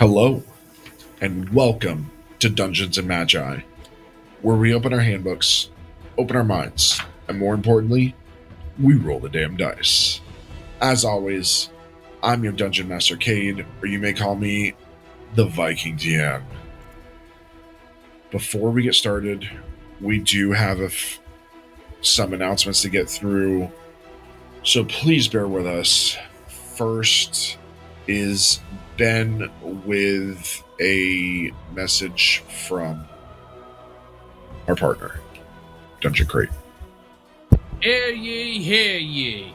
Hello, and welcome to Dungeons and Magi, where we open our handbooks, open our minds, and more importantly, we roll the damn dice. As always, I'm your Dungeon Master Cade, or you may call me the Viking DM. Before we get started, we do have some announcements to get through, so please bear with us. First is Ben with a message from our partner, Dungeon Crate. Hear ye!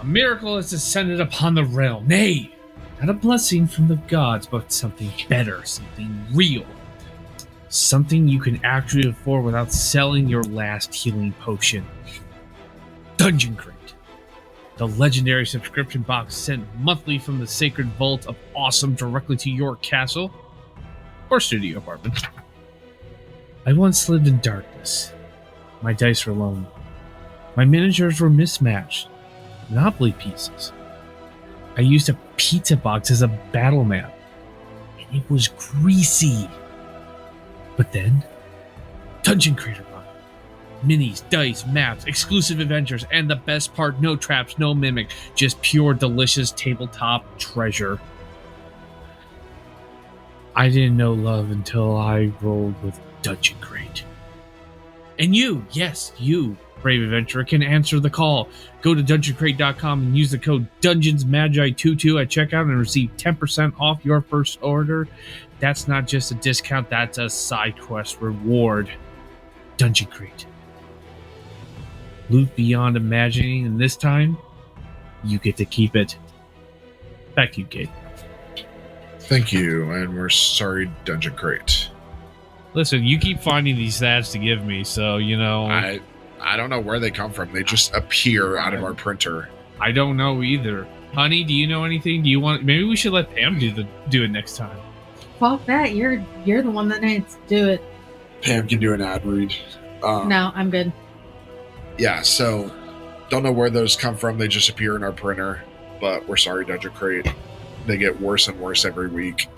A miracle has descended upon the realm. Nay, not a blessing from the gods, but something better, something real. Something you can actually afford without selling your last healing potion. Dungeon Crate. The legendary subscription box sent monthly from the sacred vault of awesome directly to your castle or studio apartment. I once lived in darkness. My dice were lonely. My miniatures were mismatched. Monopoly pieces. I used a pizza box as a battle map, and it was greasy. But then, Dungeon Crate arrived. Minis, dice, maps, exclusive adventures, and the best part, no traps, no mimic, just pure delicious tabletop treasure. I didn't know love until I rolled with Dungeon Crate. And you, yes, you, brave adventurer, can answer the call. Go to dungeoncrate.com and use the code DungeonsMagi22 at checkout and receive 10% off your first order. That's not just a discount, that's a side quest reward. Dungeon Crate. Loot beyond imagining, and this time, you get to keep it. Back to you, Kate. Thank you, and we're sorry, Dungeon Crate. Listen, you keep finding these stats to give me, so, I don't know where they come from. They just appear out of our printer. I don't know either. Honey, do you know anything? Do you want? Maybe we should let Pam do it next time. Fuck that. You're the one that needs to do it. Pam can do an ad read. No, I'm good. Yeah, so don't know where those come from. They just appear in our printer, but we're sorry, Dungeon Crate. They get worse and worse every week.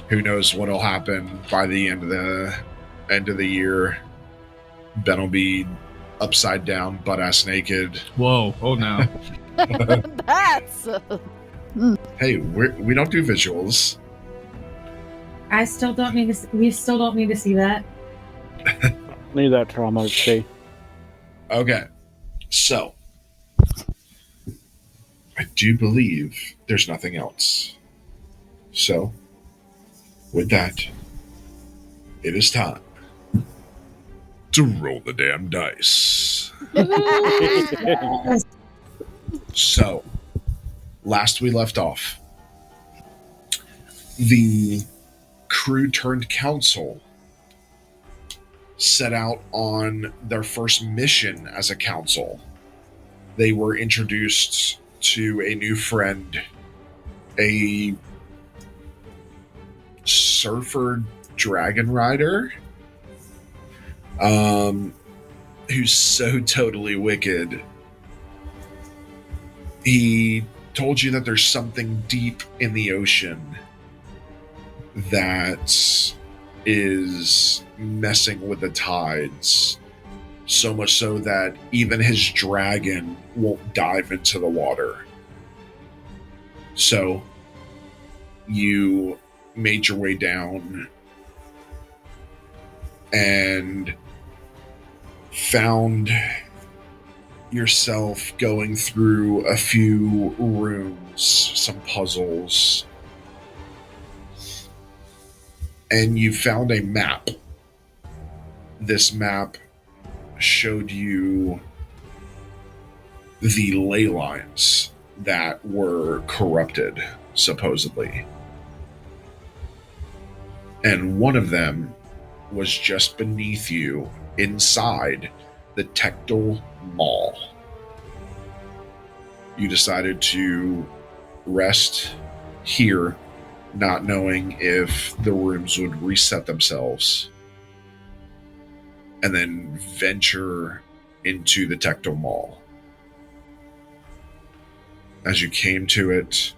Who knows what'll happen by the end of the year? Ben will be upside down, butt-ass naked. Whoa! Oh no! That's. Hey, we don't do visuals. We still don't need to see that. Need that trauma, see. Okay, so I do believe there's nothing else. So, with that, it is time to roll the damn dice. So, last we left off, the crew turned council set out on their first mission as a council. They were introduced to a new friend, a surfer dragon rider, who's so totally wicked. He told you that there's something deep in the ocean that is messing with the tides, so much so that even his dragon won't dive into the water. So you made your way down and found yourself going through a few rooms, some puzzles, and you found a map. This map showed you the ley lines that were corrupted, supposedly. And one of them was just beneath you, inside the Tectal Mall. You decided to rest here, not knowing if the rooms would reset themselves, and then venture into the Tectal Mall. As you came to it,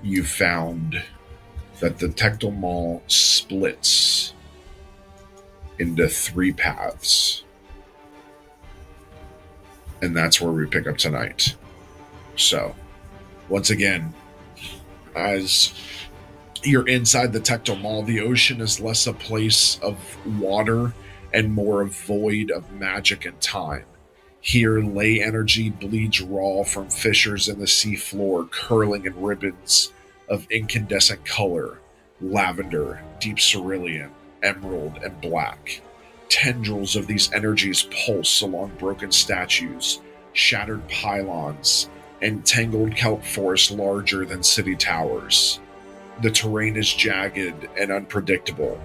you found that the Tectal Mall splits into 3 paths. And that's where we pick up tonight. So, once again, as you're inside the Tectal Mall, the ocean is less a place of water and more a void of magic and time. Here, ley energy bleeds raw from fissures in the seafloor, curling in ribbons of incandescent color, lavender, deep cerulean, emerald, and black. Tendrils of these energies pulse along broken statues, shattered pylons, and tangled kelp forests larger than city towers. The terrain is jagged and unpredictable.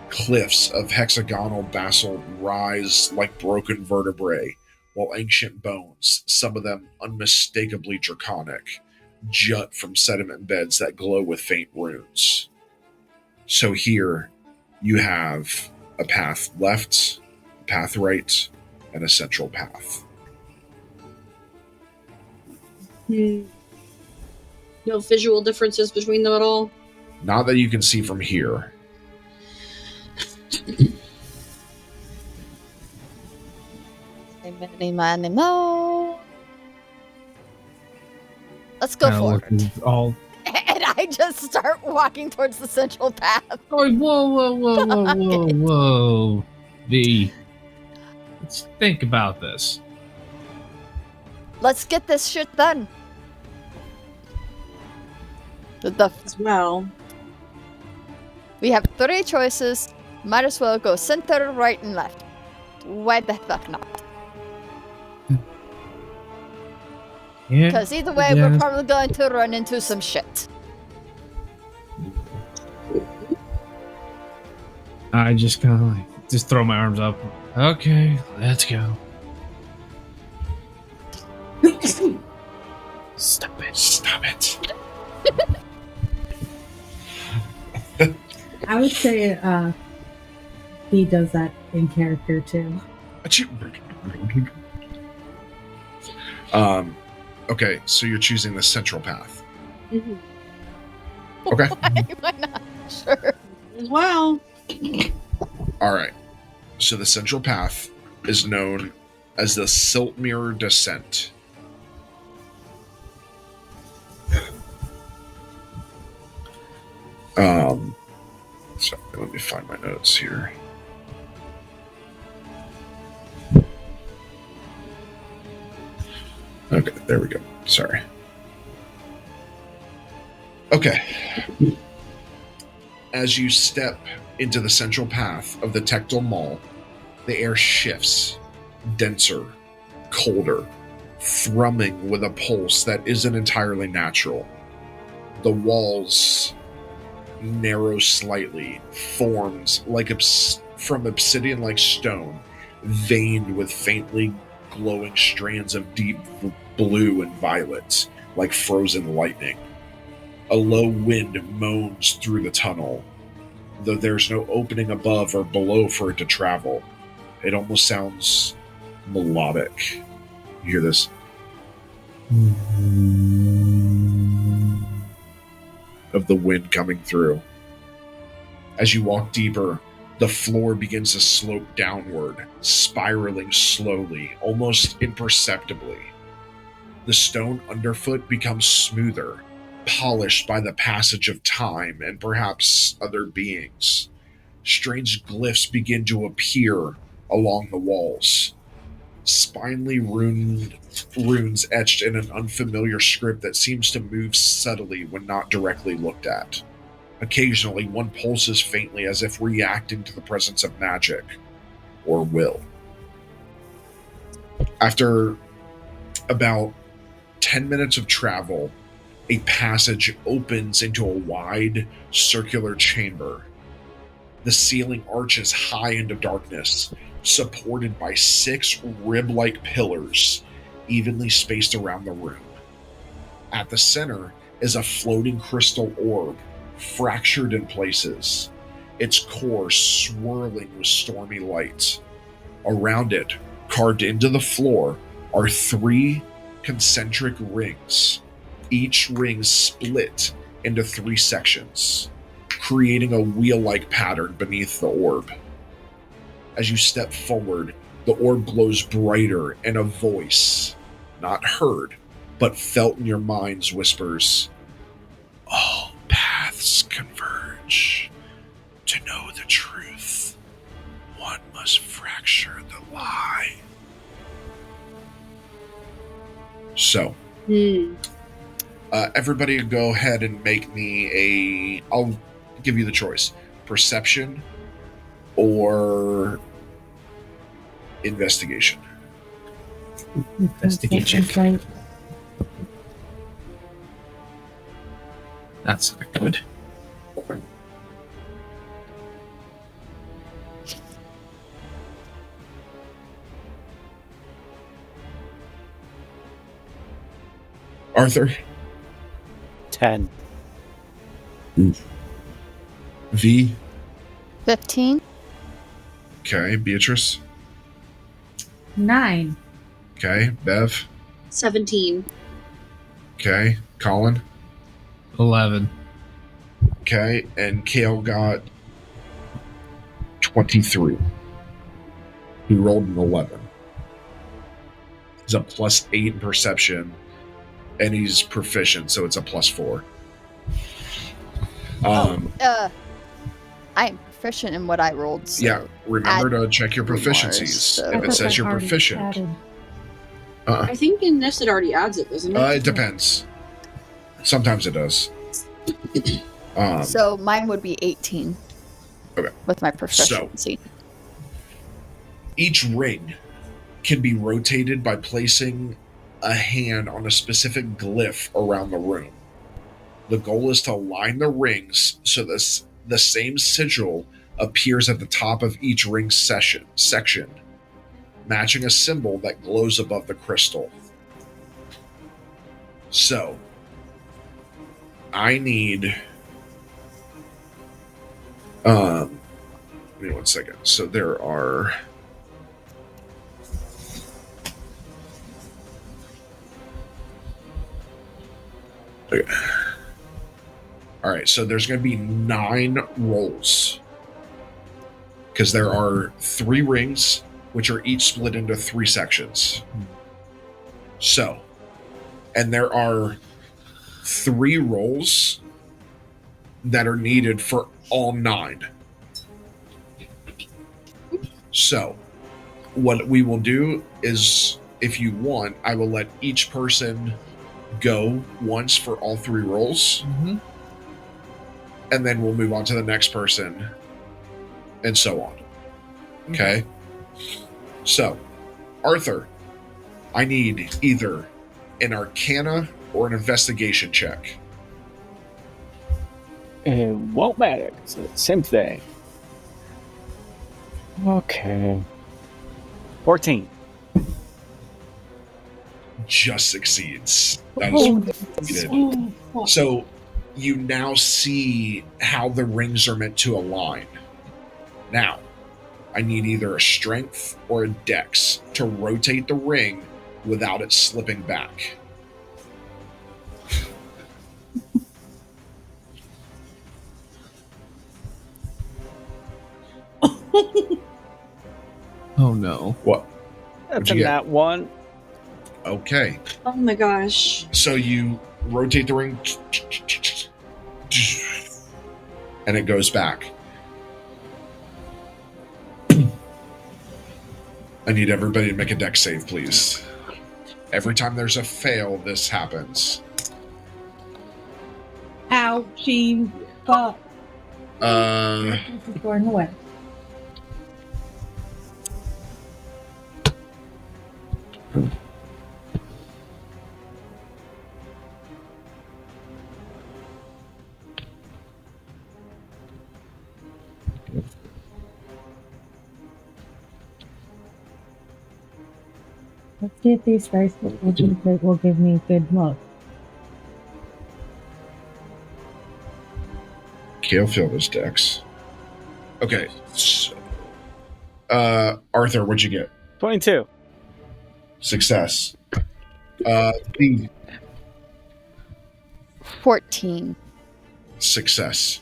Cliffs of hexagonal basalt rise like broken vertebrae, while ancient bones, some of them unmistakably draconic, jut from sediment beds that glow with faint runes. So here you have a path left, a path right, and a central path. No visual differences between them at all? Not that you can see from here. Many more. Let's go forward. All. And I just start walking towards the central path. Oh, whoa. Let's think about this. Let's get this shit done. As well. We have 3 choices. Might as well go center, right, and left. Why the fuck not? Yeah. Because either way, we're probably going to run into some shit. I just kind of just throw my arms up. Okay, let's go. Stop it. I would say he does that in character too. Okay, so you're choosing the central path. Mm-hmm. Okay. Why not? Sure. As well. All right. So the central path is known as the Siltmere Descent. So let me find my notes here. Okay, there we go. Sorry. Okay. As you step into the central path of the Tectal Mall, the air shifts, denser, colder, thrumming with a pulse that isn't entirely natural. The walls narrow slightly, formed like from obsidian-like stone, veined with faintly glowing strands of deep blue and violet, like frozen lightning. A low wind moans through the tunnel, though there's no opening above or below for it to travel. It almost sounds melodic. You hear this? Of the wind coming through. As you walk deeper, the floor begins to slope downward, spiraling slowly, almost imperceptibly. The stone underfoot becomes smoother, polished by the passage of time and perhaps other beings. Strange glyphs begin to appear along the walls. Spinely runes etched in an unfamiliar script that seems to move subtly when not directly looked at. Occasionally, one pulses faintly as if reacting to the presence of magic or will. After about 10 minutes of travel, a passage opens into a wide, circular chamber. The ceiling arches high into darkness, supported by 6 rib-like pillars, evenly spaced around the room. At the center is a floating crystal orb, fractured in places, its core swirling with stormy light. Around it, carved into the floor, are 3 concentric rings, each ring split into 3 sections, creating a wheel-like pattern beneath the orb. As you step forward, the orb glows brighter, and a voice, not heard, but felt in your minds, whispers, "All paths converge. To know the truth, one must fracture the lie." So, everybody go ahead and make me I'll give you the choice. Perception or investigation. Investigation. Insight. That's not good. Arthur? 10. V? 15. Okay. Beatrice? 9. Okay. Bev? 17. Okay. Colin? 11. Okay. And Kale got 23. He rolled an 11. He's a +8 in perception, and he's proficient, so it's a +4. I am proficient in what I rolled. So Yeah, remember to check your 3 more, proficiencies. so- If it says you're proficient. I think in this it already adds it, doesn't it? It depends. Sometimes it does. So mine would be 18. Okay. With my proficiency. Each ring can be rotated by placing a hand on a specific glyph around the room. The goal is to align the rings so the same sigil appears at the top of each ring section, matching a symbol that glows above the crystal. So, I need... give me 1 second. So there are... Okay. All right, so there's going to be 9 rolls because there are 3 rings, which are each split into 3 sections. So, and there are 3 rolls that are needed for all 9. So, what we will do is, if you want, I will let each person go once for all 3 rolls. Mm-hmm. And then we'll move on to the next person, and so on. Okay? So, Arthur, I need either an Arcana or an Investigation check. It won't matter. It's the same thing. Okay. 14. Just succeeds. That Oh, is good. So, you now see how the rings are meant to align. Now, I need either a strength or a dex to rotate the ring without it slipping back. Oh no. What? That's What'd a you get? nat 1. Okay. Oh my gosh. So you rotate the ring, and it goes back. I need everybody to make a dex save, please. Every time there's a fail, this happens. Ouchie. Fuck. Uh, This is going away. Let's see if these dice will give me good luck. Kale failed his dex. Okay. So, Arthur, what'd you get? 22. Success. The 14. Success.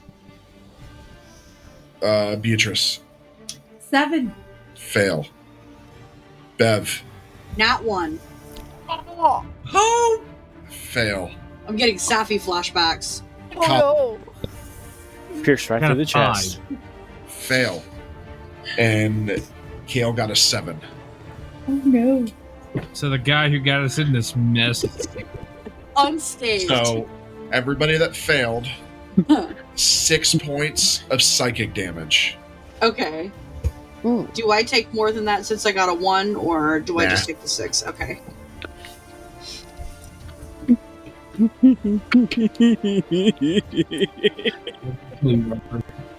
Beatrice. 7. Fail. Bev. Nat 1. Oh! Fail. I'm getting Safi flashbacks. Oh Pierce right Got through a the chest. 5. Fail. And Kale got a 7. Oh no. So the guy who got us in this mess. Unstaged. So everybody that failed, 6 points of psychic damage. Okay. Ooh. Do I take more than that since I got a 1, or do I Nah. just take the 6? Okay.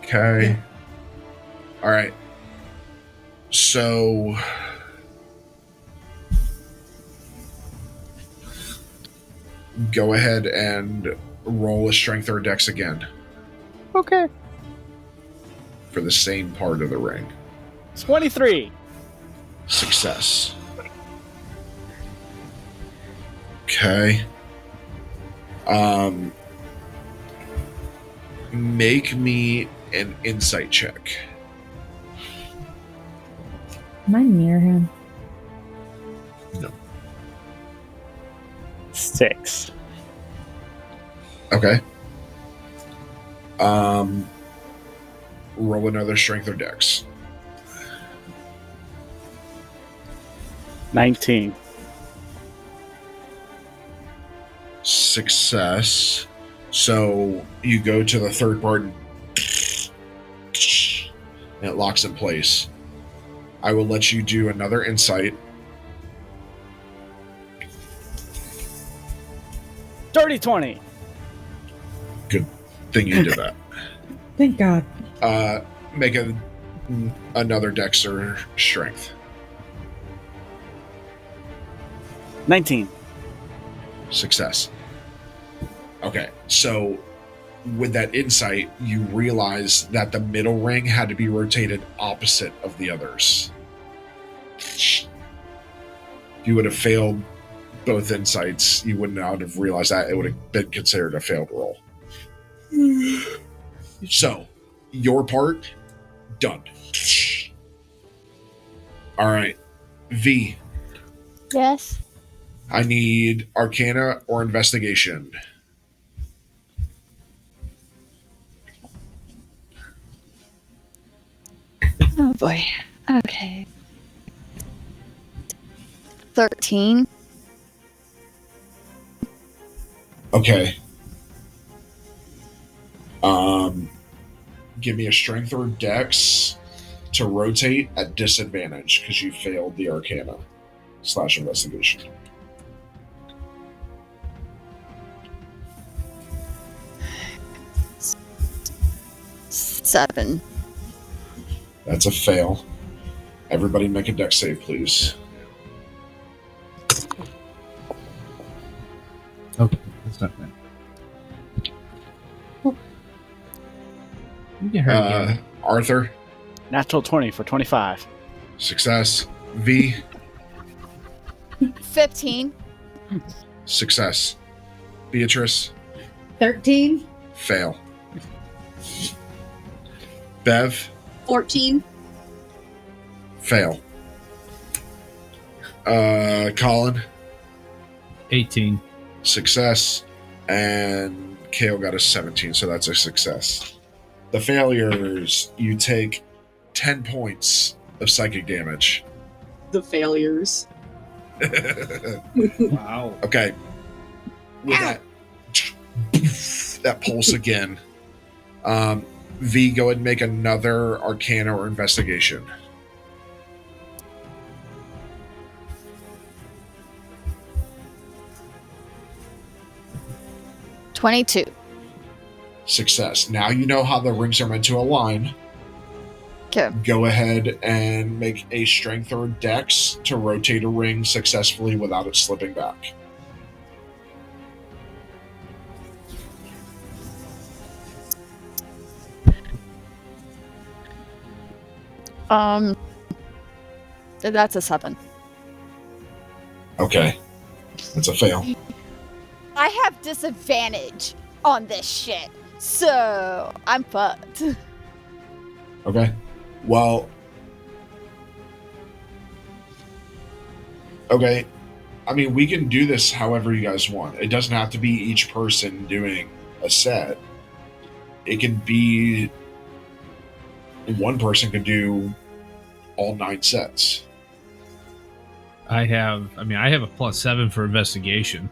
Okay. All right. So go ahead and roll a strength or dex again Okay. for the same part of the ring. 23. Success. Okay. Make me an insight check. Am I near him? 6. Okay. Roll another strength or dex. 19. Success. So you go to the third part and it locks in place. I will let you do another insight. Dirty 20. Thing you did that. Thank God. Make another dex or strength. 19. Success. Okay, so with that insight, you realize that the middle ring had to be rotated opposite of the others. If you would have failed both insights, you would not have realized that. It would have been considered a failed roll. So, your part, done. All right, V, Yes. I need Arcana or Investigation. Oh boy. Okay. 13. Okay. Give me a strength or dex to rotate at disadvantage because you failed the Arcana / investigation. Seven. That's a fail. Everybody make a dex save, please. Okay, that's not bad. You get hurt again. Arthur, Natural 20 for 25. success. V, 15. success. Beatrice, 13. fail. Bev, 14. fail. Colin, 18. success. And Kale got a 17, so that's a success. The failures, you take 10 points of psychic damage. The failures. Wow. Okay. With that pulse again. V, go ahead and make another Arcana or Investigation. $22. Success. Now you know how the rings are meant to align. Okay. Go ahead and make a strength or dex to rotate a ring successfully without it slipping back. That's a 7. Okay. That's a fail. I have disadvantage on this shit. So I'm fucked. Okay. Well. Okay. I mean, we can do this however you guys want. It doesn't have to be each person doing a set. It can be one person could do all 9 sets. I have a +7 for investigation.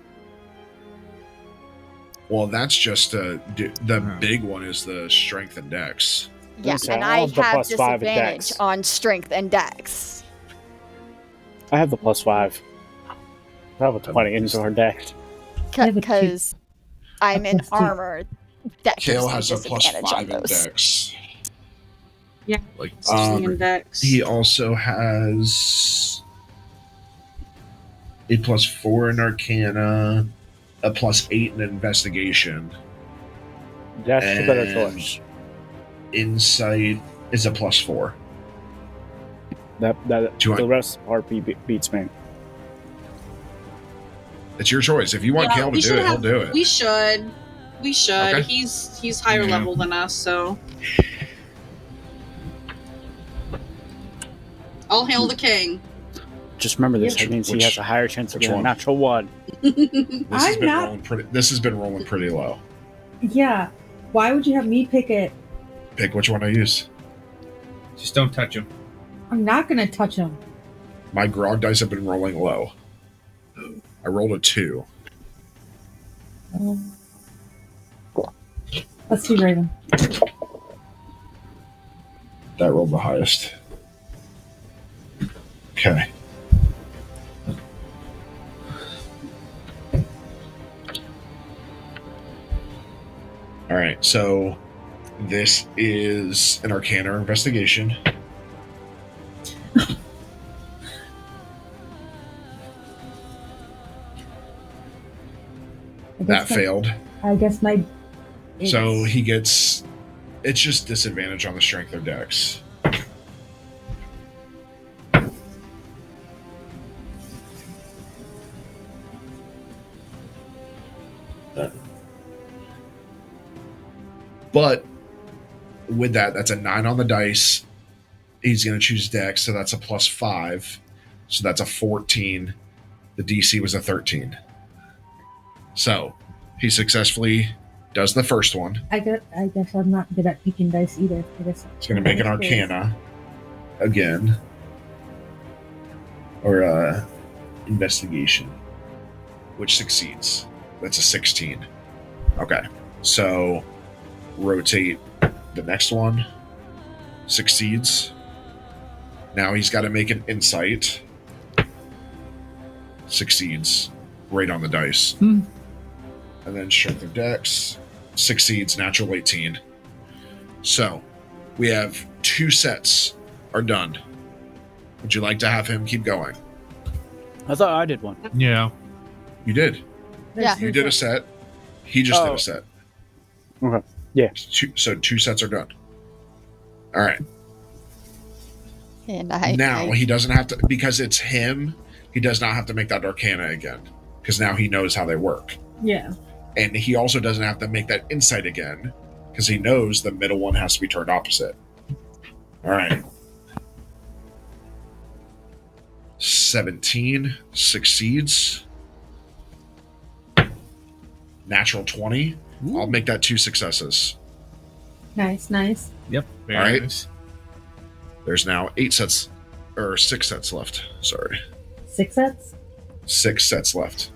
Well, that's just the big one is the strength and dex. Yeah, Listen, and I I have the have +5 in disadvantage Dex. on strength and dex. I have the +5. I have a 20 into our dex. I have a Because I'm a in +2. armor. Dex Kale gives has me a disadvantage on +5 in those. dex. Like, Index. He also has a +4 in Arcana, a +8 in Investigation. That's the better And choice. Insight is a +4. That Do I- the rest RP beats me. It's your choice. If you want Kale to we do should it, he'll do it. We should. We should. Okay. He's higher Yeah. level than us, so. All hail the king. Just remember this. Which- That means which- he has a higher chance of which getting a one? natural 1. I'm not- This has been rolling pretty low. Yeah. Why would you have me pick it? Pick which one I use. just don't touch him. I'm not gonna touch him. My grog dice have been rolling low. I rolled a 2. Let's see, Raven. That rolled the highest. Okay. All right, so this is an Arcana investigation. That failed. I guess my. So he gets. It's just disadvantage on the strength or dex. But with that, that's a 9 on the dice. He's going to choose dex, so that's a +5. So that's a 14. The DC was a 13. So he successfully does the first one. I guess I'm not good at picking dice either. I guess He's going to make an Arcana again. Or investigation, which succeeds. That's a 16. Okay. So rotate the next one. Succeeds. Now he's got to make an insight. Succeeds. Right on the dice. Hmm. And then strength of dex. Succeeds. Natural 18. So we have 2 sets are done. Would you like to have him keep going? I thought I did one. Yeah. You did. Yeah. You did a set. He just did Oh. a set. Okay. Yeah. So 2 sets are done. All right. And Now he doesn't have to, because it's him, he does not have to make that Arcana again. Because now he knows how they work. Yeah. And he also doesn't have to make that insight again. Because he knows the middle one has to be turned opposite. All right. 17 succeeds. Natural 20. I'll make that 2 successes. Nice, nice. Yep. Very All right. nice. There's now 8 sets, or 6 sets left. Sorry. 6 sets? 6 sets left.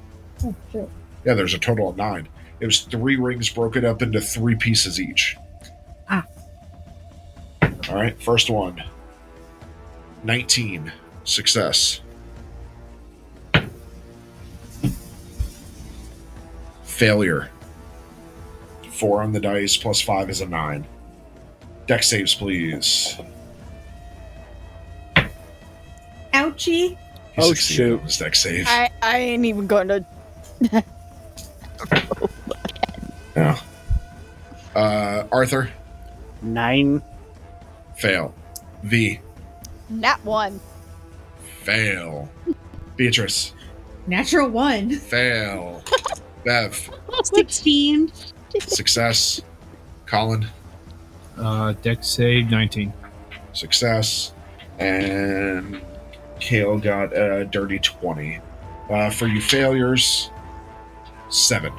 Oh, shit. Yeah, there's a total of 9. It was 3 rings broken up into 3 pieces each. Ah. All right, first one. 19. Success. Failure. 4 on the dice plus 5 is a 9. Dex saves, please. Ouchie. He Oh, succeeded shoot. on his dex save. I ain't even going to. Yeah. Arthur, 9. fail. V, Nat 1. fail. Beatrice, Natural 1. fail. Bev, 16. success. Colin, Dex save 19. success. And Kale got a dirty 20. For you failures, 7.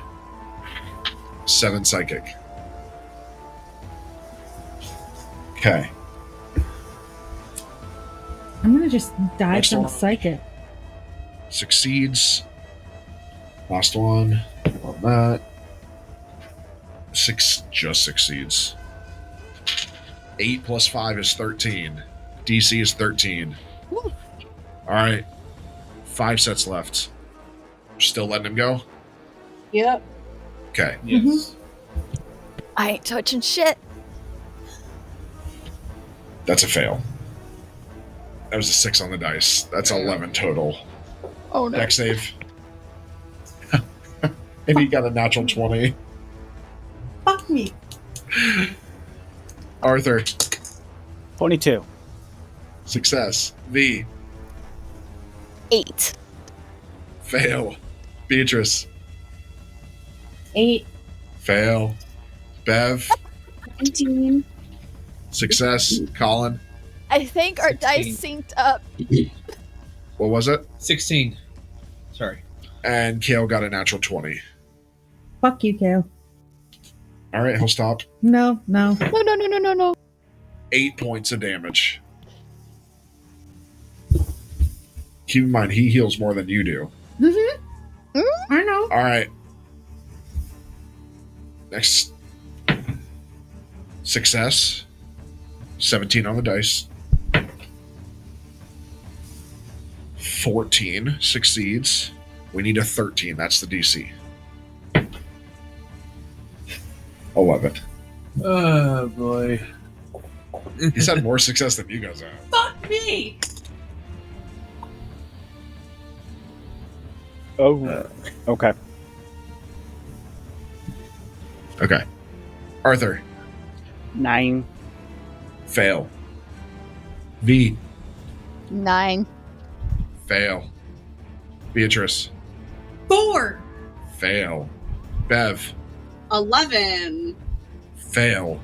7 psychic. Okay. I'm gonna just die Next from one. psychic. Succeeds. Last one. On that. 6 just succeeds. 8 plus 5 is 13. DC is 13. Woo. All right. 5 sets left. Still letting him go? Yep. Okay. Yes. I ain't touching shit. That's a fail. That was a 6 on the dice. That's 11 total. Oh no. Dex save. And he got a natural 20. Fuck me. Arthur, 22. success. V, 8. fail. Beatrice, 8. fail. Bev, 19. success. Colin, I think our 16. dice synced up. what was it? 16. Sorry. And Kale got a natural 20. Fuck you, Kale. All right, he'll stop. No. No. 8 points of damage. Keep in mind, he heals more than you do. I know. All right. Next. Success. 17 on the dice. 14 succeeds. We need a 13. That's the DC. 11. Oh boy. He's had more success than you guys have. Fuck me. Oh, okay. Okay. Arthur, 9. fail. V, 9. fail. Beatrice, 4. fail. Bev, 11. fail.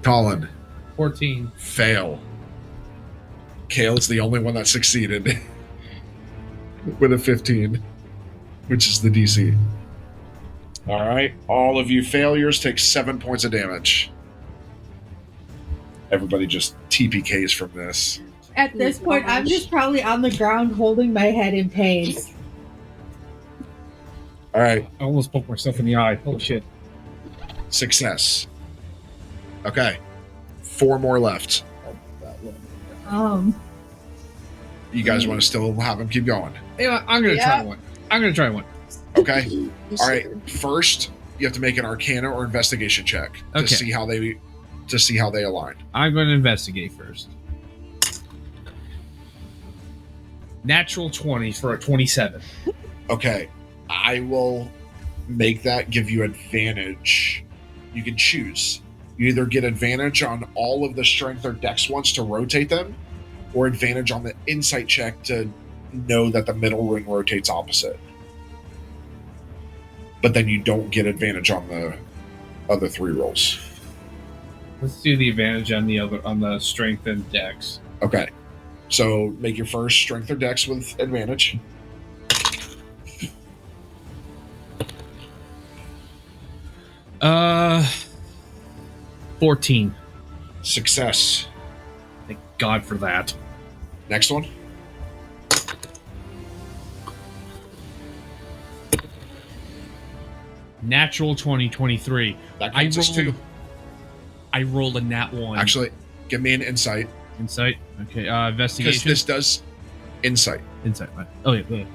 Colin, 14. fail. Kale's the only one that succeeded with a 15, which is the DC. All right. All of you failures take 7 points of damage. Everybody just TPKs from this. At this point, I'm just probably on the ground holding my head in pain. All right. I almost poked myself in the eye. Holy shit. Success. Okay. 4 more left. You guys want to still have him keep going? Yeah, I'm gonna try Yeah. one. I'm gonna try one. Okay. All right. First, you have to make an Arcana or Investigation check to Okay. see how they align. I'm gonna investigate first. Natural 20 for a 27. Okay. I will make that give you advantage. You can choose. You either get advantage on all of the strength or dex ones to rotate them, or advantage on the insight check to know that the middle ring rotates opposite. But then you don't get advantage on the other 3 rolls. Let's do the advantage on the strength and dex. Okay. So make your first strength or dex with advantage. Uh, 14. Success. Thank God for that. Next one. Natural 20, 23. That counts as 2. I rolled a nat 1. Actually, give me an insight. Insight. Okay. Because Investigation. this does insight. Insight. Right. Oh yeah.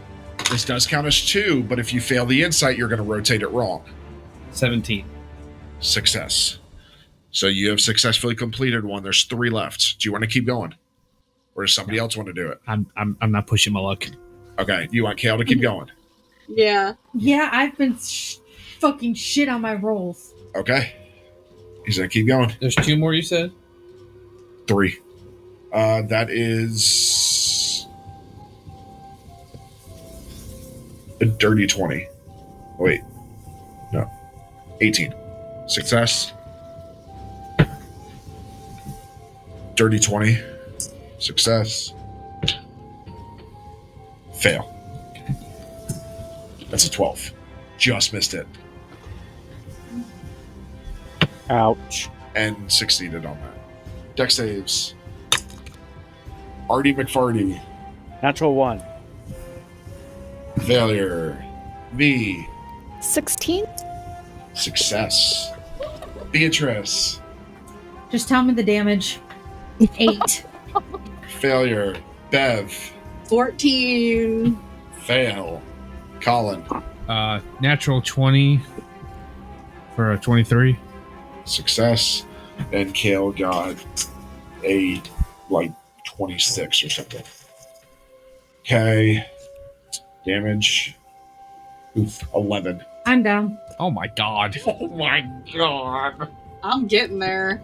This does count as 2, but if you fail the insight, you're going to rotate it wrong. 17. Success. So you have successfully completed one. There's 3 left. Do you want to keep going, or does somebody else want to do it? I'm not pushing my luck. Okay. You want Kale to keep going? Yeah. Yeah, I've been fucking shit on my rolls. Okay. He's going to keep going. There's 2 more you said? 3. That is a dirty 20. Wait. No. 18. Success. Dirty 20. Success. Fail. That's a 12. Just missed it. Ouch. And succeeded on that. Dex saves. Artie McFarty. Natural 1. Failure. V. 16? Success. Beatrice. Just tell me the damage. 8. Failure. Bev. 14. Fail. Colin. Natural 20 for a 23. Success. And Kale got a, 26 or something. Okay. Damage. Oof, 11. I'm down. Oh my god. Oh my god. I'm getting there.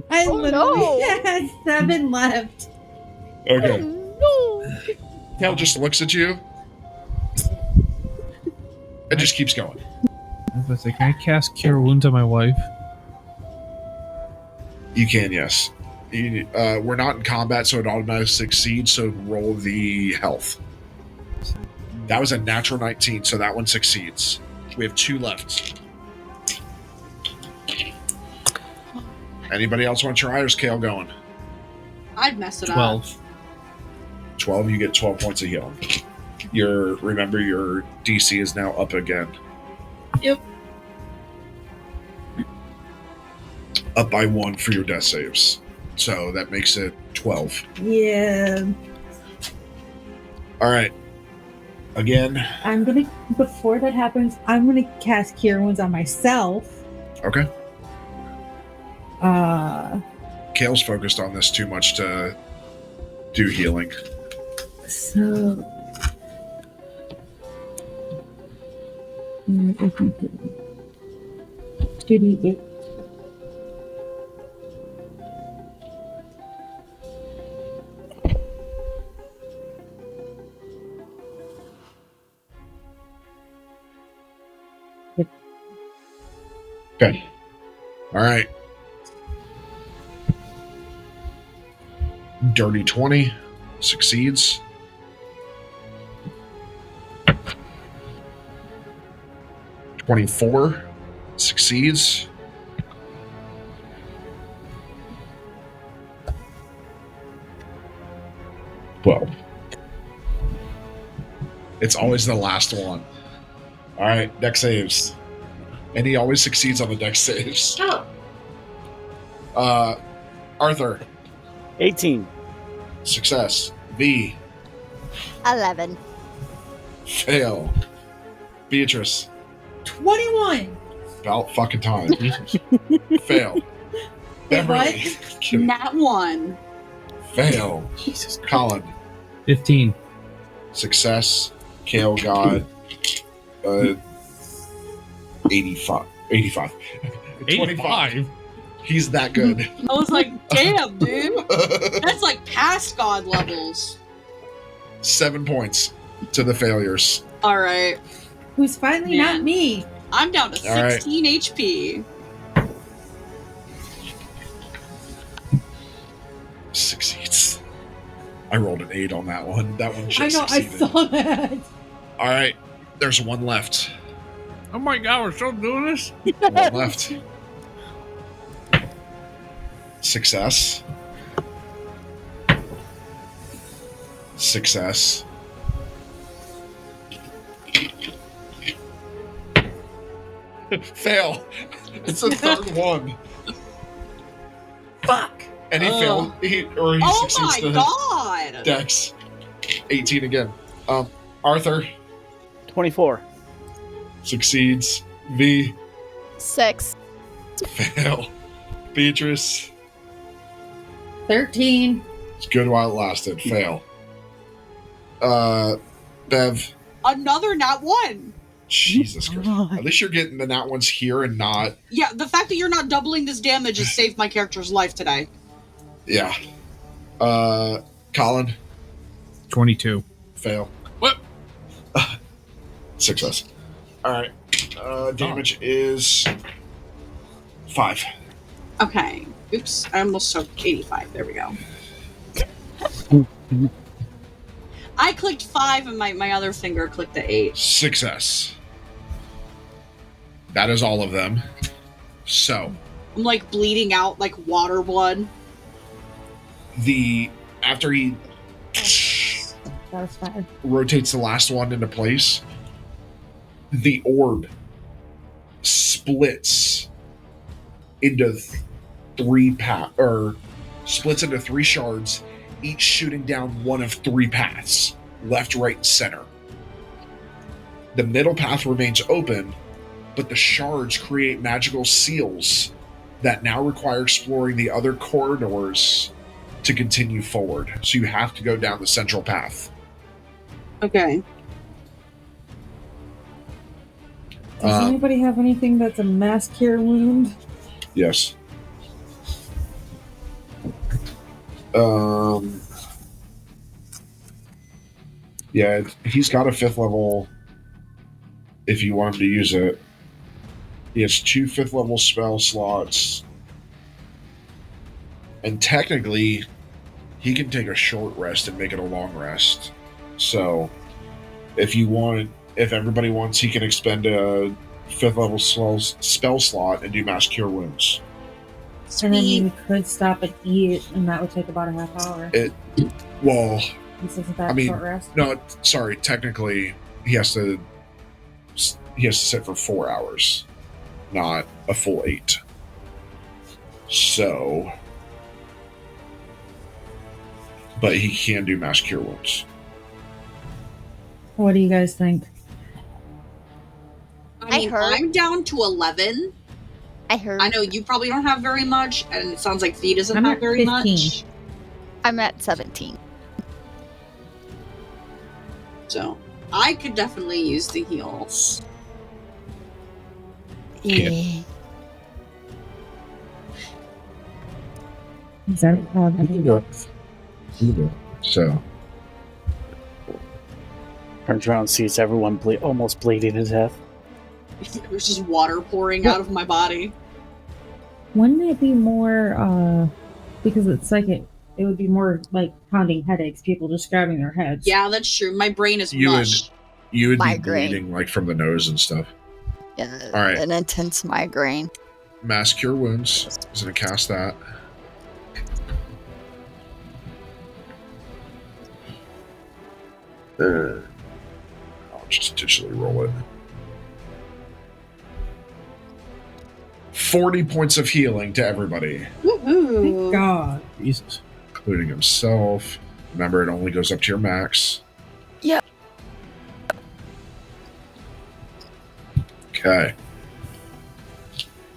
I Oh, literally no. had 7 left. Okay. No! Kale just looks at you and just keeps going. I was gonna say, can I cast Cure Wounds on my wife? You can, yes. We're not in combat, so it automatically succeeds, so roll the health. That was a natural 19, so that one succeeds. We have 2 left. Anybody else want to try, or is Kale going? I'd mess it up. 12. 12, you get 12 points of healing. Remember, your DC is now up again. Yep. Up by 1 for your death saves. So that makes it 12. Yeah. All right. Again. Before that happens, I'm gonna cast Cure Wounds on myself. Okay. Uh, Kale's focused on this too much to do healing. so. 2d8. Okay. All right. Dirty 20 succeeds. $24 succeeds. $12. It's always the last one. All right, dex saves. And he always succeeds on the dex saves. Oh. Arthur, 18. success. V, 11. fail. Beatrice, 21. about fucking time. Jesus. Fail. Wait, Beverly, Nat 1. fail. Jesus. Colin, 15. success. Kale got 85. 25. 85? He's that good. I was like, damn, dude. That's like past god levels. 7 points to the failures. Alright. Who's finally Man. not me. I'm down to All right. 16 HP. 6 I rolled an 8 on that one. That one I just know, I succeeded. saw that. All right, there's one left. Oh my god, we're still doing this? One left. Success. Success. Fail. It's the third one. Fuck. And he failed. He Oh succeeds my the god! dex. 18 again. Arthur 24. succeeds. V, 6. fail. Beatrice, 13. it's good while it lasted. Fail. Bev, Another nat 1. Jesus Christ. At least you're getting the nat ones here and not. Yeah, the fact that you're not doubling this damage has saved my character's life today. Yeah. Colin, 22. fail. What? Success. All right. Damage is 5. Okay. Oops. I almost took 85. There we go. I clicked 5 and my other finger clicked the 8. Success. That is all of them. So, I'm like bleeding out like water blood. after he That was 5. rotates the last one into place, the orb splits into splits into 3 shards, each shooting down one of 3 paths, left, right, and center. The middle path remains open, but the shards create magical seals that now require exploring the other corridors to continue forward. So you have to go down the central path. Okay. Does anybody have anything that's a mass cure wound? Yes. Yeah, he's got a 5th level if you want him to use it. He has 2 5th level spell slots. And technically, he can take a short rest and make it a long rest. So, if everybody wants, he can expend a 5th level spell slot and do mass cure wounds. And then you could stop and eat, and that would take about a half hour. Well, This isn't that a short rest? no, sorry. Technically, he has to sit for 4 hours, not a full 8. So, but he can do mass cure wounds. What do you guys think? I mean, heard- I'm down to 11. I heard. I know you probably don't have very much, and it sounds like V doesn't I'm have at very 15. much. I'm at 17. So I could definitely use the heals. Yeah. Is that So, Turns around and sees everyone almost bleeding to death. There's just water pouring out of my body. Wouldn't it be more, because it's psychic, it would be more like pounding headaches, people just grabbing their heads. Yeah, that's true. My brain is You would- mush. you would Migraine. be bleeding like from the nose and stuff. Yeah, All right. an intense migraine. Mass cure wounds. He's gonna cast that. I'll just digitally roll it. 40 points of healing to everybody, Woohoo! Thank God. Jesus. including himself. Remember, it only goes up to your max. Yep. Okay.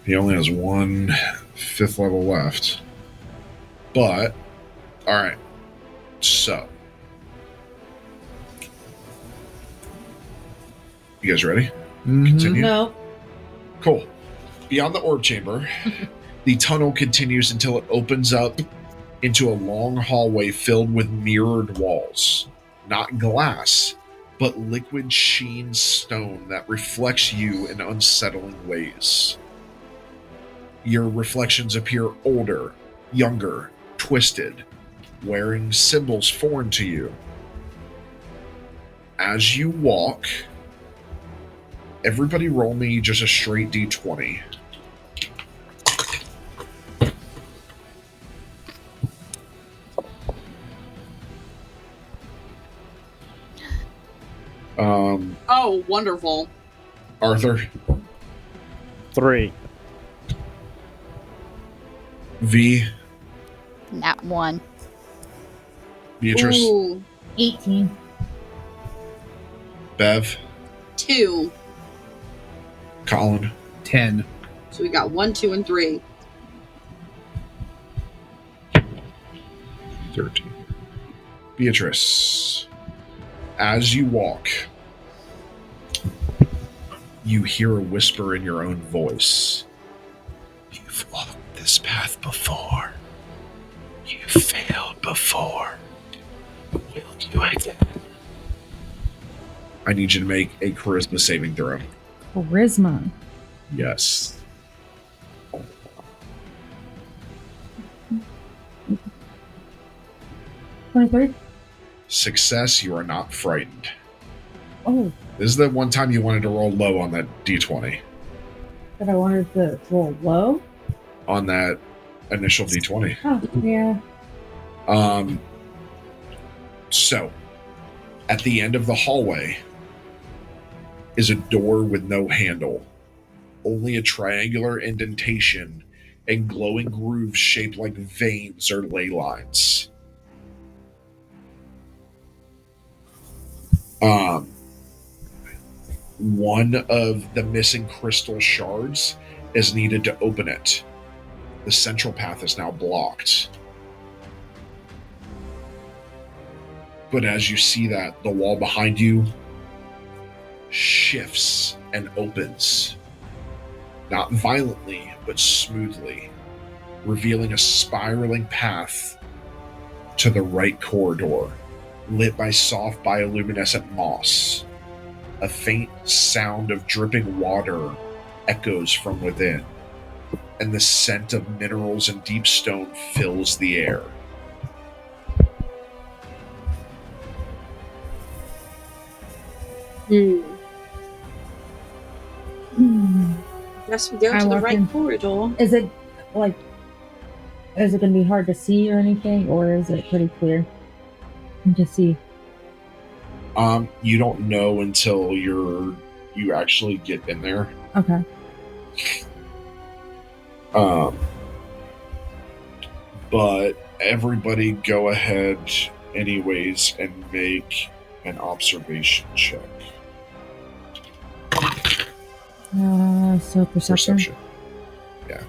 He only has 1 5th level left. But, alright. So. You guys ready? Continue. No. Cool. Beyond the orb chamber, the tunnel continues until it opens up into a long hallway filled with mirrored walls. Not glass, but liquid sheen stone that reflects you in unsettling ways. Your reflections appear older, younger, twisted, wearing symbols foreign to you. As you walk, everybody roll me just a straight d20. Oh, wonderful. Arthur, 3. V, Nat 1. Beatrice, Ooh, 18. Bev, 2. Colin, 10. So we got 1, 2, and 3. 13. Beatrice, as you walk, you hear a whisper in your own voice. You've walked this path before. You've failed before. Will you again? I need you to make a charisma saving throw. Charisma. Yes. 23. Success, you are not frightened. Oh, This is the one time you wanted to roll low on that d20. that I wanted to roll low? On that initial d20. Oh, yeah. So, at the end of the hallway is a door with no handle, only a triangular indentation and glowing grooves shaped like veins or ley lines. One of the missing crystal shards is needed to open it. The central path is now blocked. But as you see that, the wall behind you shifts and opens. Not violently, but smoothly, revealing a spiraling path to the right corridor, lit by soft bioluminescent moss. A faint sound of dripping water echoes from within, and the scent of minerals and deep stone fills the air. Guess we go I to the walk right in. corridor. Is it like? Is it going to be hard to see or anything, or is it pretty clear to see? You don't know until you actually get in there. Okay. But everybody go ahead anyways and make an observation check. So perception. Yeah.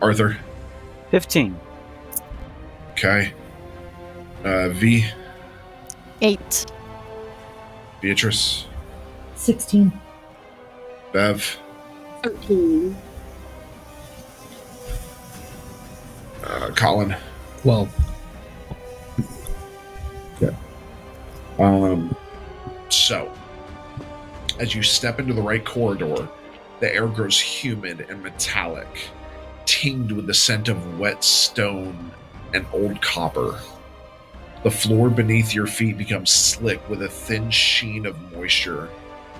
Arthur. 15. Okay. V. 8. Beatrice. 16. Bev. 13. Colin. 12. So, as you step into the right corridor, the air grows humid and metallic, tinged with the scent of wet stone and old copper. The floor beneath your feet becomes slick with a thin sheen of moisture,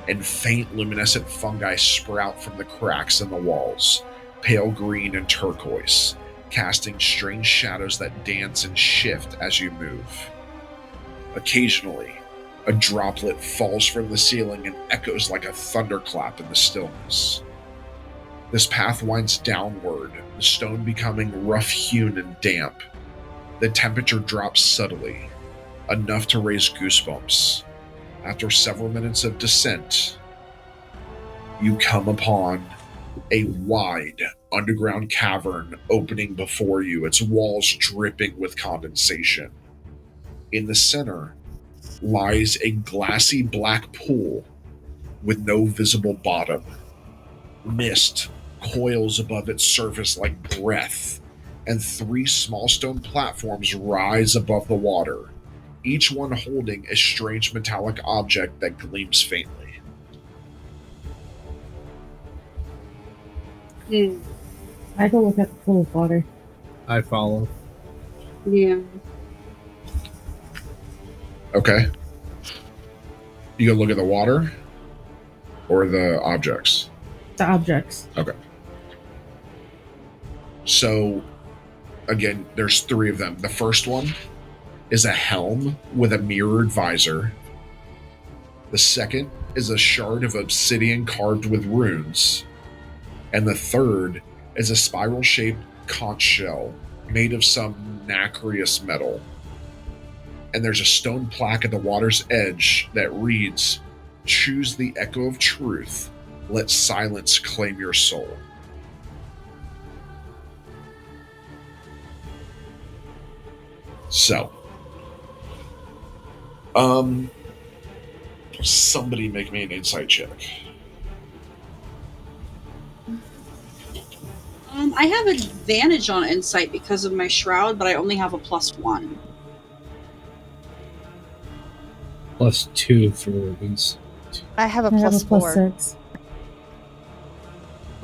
and faint luminescent fungi sprout from the cracks in the walls, pale green and turquoise, casting strange shadows that dance and shift as you move. Occasionally, a droplet falls from the ceiling and echoes like a thunderclap in the stillness. This path winds downward, the stone becoming rough-hewn and damp. The temperature drops subtly, enough to raise goosebumps. After several minutes of descent, you come upon a wide underground cavern opening before you, its walls dripping with condensation. In the center lies a glassy black pool with no visible bottom. Mist coils above its surface like breath, and 3 small stone platforms rise above the water, each one holding a strange metallic object that gleams faintly. I go look at the pool of water. I follow. Yeah. Okay. You gonna look at the water or the objects? The objects. Okay. So, again, there's 3 of them. The first one is a helm with a mirrored visor. The second is a shard of obsidian carved with runes. And the third is a spiral-shaped conch shell made of some nacreous metal. And there's a stone plaque at the water's edge that reads, "Choose the echo of truth. Let silence claim your soul." So, somebody make me an insight check. I have advantage on insight because of my shroud, but I only have a +1. +2 for these. I have a I have a +4. +6.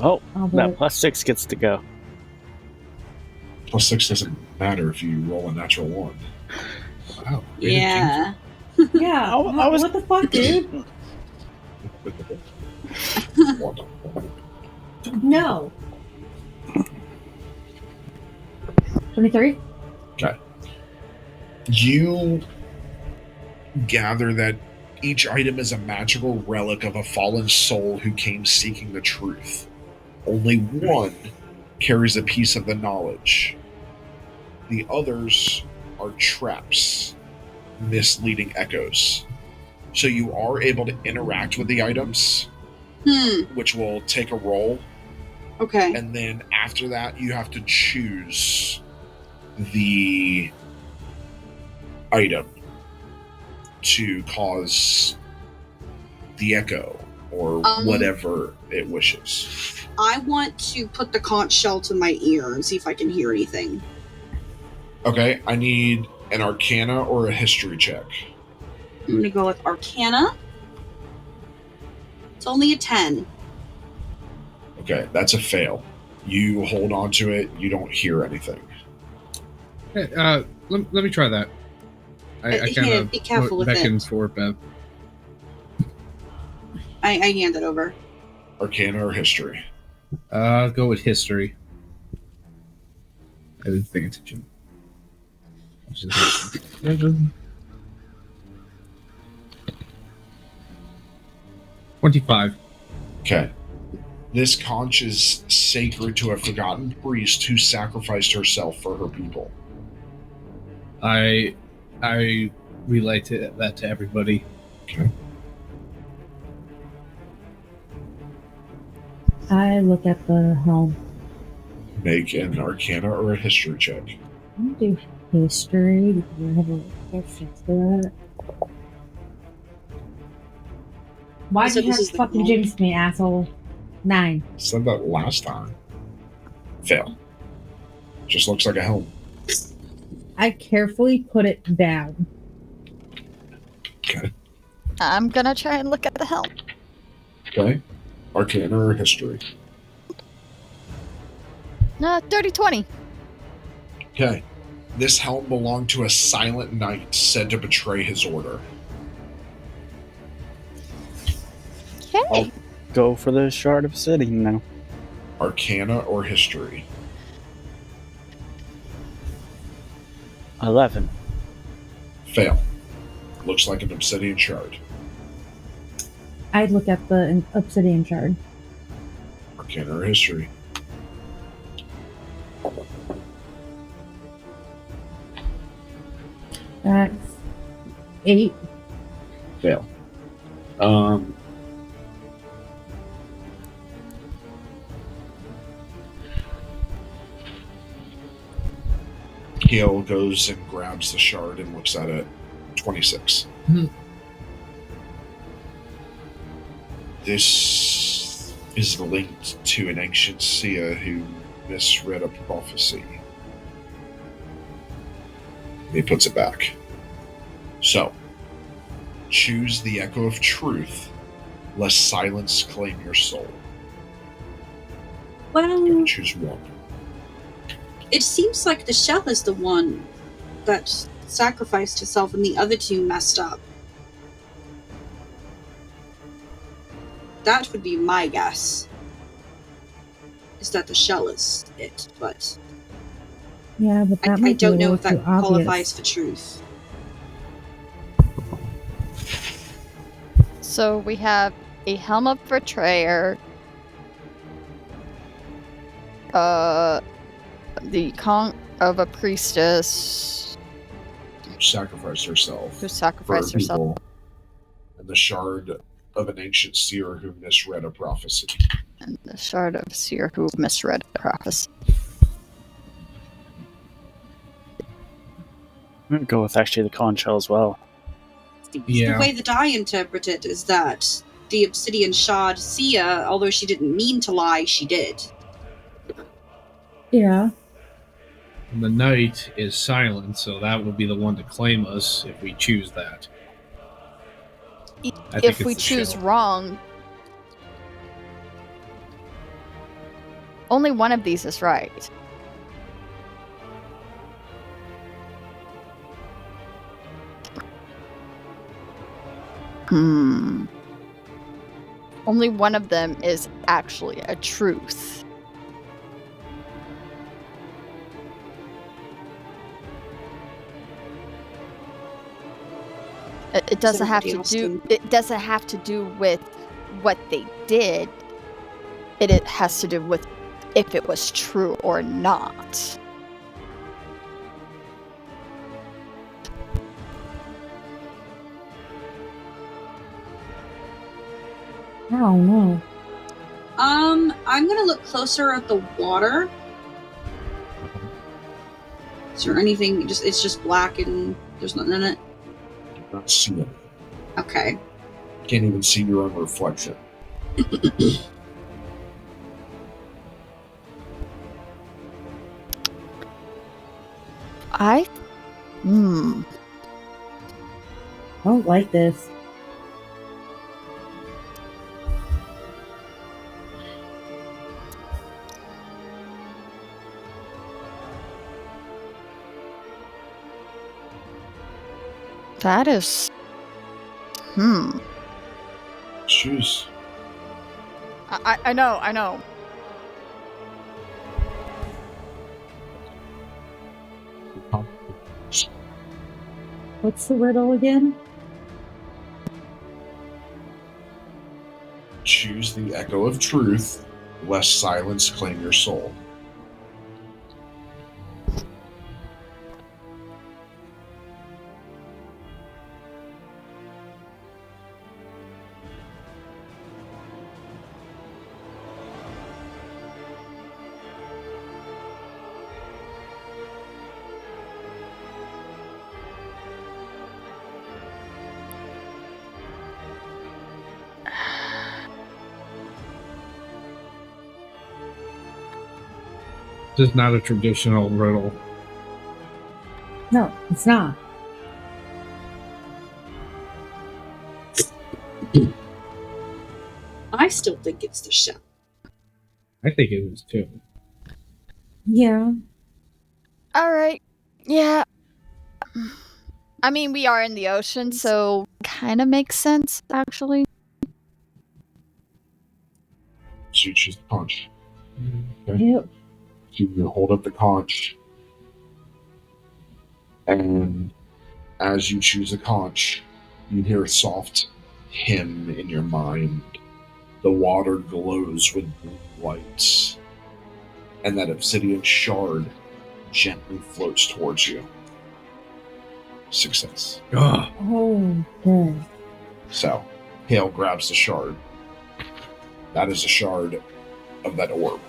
Oh, I'll that vote. +6 gets to go. +6 doesn't matter if you roll a natural 1. Wow. Yeah. Yeah. I was- What the fuck, dude? No. 23? You gather that each item is a magical relic of a fallen soul who came seeking the truth. Only one carries a piece of the knowledge. The others are traps, misleading echoes. So you are able to interact with the items, which will take a roll. Okay. And then after that, you have to choose the item to cause the echo or whatever it wishes. I want to put the conch shell to my ear and see if I can hear anything. Okay, I need an Arcana or a History check. I'm going to go with Arcana. It's only a 10. Okay, that's a fail. You hold on to it, you don't hear anything. Hey, let me try that. I kind Yeah, of be careful with beckon it. for Bev. I hand it over. Arcana or History? I'll go with history. I didn't pay attention. 25. Okay. This conch is sacred to a forgotten priest who sacrificed herself for her people. I relate that to everybody. Okay. I look at the helm. Make an Arcana or a History check. I'm gonna do history because I have a reference to that. Why So did you this have is to the fucking goal. jinx me, asshole? 9. Said that last time. Fail. Just looks like a helm. I carefully put it down. Okay. I'm gonna try and look at the helm. Okay. Arcana or History? Dirty 20. Okay. This helm belonged to a silent knight said to betray his order. Okay. I'll go for the Shard of Obsidian now. Arcana or History? 11. Fail. Looks like an obsidian shard. I'd look at the obsidian shard. Arcana or History? That's 8. Fail. Gale goes and grabs the shard and looks at it. 26. Hmm. This is linked to an ancient seer who misread a prophecy. He puts it back. So, choose the echo of truth, lest silence claim your soul. Well, Choose one. it seems like the shell is the one that sacrificed herself and the other two messed up. That would be my guess. Is that the shell is it, but Yeah, but that I might don't be a know little if that too obvious. qualifies for truth. So we have a helm of betrayer. The conch of a priestess Sacrificed herself. who for sacrificed herself. people, and the shard of an ancient seer who misread a prophecy. And the shard of seer who misread a prophecy. I'm going to go with actually the conch shell as well. Yeah. The way that I interpret it is that the obsidian shard Sia, although she didn't mean to lie, she did. Yeah. And the knight is silent, so that would be the one to claim us if we choose that. I think If it's we the choose shell. wrong, only one of these is right. Only one of them is actually a truth. It doesn't have to do. It doesn't have to do with what they did. It has to do with if it was true or not. I don't know. I'm gonna look closer at the water. Is there anything? It's just black and there's nothing in it. Not see it. Okay. Can't even see your own reflection. I don't like this. That is. Choose. I know. What's the riddle again? Choose the echo of truth, lest silence claim your soul. This is not a traditional riddle. No, it's not. I still think it's the shell. I think it is too. Yeah. All right. Yeah. I mean, we are in the ocean, so kind of makes sense, actually. So you choose the conch. Okay. Yep. So you hold up the conch, and as you choose the conch, you hear a soft hymn in your mind. The water glows with blue lights, and that obsidian shard gently floats towards you. Success. Ugh. Oh, good. So, Hale grabs the shard. That is a shard of that orb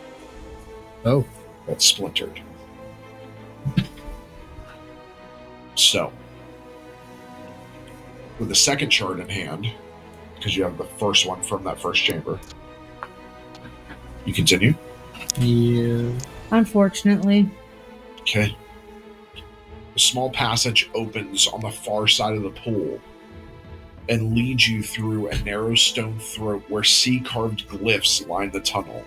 Oh. that's splintered. So, with the second shard in hand, because you have the first one from that first chamber, you continue. Yeah. Unfortunately. Okay. A small passage opens on the far side of the pool and leads you through a narrow stone throat where sea-carved glyphs line the tunnel,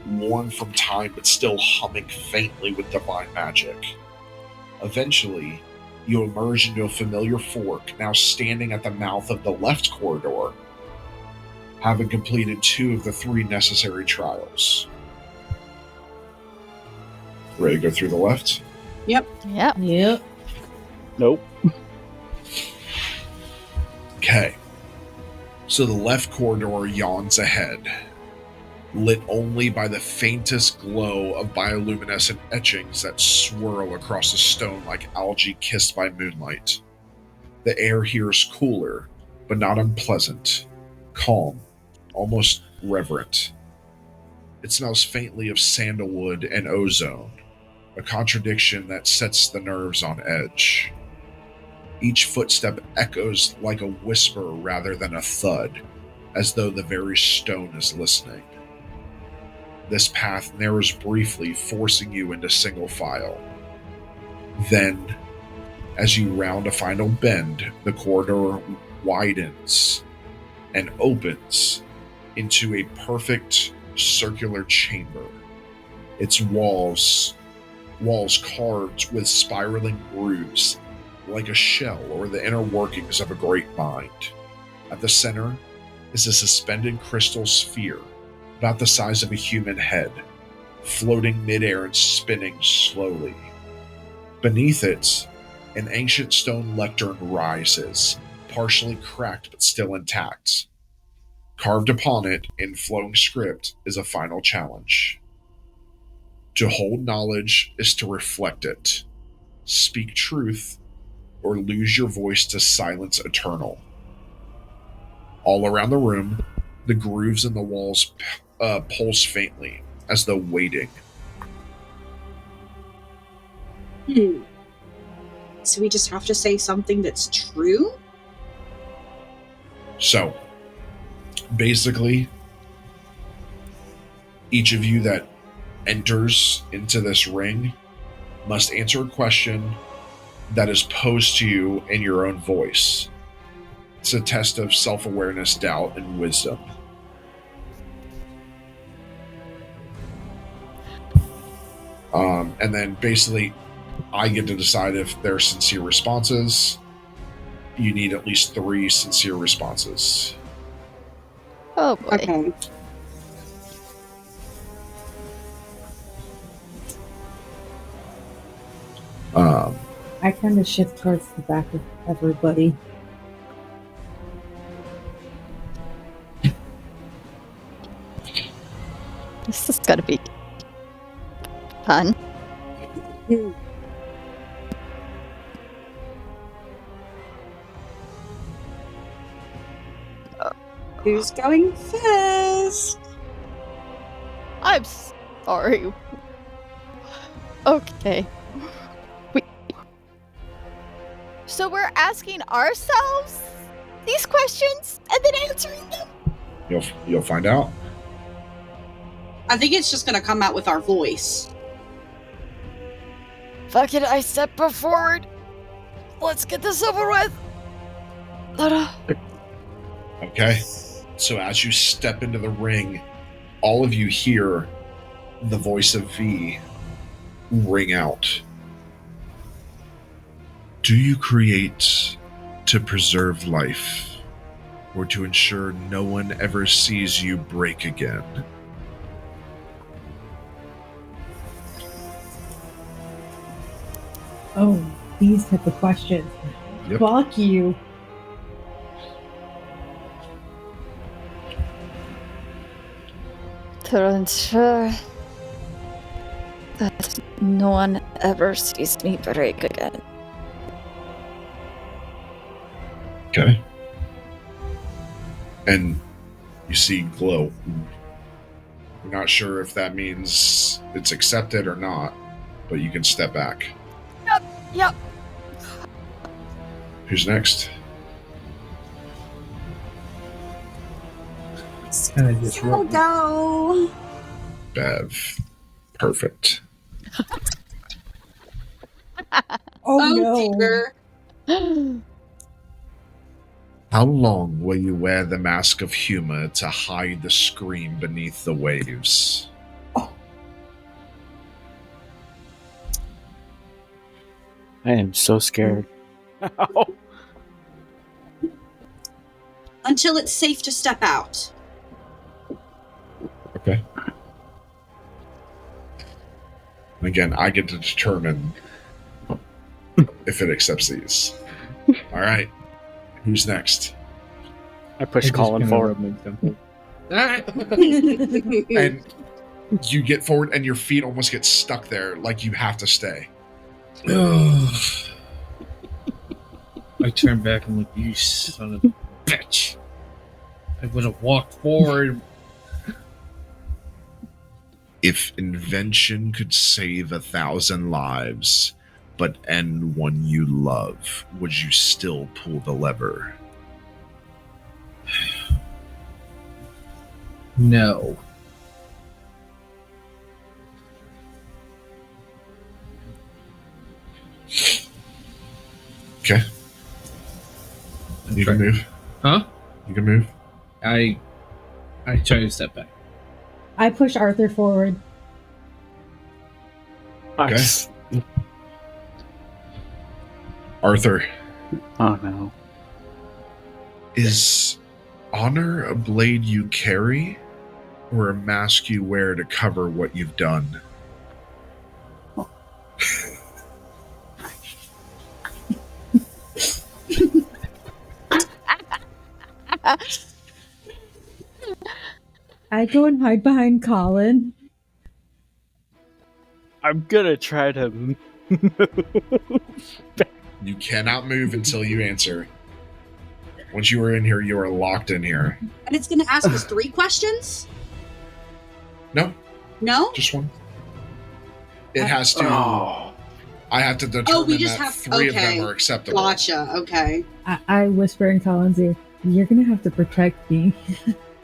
worn from time but still humming faintly with divine magic. Eventually, you emerge into a familiar fork, now standing at the mouth of the left corridor, having completed 2 of the 3 necessary trials. Ready to go through the left? Yep. Yep. Nope. Okay. So the left corridor yawns ahead, lit only by the faintest glow of bioluminescent etchings that swirl across the stone like algae kissed by moonlight. The air here is cooler, but not unpleasant, calm, almost reverent. It smells faintly of sandalwood and ozone, a contradiction that sets the nerves on edge. Each footstep echoes like a whisper rather than a thud, as though the very stone is listening. This path narrows briefly, forcing you into single file. Then, as you round a final bend, the corridor widens and opens into a perfect circular chamber. Its walls carved with spiraling grooves, like a shell or the inner workings of a great mind. At the center is a suspended crystal sphere, about the size of a human head, floating midair and spinning slowly. Beneath it, an ancient stone lectern rises, partially cracked but still intact. Carved upon it, in flowing script, is a final challenge. To hold knowledge is to reflect it. Speak truth, or lose your voice to silence eternal. All around the room, the grooves in the walls pulse faintly, as though waiting. So we just have to say something that's true? So, basically, each of you that enters into this ring must answer a question that is posed to you in your own voice. It's a test of self-awareness, doubt, and wisdom. And then basically, I get to decide if they're sincere responses. You need at least 3 sincere responses. Oh boy. Okay. I kind of shift towards the back of everybody. This is gonna be fun. Who's going first? I'm sorry. Okay. So we're asking ourselves these questions and then answering them? You'll find out. I think it's just going to come out with our voice. Fuck it, I step forward. Let's get this over with. Okay. So as you step into the ring, all of you hear the voice of V ring out. Do you create to preserve life, or to ensure no one ever sees you break again? Oh, these type of questions. Yep. Fuck you. To ensure that no one ever sees me break again. Okay. And you see glow. You're not sure if that means it's accepted or not, but you can step back. Yep. Who's next? It's kind of just I'll go. Bev. Perfect. Oh no. Dear. How long will you wear the mask of humor to hide the scream beneath the waves? I am so scared. Until it's safe to step out. Okay. And again, I get to determine if it accepts these. All right. Who's next? I push Colin forward. And you get forward and your feet almost get stuck there, like you have to stay. I turn back and look, you son of a bitch. I would have walked forward. If invention could save 1,000 lives, but end one you love, would you still pull the lever? No. Okay. You can move. Huh? You can move. I try to step back. I push Arthur forward. Okay. Arthur, Oh no. is honor a blade you carry or a mask you wear to cover what you've done? I go and hide behind Colin. I'm gonna try to. You cannot move until you answer. Once you are in here, you are locked in here. And it's going to ask us 3 questions? No, No? just one. It has to. Oh. I have to determine we just that have- 3 of okay. them are acceptable. Gotcha. Okay. I whisper in Colin's ear, "You're gonna have to protect me."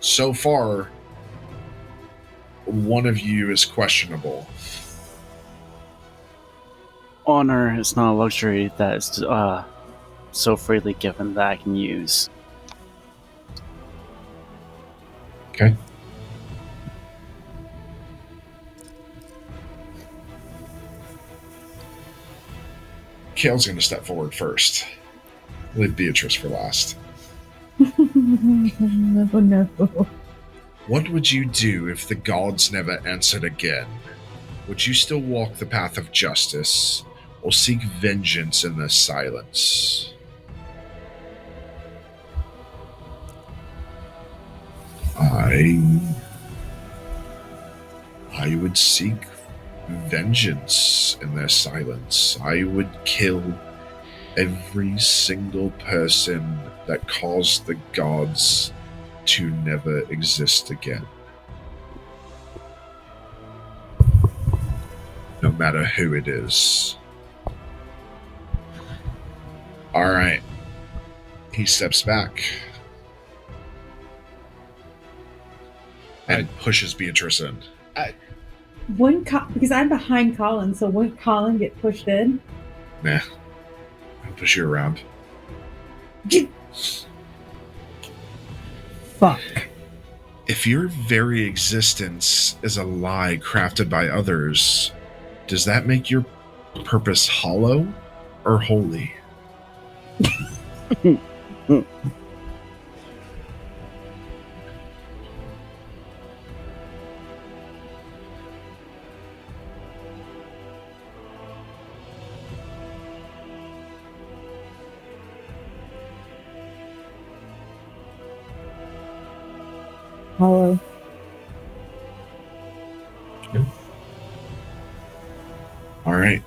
So far, one of you is questionable. Honor is not a luxury that is so freely given that I can use. Okay. Kale's going to step forward first. Leave Beatrice for last. No. What would you do if the gods never answered again? Would you still walk the path of justice, or seek vengeance in the silence? I would seek vengeance in their silence. I would kill every single person that caused the gods to never exist again. No matter who it is. Alright. He steps back. And pushes Beatrice in. Because I'm behind Colin, so wouldn't Colin get pushed in? Nah. I'll push you around. Fuck. If your very existence is a lie crafted by others, does that make your purpose hollow or holy? Hollow. All right.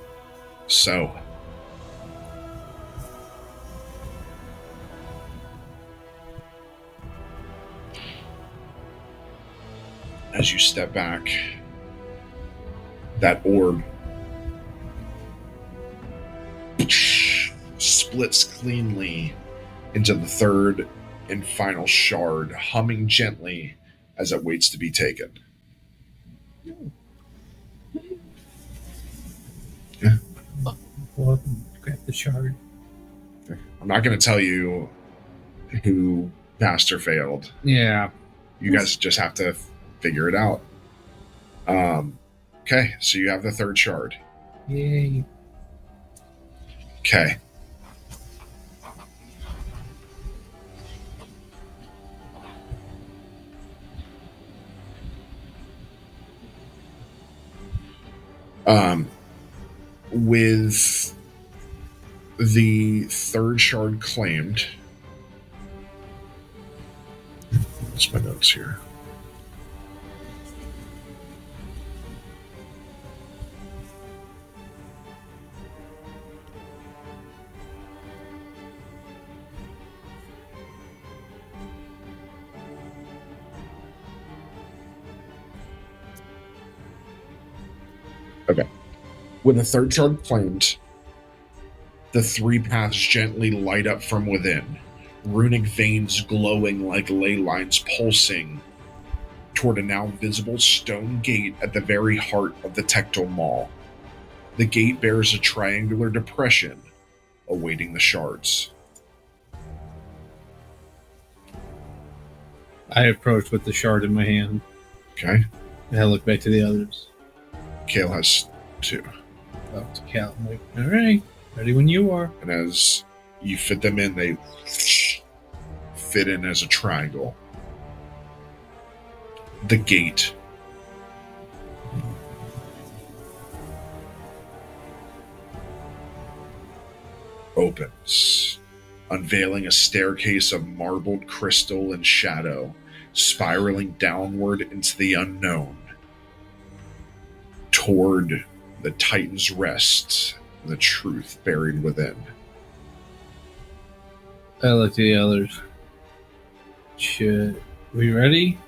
So, as you step back, that orb splits cleanly into the third and final shard, humming gently as it waits to be taken. Well, grab the shard. I'm not going to tell you who passed or failed. Yeah. You guys just have to figure it out. Okay, so you have the third shard. Yay. Okay. With the third shard claimed, what's my notes here? Okay. When the third shard claimed, the 3 paths gently light up from within, runic veins glowing like ley lines pulsing toward a now visible stone gate at the very heart of the Tectal Mall. The gate bears a triangular depression, awaiting the shards. I approach with the shard in my hand, Okay? and I look back to the others. Kale has 2. Up to Cal. I'm like, all right, ready when you are. And as you fit them in, they fit in as a triangle. The gate opens, unveiling a staircase of marbled crystal and shadow, spiraling downward into the unknown, toward the Titan's rest and the truth buried within. I look to the others. Should we ready?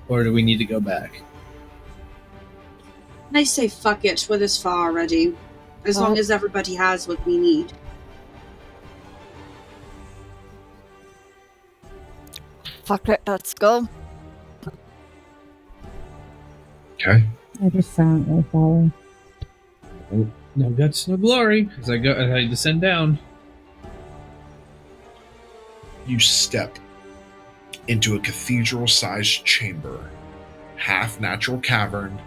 Or do we need to go back? And I say fuck it, we're this far already. As long as everybody has what we need. Fuck it, let's go. Okay? I just silently follow. No guts, no glory. As I descend down. You step into a cathedral-sized chamber, half natural cavern,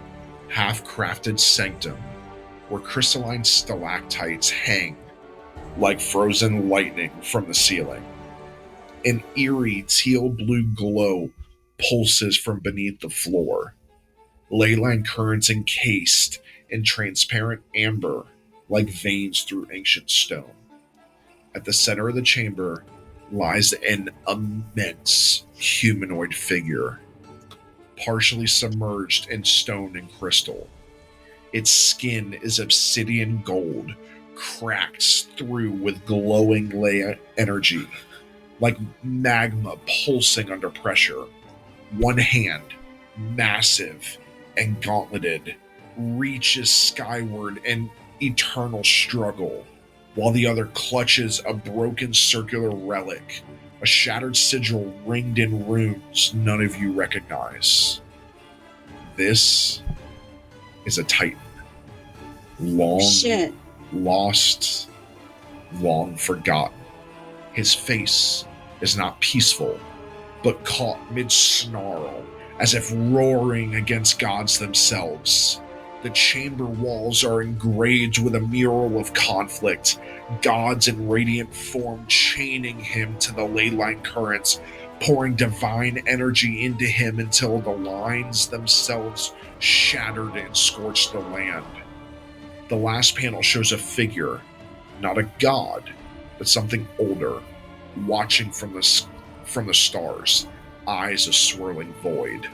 half crafted sanctum, where crystalline stalactites hang like frozen lightning from the ceiling. An eerie teal-blue glow pulses from beneath the floor, leyline currents encased in transparent amber like veins through ancient stone. At the center of the chamber lies an immense humanoid figure, partially submerged in stone and crystal. Its skin is obsidian gold, cracked through with glowing energy, like magma pulsing under pressure. One hand, massive and gauntleted, reaches skyward in eternal struggle, while the other clutches a broken circular relic, a shattered sigil ringed in runes none of you recognize. This is a Titan. Long Shit. lost, long forgotten. His face is not peaceful, but caught mid-snarl, as if roaring against gods themselves. The chamber walls are engraved with a mural of conflict, gods in radiant form chaining him to the leyline currents, pouring divine energy into him until the lines themselves shattered and scorched the land. The last panel shows a figure, not a god, but something older, watching from the stars, eyes a swirling void.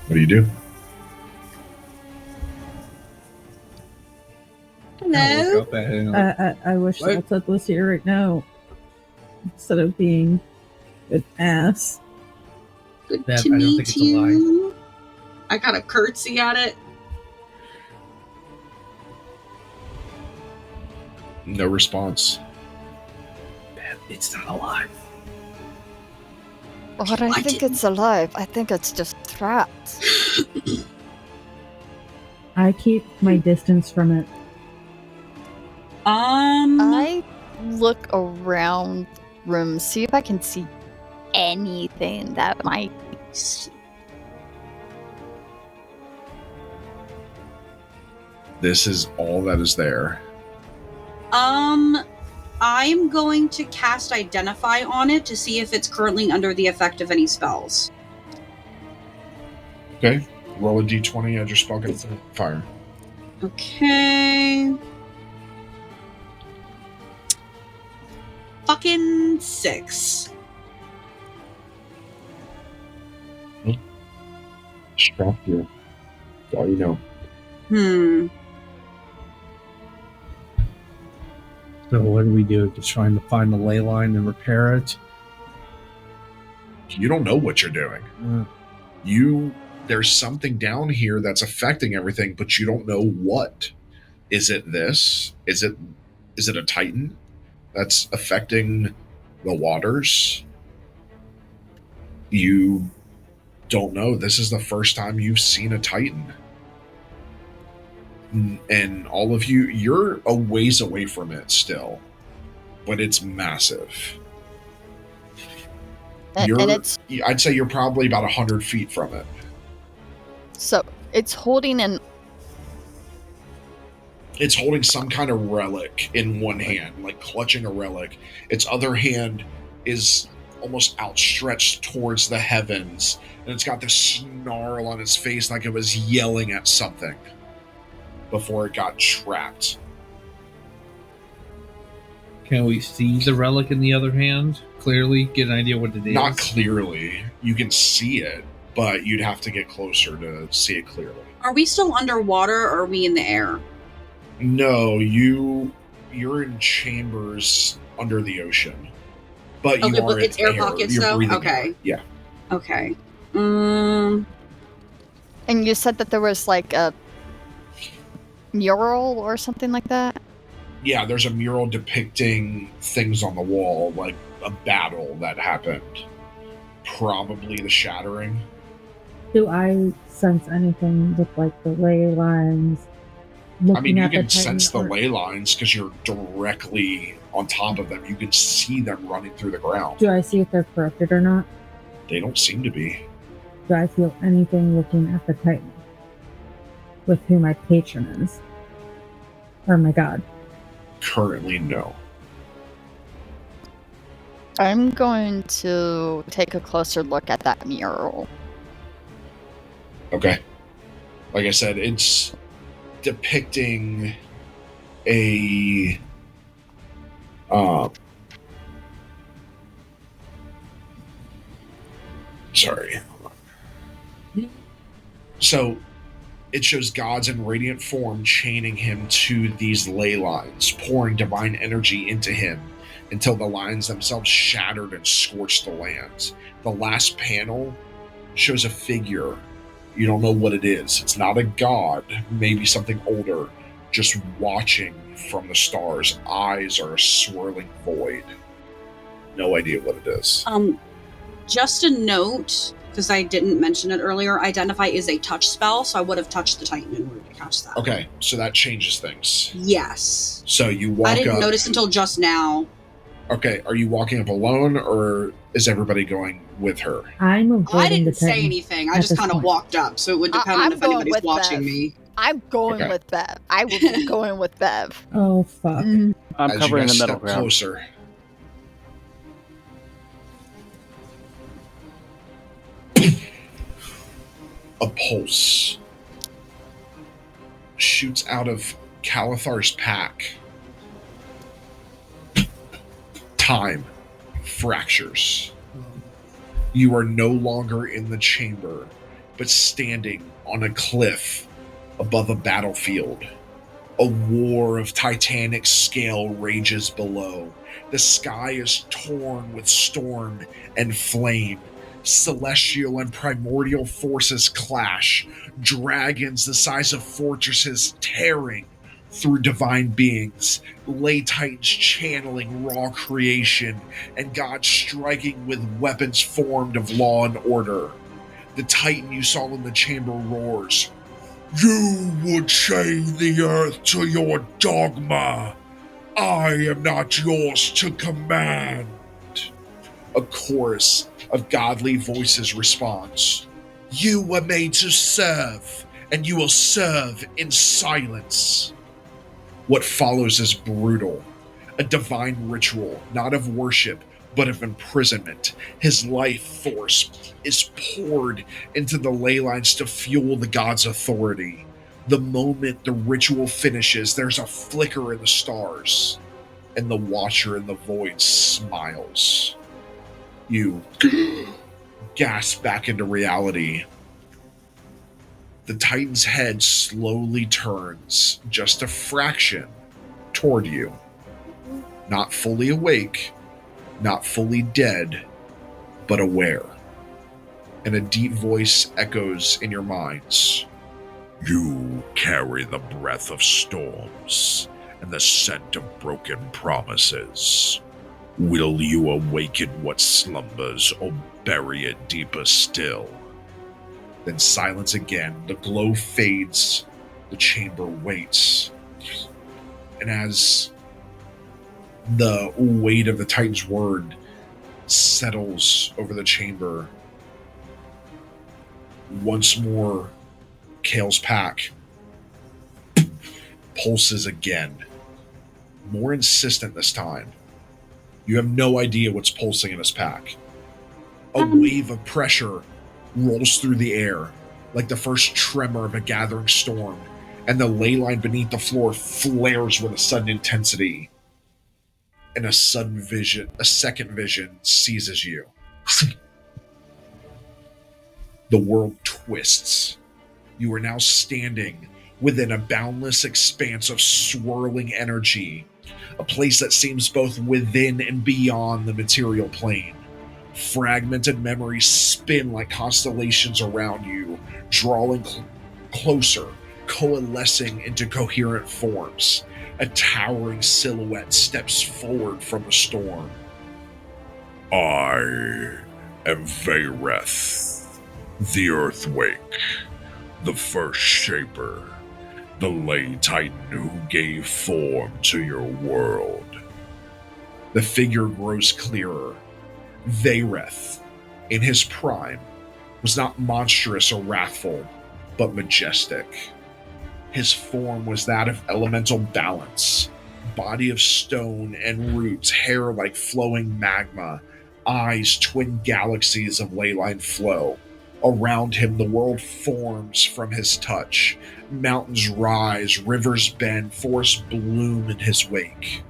What do you do? I Hello? look up at it and I'm like, I wish What? Salted was here right now. Instead of being an ass. Good That- to I don't meet think it's a lie. you. I got a curtsy at it. No response. it's not alive. But I think it's alive. I think it's just trapped. I keep my distance from it. I look around room, see if I can see anything that might. This is all that is there. I'm going to cast Identify on it to see if it's currently under the effect of any spells. Okay. Roll a d20, add your spell fire. Okay. Fucking 6. Strap you. That's all you know. So what do we do? Just trying to find the ley line and repair it? You don't know what you're doing. There's something down here that's affecting everything, but you don't know what. Is it this? Is it a Titan that's affecting the waters? You don't know. This is the first time you've seen a Titan. And all of you, you're a ways away from it still, but it's massive. And it's I'd say you're probably about 100 feet from it. so it's holding It's holding some kind of relic in one hand, like clutching a relic. Its other hand is almost outstretched towards the heavens, and it's got this snarl on its face like it was yelling at something before it got trapped. Can we see the relic in the other hand? Clearly, get an idea what it is. Not clearly. You can see it, but you'd have to get closer to see it clearly. Are we still underwater or are we in the air? No, you're in chambers under the ocean. But you are it's in air pockets You're though? breathing Okay. air. Yeah. Okay. And you said that there was like a mural or something like that? Yeah, there's a mural depicting things on the wall, like a battle that happened. Probably the shattering. Do I sense anything with like the ley lines? I mean, you at the can sense the Titan, or ley lines because you're directly on top of them. You can see them running through the ground. Do I see if they're corrupted or not? They don't seem to be. Do I feel anything looking at the Titan with who my patron is? Or my god? Currently, no. I'm going to take a closer look at that mural. Okay. Like I said, it's depicting a sorry. So it shows gods in radiant form chaining him to these ley lines, pouring divine energy into him until the lines themselves shattered and scorched the lands. The last panel shows a figure. You don't know what it is. It's not a god, maybe something older, just watching from the stars. Eyes are a swirling void. No idea what it is. Just a note, because I didn't mention it earlier, identify is a touch spell, so I would have touched the Titan in order to catch that. Okay, so that changes things. Yes. So you walk up. I didn't notice until just now. Okay, are you walking up alone, or is everybody going with her? I'm avoiding I didn't the Titan. say anything. I at just this kind of point. walked up, so it would depend on I'm if going anybody's with watching Bev. me. I'm going Okay. with Bev. I will be going with Bev. Oh, fuck. I'm As you covering guys the middle step ground. closer. A pulse shoots out of Calathar's pack. Time fractures. You are no longer in the chamber, but standing on a cliff above a battlefield. A war of titanic scale rages below. The sky is torn with storm and flame. Celestial and primordial forces clash. Dragons the size of fortresses tearing through divine beings. Lay titans channeling raw creation, and gods striking with weapons formed of law and order. The titan you saw in the chamber roars. You would chain the earth to your dogma. I am not yours to command. A chorus of godly voices responds. You were made to serve, and you will serve in silence. What follows is brutal. A divine ritual, not of worship, but of imprisonment. His life force is poured into the ley lines to fuel the god's authority. The moment the ritual finishes, there's a flicker in the stars, and the watcher in the void smiles. You gasp back into reality. The Titan's head slowly turns, just a fraction, toward you. Not fully awake, not fully dead, but aware. And a deep voice echoes in your minds. You carry the breath of storms and the scent of broken promises. Will you awaken what slumbers or bury it deeper still? Then silence again. The glow fades The chamber waits. And as the weight of the Titan's word settles over the chamber, once more, Kale's pack pulses again. More insistent this time. You have no idea what's pulsing in his pack. A wave of pressure rolls through the air, like the first tremor of a gathering storm, and the ley line beneath the floor flares with a sudden intensity. And a second vision seizes you. The world twists. You are now standing within a boundless expanse of swirling energy, a place that seems both within and beyond the material plane. Fragmented memories spin like constellations around you, drawing closer, coalescing into coherent forms. A towering silhouette steps forward from the storm. I am Vayreth, the Earthwake, the first shaper, the Ley Titan who gave form to your world. The figure grows clearer. Vayreth, in his prime, was not monstrous or wrathful, but majestic. His form was that of elemental balance, body of stone and roots, hair like flowing magma, eyes twin galaxies of leyline flow. Around him, the world forms from his touch. Mountains rise, rivers bend, forests bloom in his wake.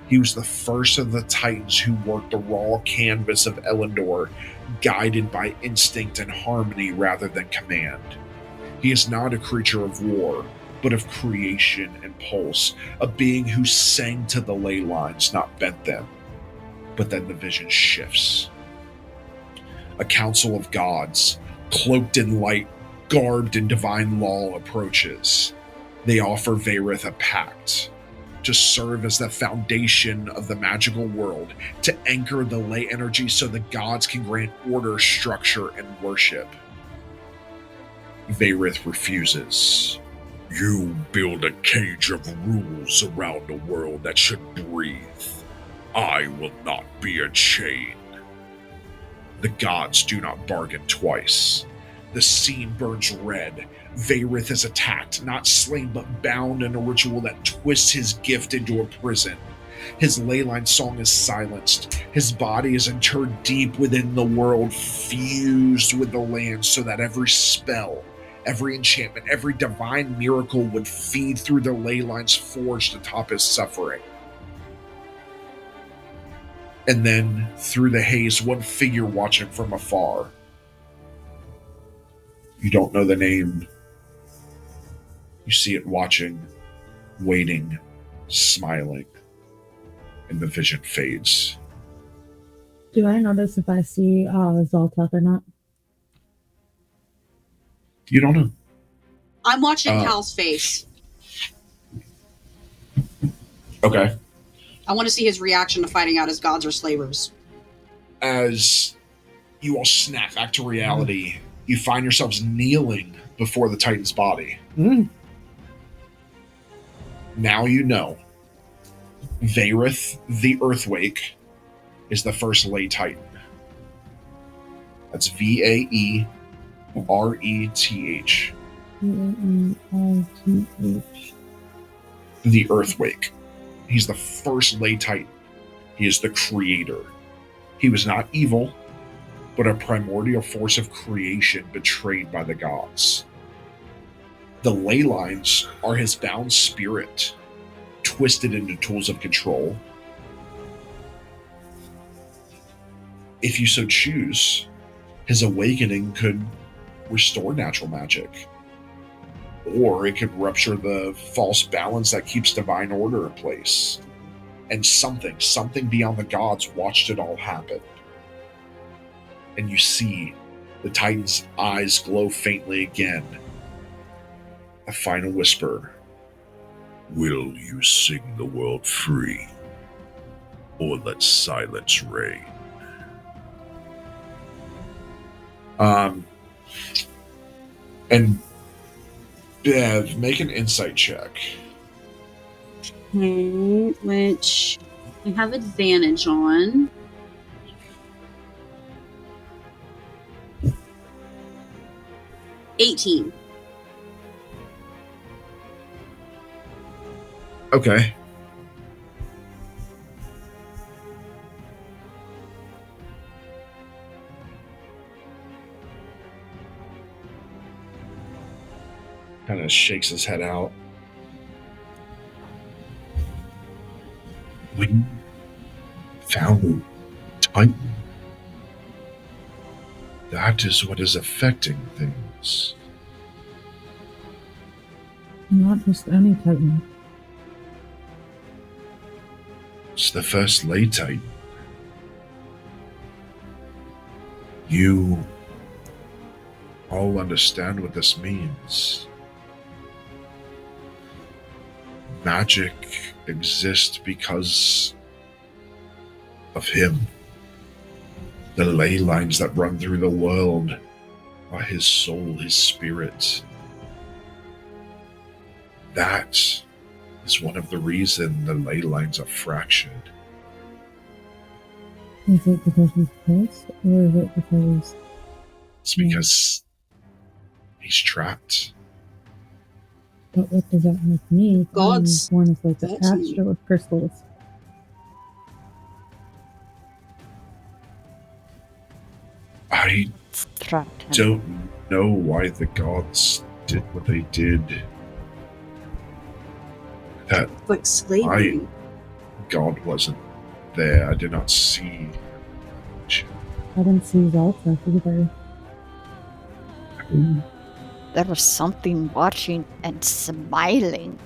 He was the first of the Titans who worked the raw canvas of Elyndor, guided by instinct and harmony rather than command. He is not a creature of war, but of creation and pulse, a being who sang to the ley lines, not bent them. But then the vision shifts. A council of gods, cloaked in light, garbed in divine law, approaches. They offer Vayreth a pact to serve as the foundation of the magical world, to anchor the ley energy so the gods can grant order, structure, and worship. Vayreth refuses. You build a cage of rules around a world that should breathe. I will not be a chain. The gods do not bargain twice. The scene burns red. Vayreth is attacked, not slain but bound in a ritual that twists his gift into a prison. His leyline song is silenced. His body is interred deep within the world, fused with the land so that every spell, every enchantment, every divine miracle would feed through the leylines forged atop his suffering. And then, through the haze, one figure watching from afar. You don't know the name. You see it watching, waiting, smiling, and the vision fades. Do I notice if I see Zoltek or not? You don't know. I'm watching Cal's face. Okay. I want to see his reaction to finding out his gods are slavers. As you all snap back to reality, you find yourselves kneeling before the Titan's body. Now you know. Vayreth, the Earthwake, is the first Ley Titan. That's Vaereth. The Earthwake. He's the first Ley Titan. He is the creator. He was not evil, but a primordial force of creation betrayed by the gods. The ley lines are his bound spirit, twisted into tools of control. If you so choose, his awakening could restore natural magic. Or it could rupture the false balance that keeps divine order in place. And something beyond the gods watched it all happen. And you see the Titan's eyes glow faintly again. A final whisper. Will you sing the world free, or let silence reign? And Bev, make an insight check. Okay, which I have advantage on. $18. Okay. Kind of shakes his head out. We found Titan. That is what is affecting things. Not just any Titan. It's the first lay Titan. You all understand what this means. Magic exists because of him. The ley lines that run through the world are his soul, his spirit. That is one of the reasons the ley lines are fractured. Is it because he's pissed, or is it because... It's because he's trapped. But what does that make me? Gods. One is like the Gods. astro of crystals. I Trapped him. don't know why the gods did what they did. That Like slavery. God wasn't there. I did not see. I didn't see Zalta either. There was something watching and smiling.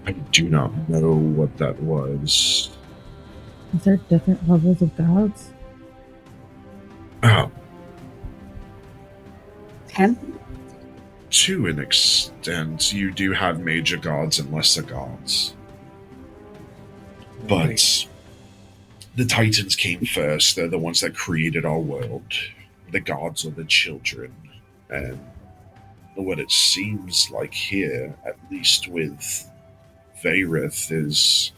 I do not know what that was. Is there different levels of gods? Okay. To an extent, you do have major gods and lesser gods. But the Titans came first. They're the ones that created our world. The gods are the children. And what it seems like here, at least with Vayrith, is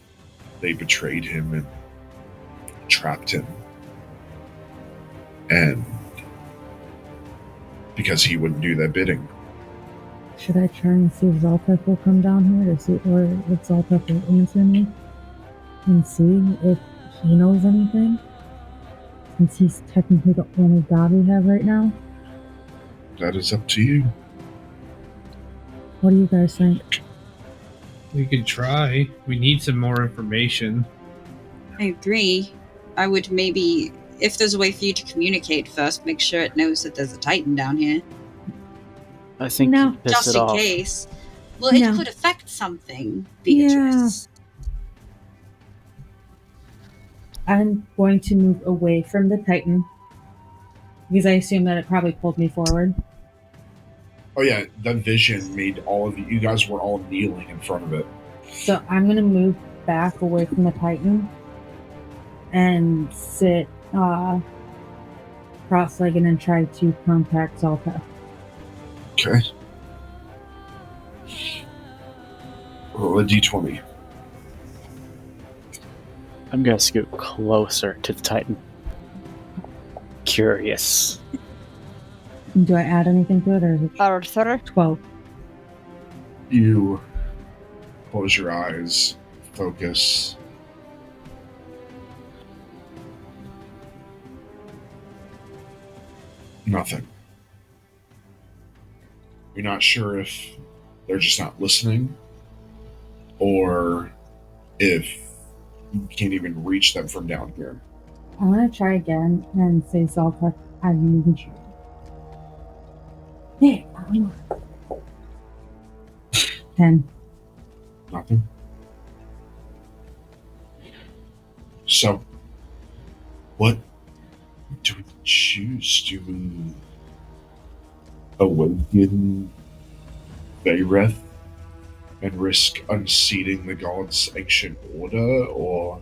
they betrayed him and trapped him. And because he wouldn't do their bidding. Should I try and see if Zaltep will come down here to see, or if Zaltep will answer me and see if he knows anything? Since he's technically the only god we have right now. That is up to you. What do you guys think? We could try. We need some more information. I agree. I would maybe, if there's a way for you to communicate first, make sure it knows that there's a Titan down here. I think No. you piss Just it in off. case. Well, No. it could affect something, Beatrice. I'm going to move away from the Titan. Because I assume that it probably pulled me forward. Oh yeah, the vision made all of you. You guys were all kneeling in front of it. So I'm going to move back away from the Titan. And sit cross-legged and try to contact Zalta. Okay. Roll a d20. I'm gonna scoot closer to the Titan. Curious. Do I add anything to it, or is it Arthur? 12? You close your eyes, focus. Nothing. You're not sure if they're just not listening or if you can't even reach them from down here. I want to try again and say, Zalta, I need you. Hey, 10. Nothing. So, what do we choose? Do we awaken Vayrith and risk unseating the god's ancient order, or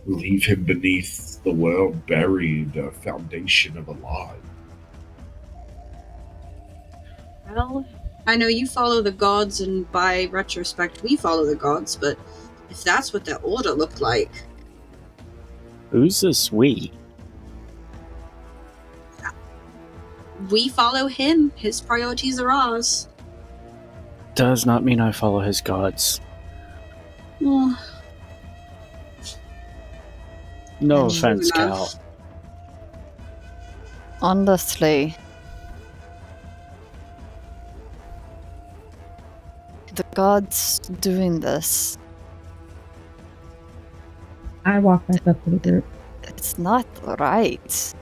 leave him beneath the world buried, a foundation of a lie? Well, I know you follow the gods, and by retrospect, we follow the gods, but if that's what their order looked like... Who's this we? We follow him. His priorities are ours. Does not mean I follow his gods. Well, No That's offense, true Cal. enough. Honestly, the gods doing this, I walk back up to the group. it's not right.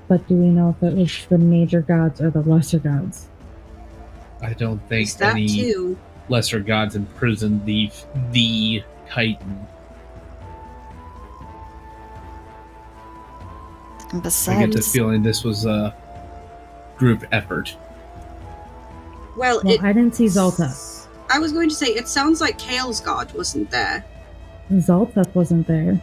But do we know if it was the major gods or the lesser gods? I don't think Is that any too? lesser gods imprisoned the Titan. And I besides, get the feeling this was a group effort. Well, Well, I didn't see Zoltef. I was going to say, it sounds like Kale's god wasn't there. Zoltef wasn't there.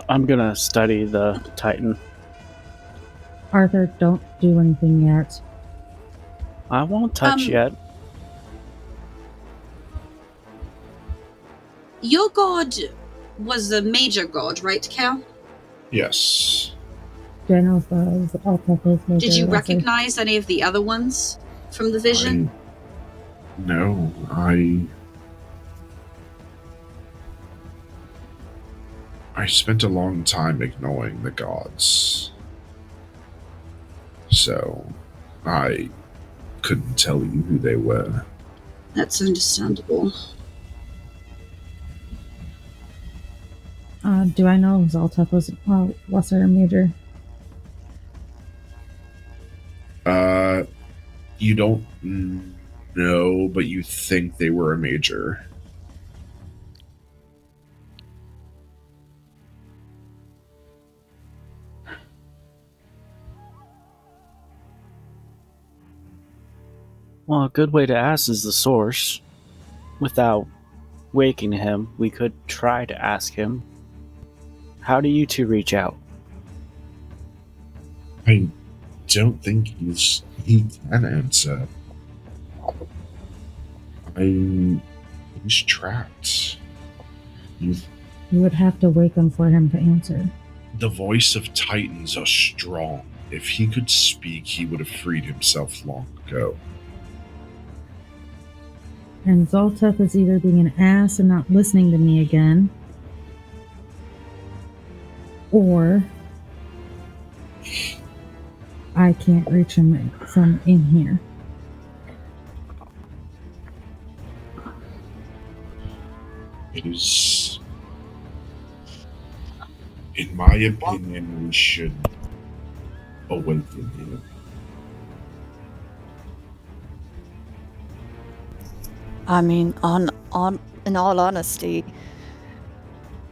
I'm gonna study the Titan. Arthur, don't do anything yet. I won't touch yet. Your god was the major god, right, Cal? Yes. Do I know if Zoltef is major Did you or lesser? recognize any of the other ones from the vision? No, I spent a long time ignoring the gods. So, I couldn't tell you who they were. That's understandable. Do I know if Zoltef was lesser or major? You don't know, but you think they were a major. Well, a good way to ask is the source. Without waking him, we could try to ask him. How do you two reach out? I don't think he can answer. He's trapped. You would have to wake him for him to answer. The voice of Titans are strong. If he could speak, he would have freed himself long ago. And Zoltef is either being an ass and not listening to me again, or I can't reach him from in here. It is, in my opinion, we should awaken him. I mean, in all honesty,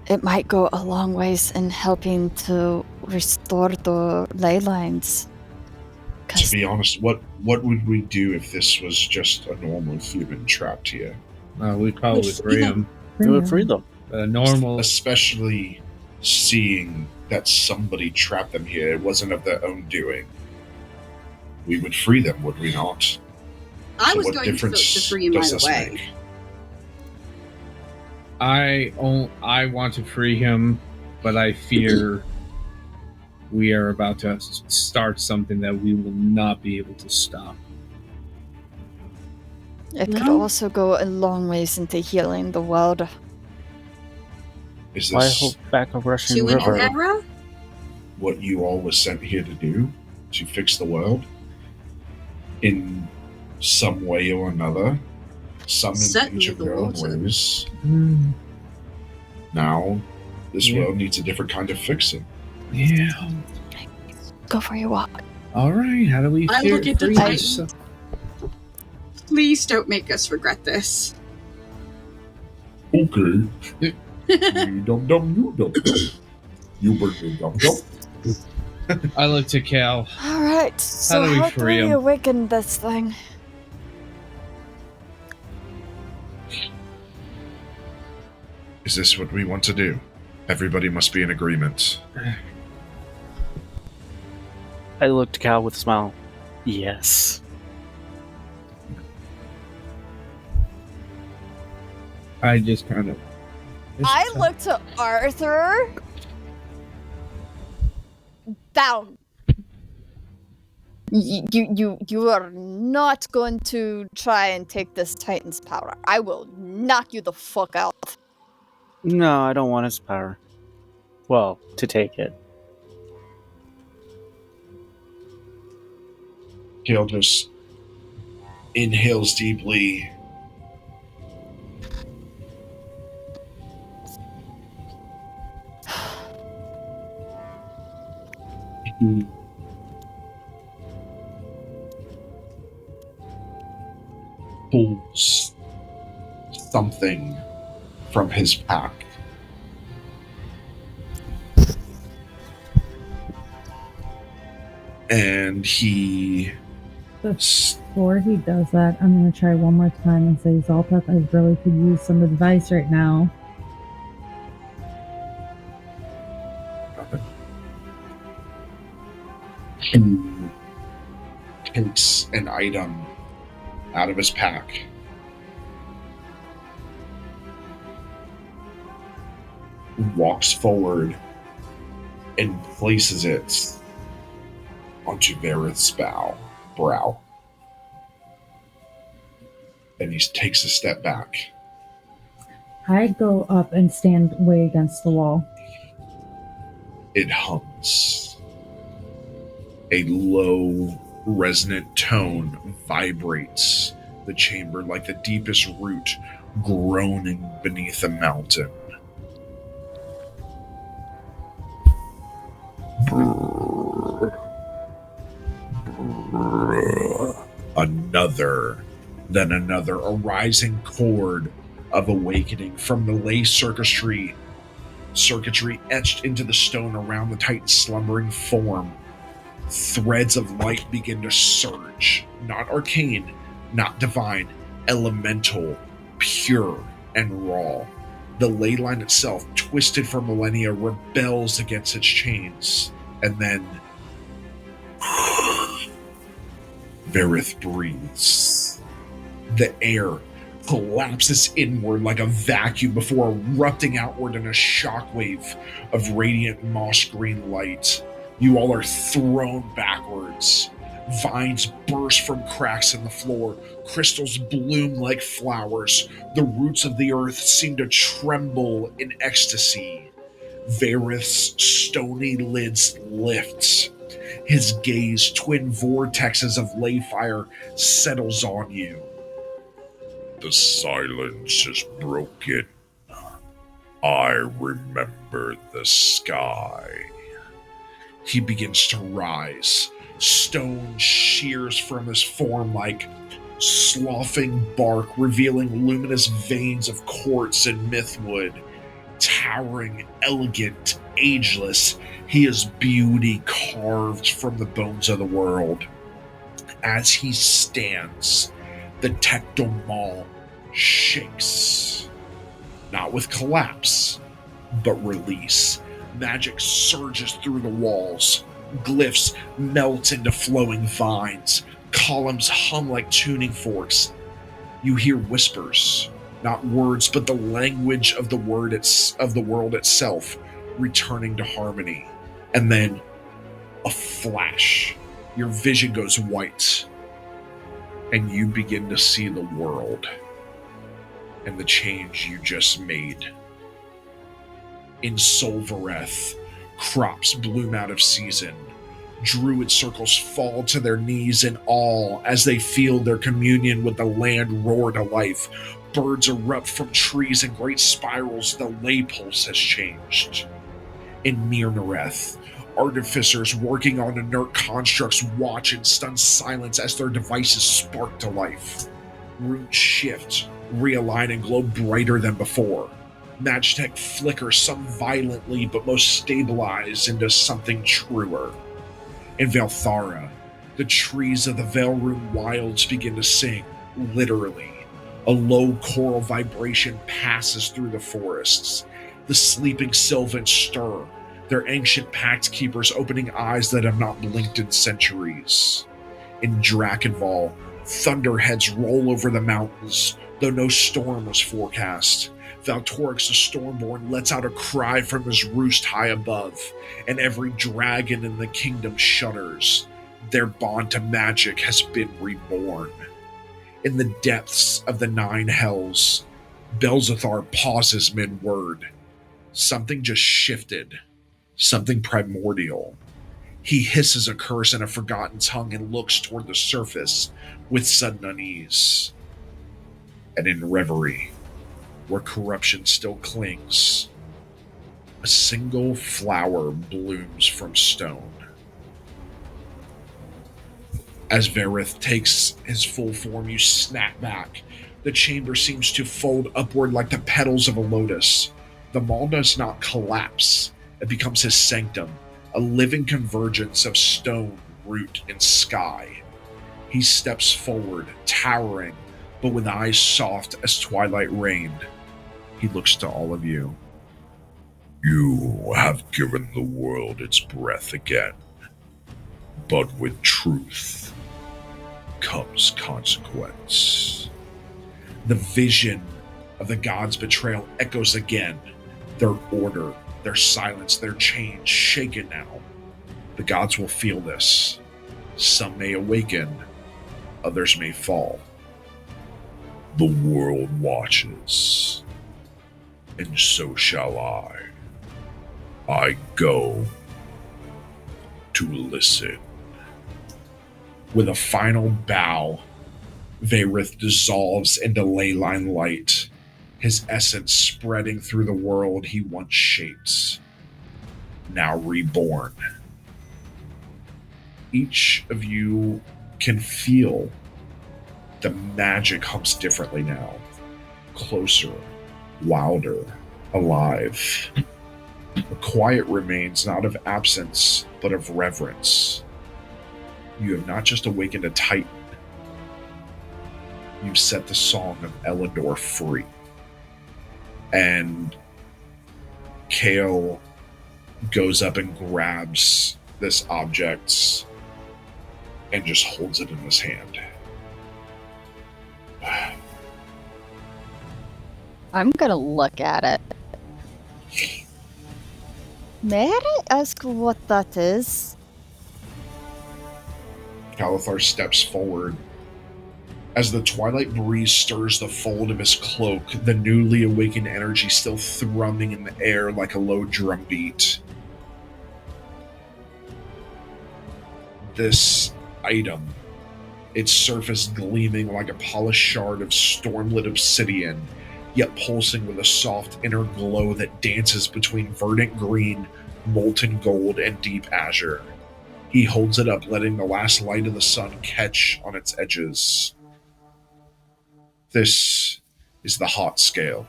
it might go a long ways in helping to restore the ley lines. To be honest, what would we do if this was just a normal human trapped here? We'd probably free him. We would free them. Normal. Especially seeing that somebody trapped them here. It wasn't of their own doing. We would free them, would we not? I So was what going to vote difference to free him does right this away. make? I want to free him, but I fear we are about to start something that we will not be able to stop. It could No. also go a long ways into healing the world. Is Why this hold back a rushing To an river? era? what you all were sent here to do? To fix the world? In some way or another? Some in Certainly each of the your own water. ways? Mm. Now, this Yeah. world needs a different kind of fixing. Yeah. Go for your walk. All right. How do we I look into free Titan. this? Please don't make us regret this. Okay. You dum dum, you dum dum. You bring me dum dum. I look to Cal. All right. So do we how free do we him? awaken this thing? Is this what we want to do? Everybody must be in agreement. I look to Cal with a smile. Yes. I just kind of. I look to Arthur. Down. You are not going to try and take this Titan's power. I will knock you the fuck out. No, I don't want his power. Well, to take it. Gale just inhales deeply. He pulls something from his pack. And he... Before he does that, I'm going to try one more time and say, Zoltep, I really could use some advice right now. He takes an item out of his pack. Walks forward and places it onto Varith's brow. And he takes a step back. I go up and stand way against the wall. It hums. A low, resonant tone vibrates the chamber like the deepest root groaning beneath a mountain. Another, then another, a rising chord of awakening from the lay circuitry etched into the stone around the Titan's slumbering form. Threads of light begin to surge, not arcane, not divine, elemental, pure, and raw. The ley line itself, twisted for millennia, rebels against its chains, and then Varith breathes. The air collapses inward like a vacuum before erupting outward in a shockwave of radiant moss green light. You all are thrown backwards. Vines burst from cracks in the floor. Crystals bloom like flowers. The roots of the earth seem to tremble in ecstasy. Varith's stony lids lift. His gaze, twin vortexes of ley fire, settles on you. The silence is broken. I remember the sky. He begins to rise. Stone shears from his form like sloughing bark, revealing luminous veins of quartz and mythwood. Towering, elegant, ageless, he is beauty carved from the bones of the world. As he stands, the Tectomal shakes. Not with collapse, but release. Magic surges through the walls. Glyphs melt into flowing vines. Columns hum like tuning forks. You hear whispers, not words, but the language of the world itself, returning to harmony. And then a flash. Your vision goes white, and you begin to see the world and the change you just made. In Solvareth, crops bloom out of season. Druid circles fall to their knees in awe as they feel their communion with the land roar to life. Birds erupt from trees in great spirals. The ley pulse has changed. In Mirnareth, artificers working on inert constructs watch in stunned silence as their devices spark to life. Roots shift, realign, and glow brighter than before. Magitech flickers, some violently, but most stabilize into something truer. In Valthara, the trees of the Velrune wilds begin to sing, literally. A low choral vibration passes through the forests. The sleeping sylvans stir, Their ancient pact keepers opening eyes that have not blinked in centuries. In Drakenval, thunderheads roll over the mountains, though no storm was forecast. Valtorix the Stormborn lets out a cry from his roost high above, and every dragon in the kingdom shudders. Their bond to magic has been reborn. In the depths of the nine hells, Belzathar pauses mid-word. Something just shifted. Something primordial. He hisses a curse in a forgotten tongue and looks toward the surface with sudden unease. And in reverie, where corruption still clings, a single flower blooms from stone. As Verith takes his full form, you snap back. The chamber seems to fold upward like the petals of a lotus. The mall does not collapse. It becomes his sanctum, a living convergence of stone, root, and sky. He steps forward, towering, but with eyes soft as twilight rained. He looks to all of you. You have given the world its breath again, but with truth comes consequence. The vision of the gods' betrayal echoes again. Their order, their silence, their change, shaken now. The gods will feel this. Some may awaken, others may fall. The world watches, and so shall I. I go to listen. With a final bow, Verith dissolves into leyline light, his essence spreading through the world he once shaped, now reborn. Each of you can feel the magic hums differently now, closer, wilder, alive. The quiet remains not of absence, but of reverence. You have not just awakened a titan, you've set the song of Elyndor free. And Kale goes up and grabs this object and just holds it in his hand. I'm gonna look at it. May I ask what that is? Calathar steps forward. As the twilight breeze stirs the fold of his cloak, the newly awakened energy still thrumming in the air like a low drum beat. This item, its surface gleaming like a polished shard of stormlit obsidian, yet pulsing with a soft inner glow that dances between verdant green, molten gold, and deep azure. He holds it up, letting the last light of the sun catch on its edges. This is the hot scale.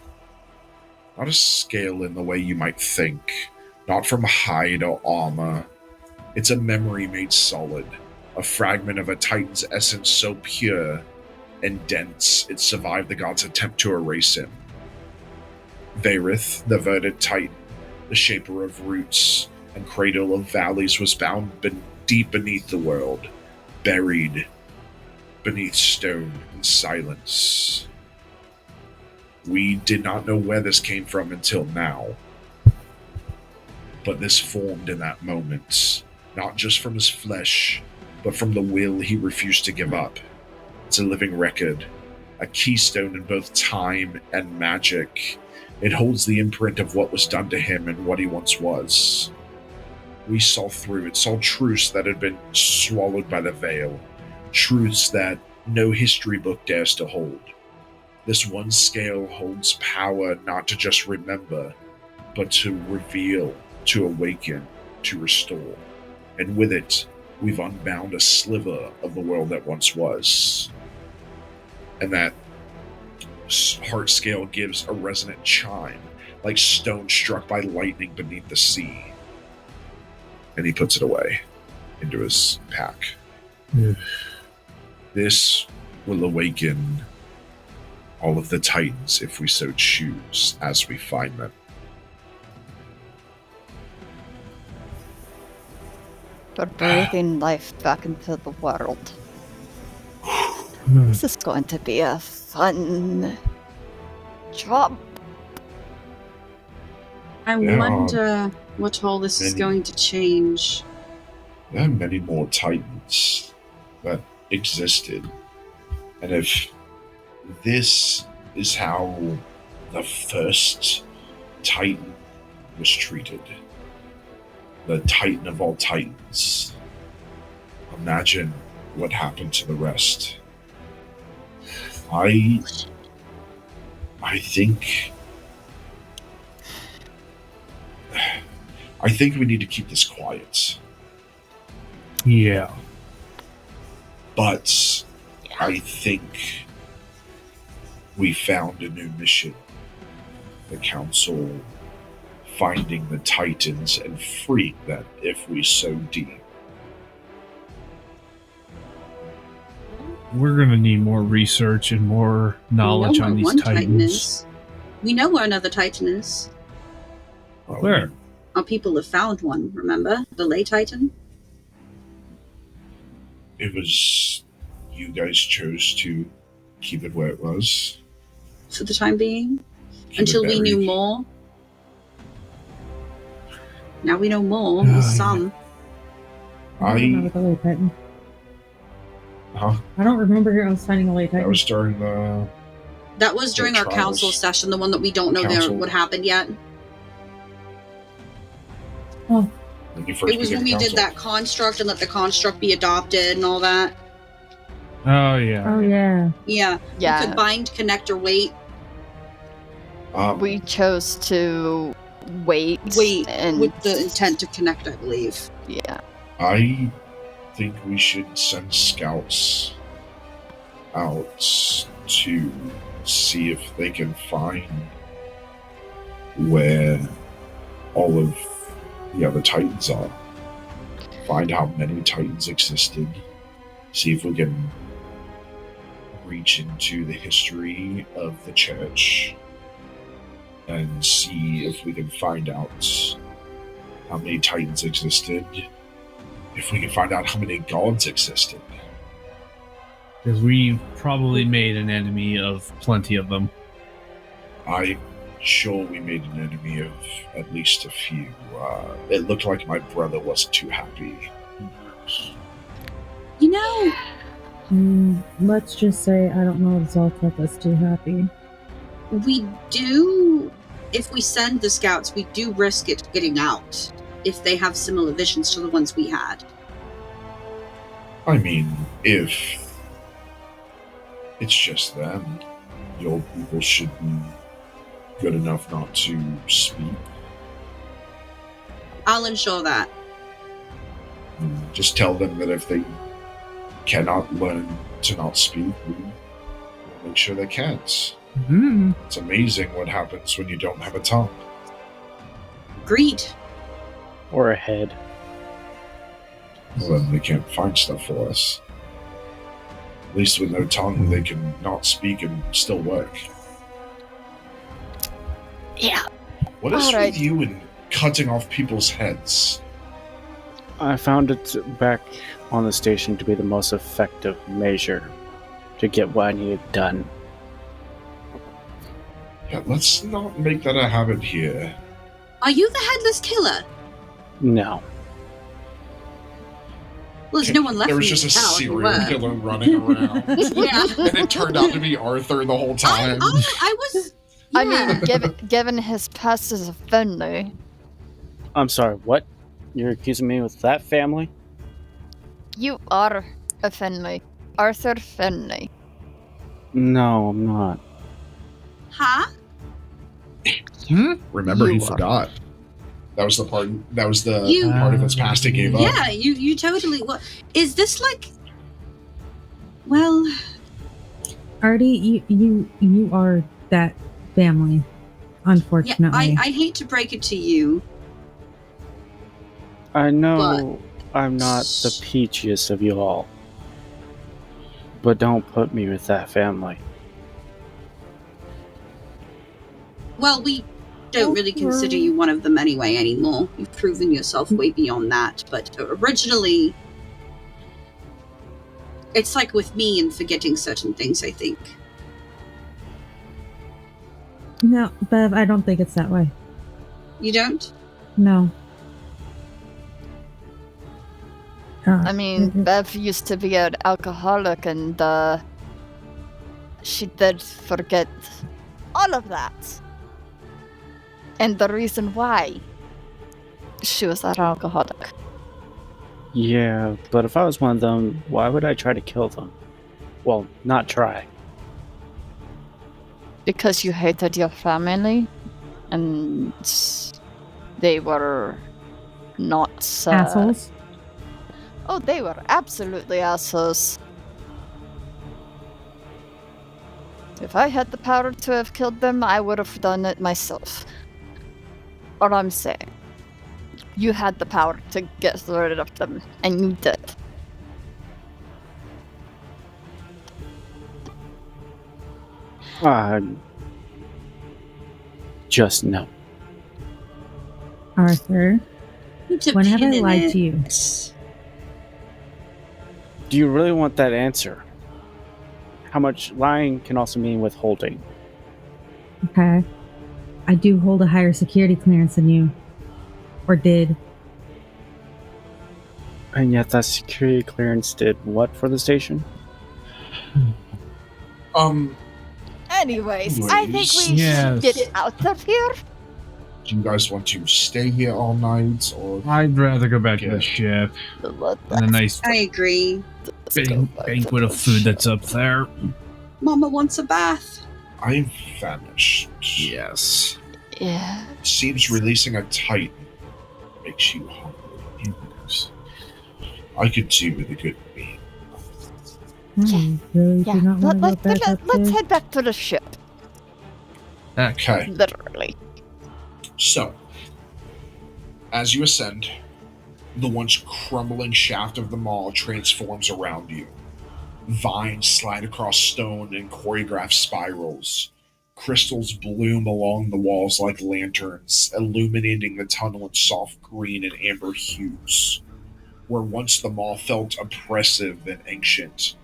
Not a scale in the way you might think, not from hide or armor. It's a memory made solid, a fragment of a titan's essence so pure and dense it survived the gods' attempt to erase him. Verith, the verdant titan, the shaper of roots and cradle of valleys, was bound deep beneath the world, buried beneath stone and silence. We did not know where this came from until now, but this formed in that moment, not just from his flesh, but from the will he refused to give up. It's a living record, a keystone in both time and magic. It holds the imprint of what was done to him and what he once was. We saw through it, saw truths that had been swallowed by the veil, truths that no history book dares to hold. This one scale holds power not to just remember, but to reveal, to awaken, to restore. And with it, we've unbound a sliver of the world that once was. And that heart scale gives a resonant chime, like stone struck by lightning beneath the sea. And he puts it away into his pack. This will awaken all of the titans if we so choose, as we find them. for breathing life back into the world. This is going to be a fun job. I Yeah. wonder what all this is Many. going to change. There are many more Titans that existed. And if this is how the first Titan was treated, the Titan of all Titans, imagine what happened to the rest. I think we need to keep this quiet. Yeah. But I think we found a new mission. The Council finding the Titans and freeing them if we so deem. We're gonna need more research and more knowledge we know on where these one Titan Titans. is. We know where another Titan is. Where? Our people have found one, remember? The Lay Titan? It was you guys chose to keep it where it was. For the time being? Keep Until it we knew buried. more. Now we know more. Oh, Some. I don't remember the late Titan. Huh? I don't remember us finding a late Titan. That was during the That was during our trials. council session, the one that we don't know Council. what happened yet. Oh, when you first It was became when we did council. that construct and let the construct be adopted and all that. Oh yeah. oh yeah. Yeah. We Yeah, could bind, connect, or wait. we chose to wait. And with the intent to connect, I believe. yeah, I think we should send scouts out to see if they can find where all of the other Titans are. Find how many Titans existed. See if we can reach into the history of the church and see if we can find out how many Titans existed. If we can find out how many gods existed. Because we probably made an enemy of plenty of them. I'm sure we made an enemy of at least a few. It looked like my brother wasn't too happy. You know, Let's just say I don't know if Zoltek is too happy. we do, if we send the scouts, we do risk it getting out if they have similar visions to the ones we had. I mean, if it's just them, your people should be good enough not to speak. I'll ensure that. Just tell them that if they cannot learn to not speak, we make sure they can't. Hmm. It's amazing what happens when you don't have a tongue. Agreed. Or a head. Well, then they can't find stuff for us. At least with no tongue, they can not speak and still work. yeah. What is Alright. with you and cutting off people's heads? I found it back on the station to be the most effective measure to get what I needed done. Yeah, let's not make that a habit here. Are you the headless killer? No. Well, there's no one left. There was for me just to a tell if you serial were. killer running around. Yeah. And it turned out to be Arthur the whole time. I was. I yeah. mean, given his past as a Finley, I'm sorry, what? You're accusing me with that family? you are a Finley. Arthur Finley. No, I'm not. Huh? Remember, he You are. forgot. That was the part. That was the You- part of his past he gave up. Yeah, you totally. What is this like? Well, Artie, you are that family, yeah. unfortunately. I hate to break it to you. I know I'm not the peachiest of you all. But don't put me with that family. Well, we don't really consider you one of them anyway anymore. You've proven yourself way beyond that. But originally, it's like with me and forgetting certain things, I think. No, Bev, I don't think it's that way. You don't? No. I mean, Bev used to be an alcoholic, and she did forget all of that. And the reason why she was an alcoholic. Yeah, but if I was one of them, why would I try to kill them? Well, not try. Because you hated your family, and they were not assholes. Oh, they were absolutely assholes. If I had the power to have killed them, I would have done it myself. All I'm saying, you had the power to get rid of them, and you did. Just no. Arthur, when have I lied to you? Do you really want that answer? How much lying can also mean withholding. Okay. I do hold a higher security clearance than you. Or did. And yet that security clearance did what for the station? Anyways, I think we should get out of here. Do you guys want to stay here all night, or I'd rather go back to the ship. And a nice I agree. banquet of food that's up there. Mama wants a bath. I'm famished. Yes. Yeah. Seems releasing a titan makes you hungry. I could do with a good meal. Really do not want to go back up Let's there? head back to the ship. Okay. Literally. So, as you ascend, the once crumbling shaft of the mall transforms around you. Vines slide across stone in choreographed spirals. Crystals bloom along the walls like lanterns, illuminating the tunnel in soft green and amber hues. Where once the mall felt oppressive and ancient,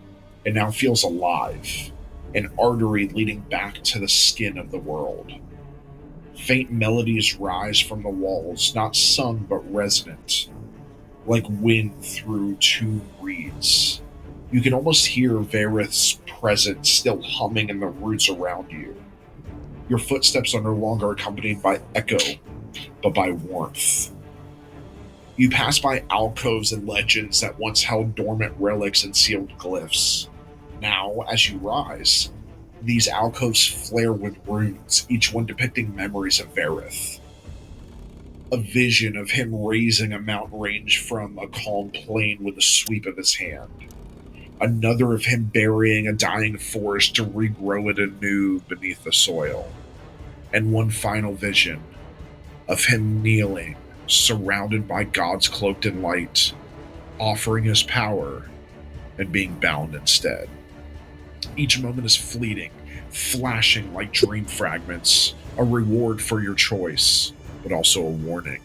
it now feels alive, an artery leading back to the skin of the world. Faint melodies rise from the walls, not sung but resonant, like wind through two reeds. You can almost hear Varith's presence still humming in the roots around you. Your footsteps are no longer accompanied by echo, but by warmth. You pass by alcoves and legends that once held dormant relics and sealed glyphs. Now, as you rise, these alcoves flare with runes, each one depicting memories of Varith. A vision of him raising a mountain range from a calm plain with a sweep of his hand. Another of him burying a dying forest to regrow it anew beneath the soil. And one final vision of him kneeling, surrounded by gods cloaked in light, offering his power and being bound instead. Each moment is fleeting, flashing like dream fragments, a reward for your choice, but also a warning.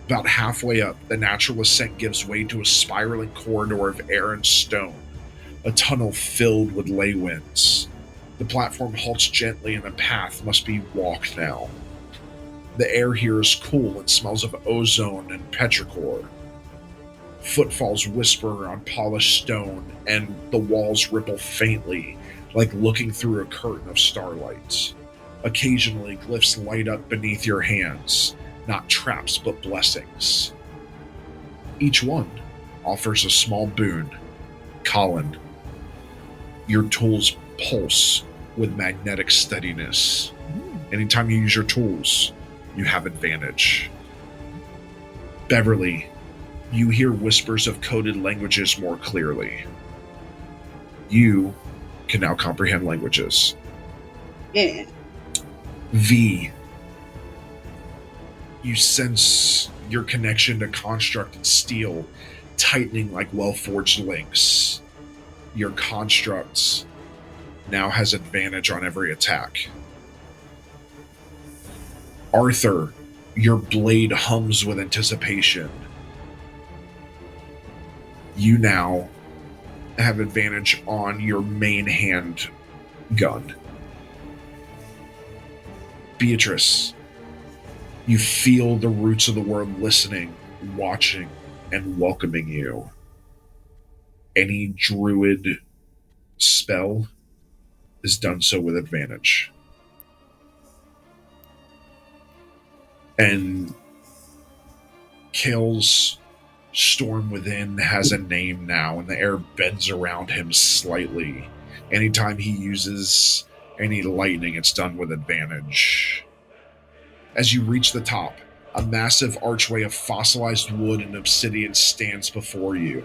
About halfway up, the natural ascent gives way to a spiraling corridor of air and stone, a tunnel filled with ley winds. The platform halts gently and the path must be walked now. The air here is cool and smells of ozone and petrichor. Footfalls whisper on polished stone, and the walls ripple faintly, like looking through a curtain of starlight. Occasionally, glyphs light up beneath your hands, not traps but blessings. Each one offers a small boon. Colin, your tools pulse with magnetic steadiness. Anytime you use your tools, you have advantage. Beverly, you hear whispers of coded languages more clearly. You can now comprehend languages. Yeah. V, you sense your connection to construct and steel tightening like well-forged links. Your construct now has advantage on every attack. Arthur, your blade hums with anticipation. You now have advantage on your main hand gun. Beatrice, you feel the roots of the world listening, watching, and welcoming you. Any druid spell is done so with advantage. And Kale's storm within has a name now, and the air bends around him slightly. Anytime he uses any lightning, it's done with advantage. As you reach the top, a massive archway of fossilized wood and obsidian stands before you.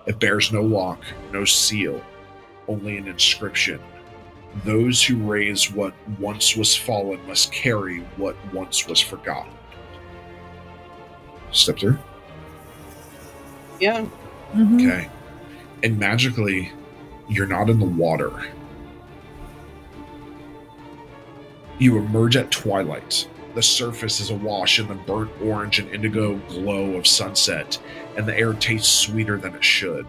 It bears no lock, no seal, only an inscription. Those who raise what once was fallen must carry what once was forgotten. Step through? Yeah. Mm-hmm. Okay. And magically, you're not in the water. You emerge at twilight. The surface is awash in the burnt orange and indigo glow of sunset, and the air tastes sweeter than it should.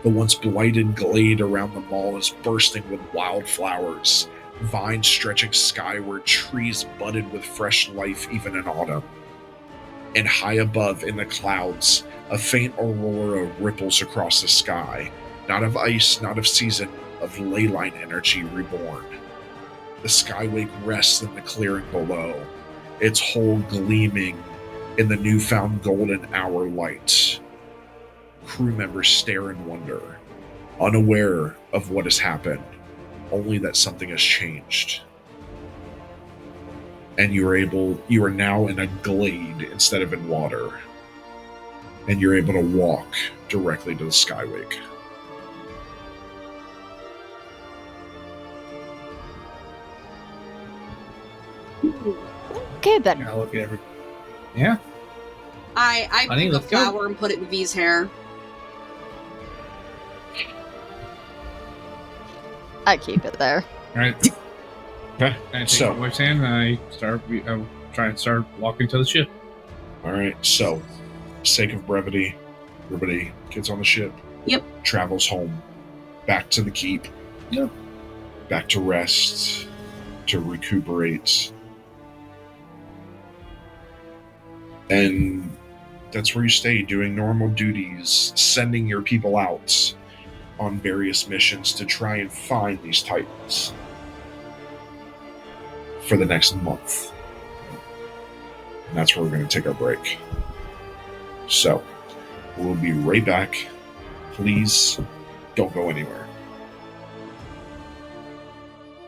The once blighted glade around the mall is bursting with wildflowers, vines stretching skyward, trees budded with fresh life even in autumn. And high above in the clouds, a faint aurora ripples across the sky, not of ice, not of season, of leyline energy reborn. The skywake rests in the clearing below, its hull gleaming in the newfound golden hour light. Crew members stare in wonder, unaware of what has happened, only that something has changed. And you are now in a glade instead of in water. And you're able to walk directly to the skywake. Okay then. Yeah, look at every. Yeah. I Honey, pick a let's go. flower and put it in V's hair. I keep it there. All right. Okay. I take So- my wife's hand and I try and start walking to the ship. Alright, so, sake of brevity, everybody gets on the ship. Yep. Travels home. Back to the keep. Yep. Back to rest. To recuperate. And that's where you stay, doing normal duties, sending your people out on various missions to try and find these titans for the next month. And that's where we're going to take our break. So, we'll be right back. Please don't go anywhere.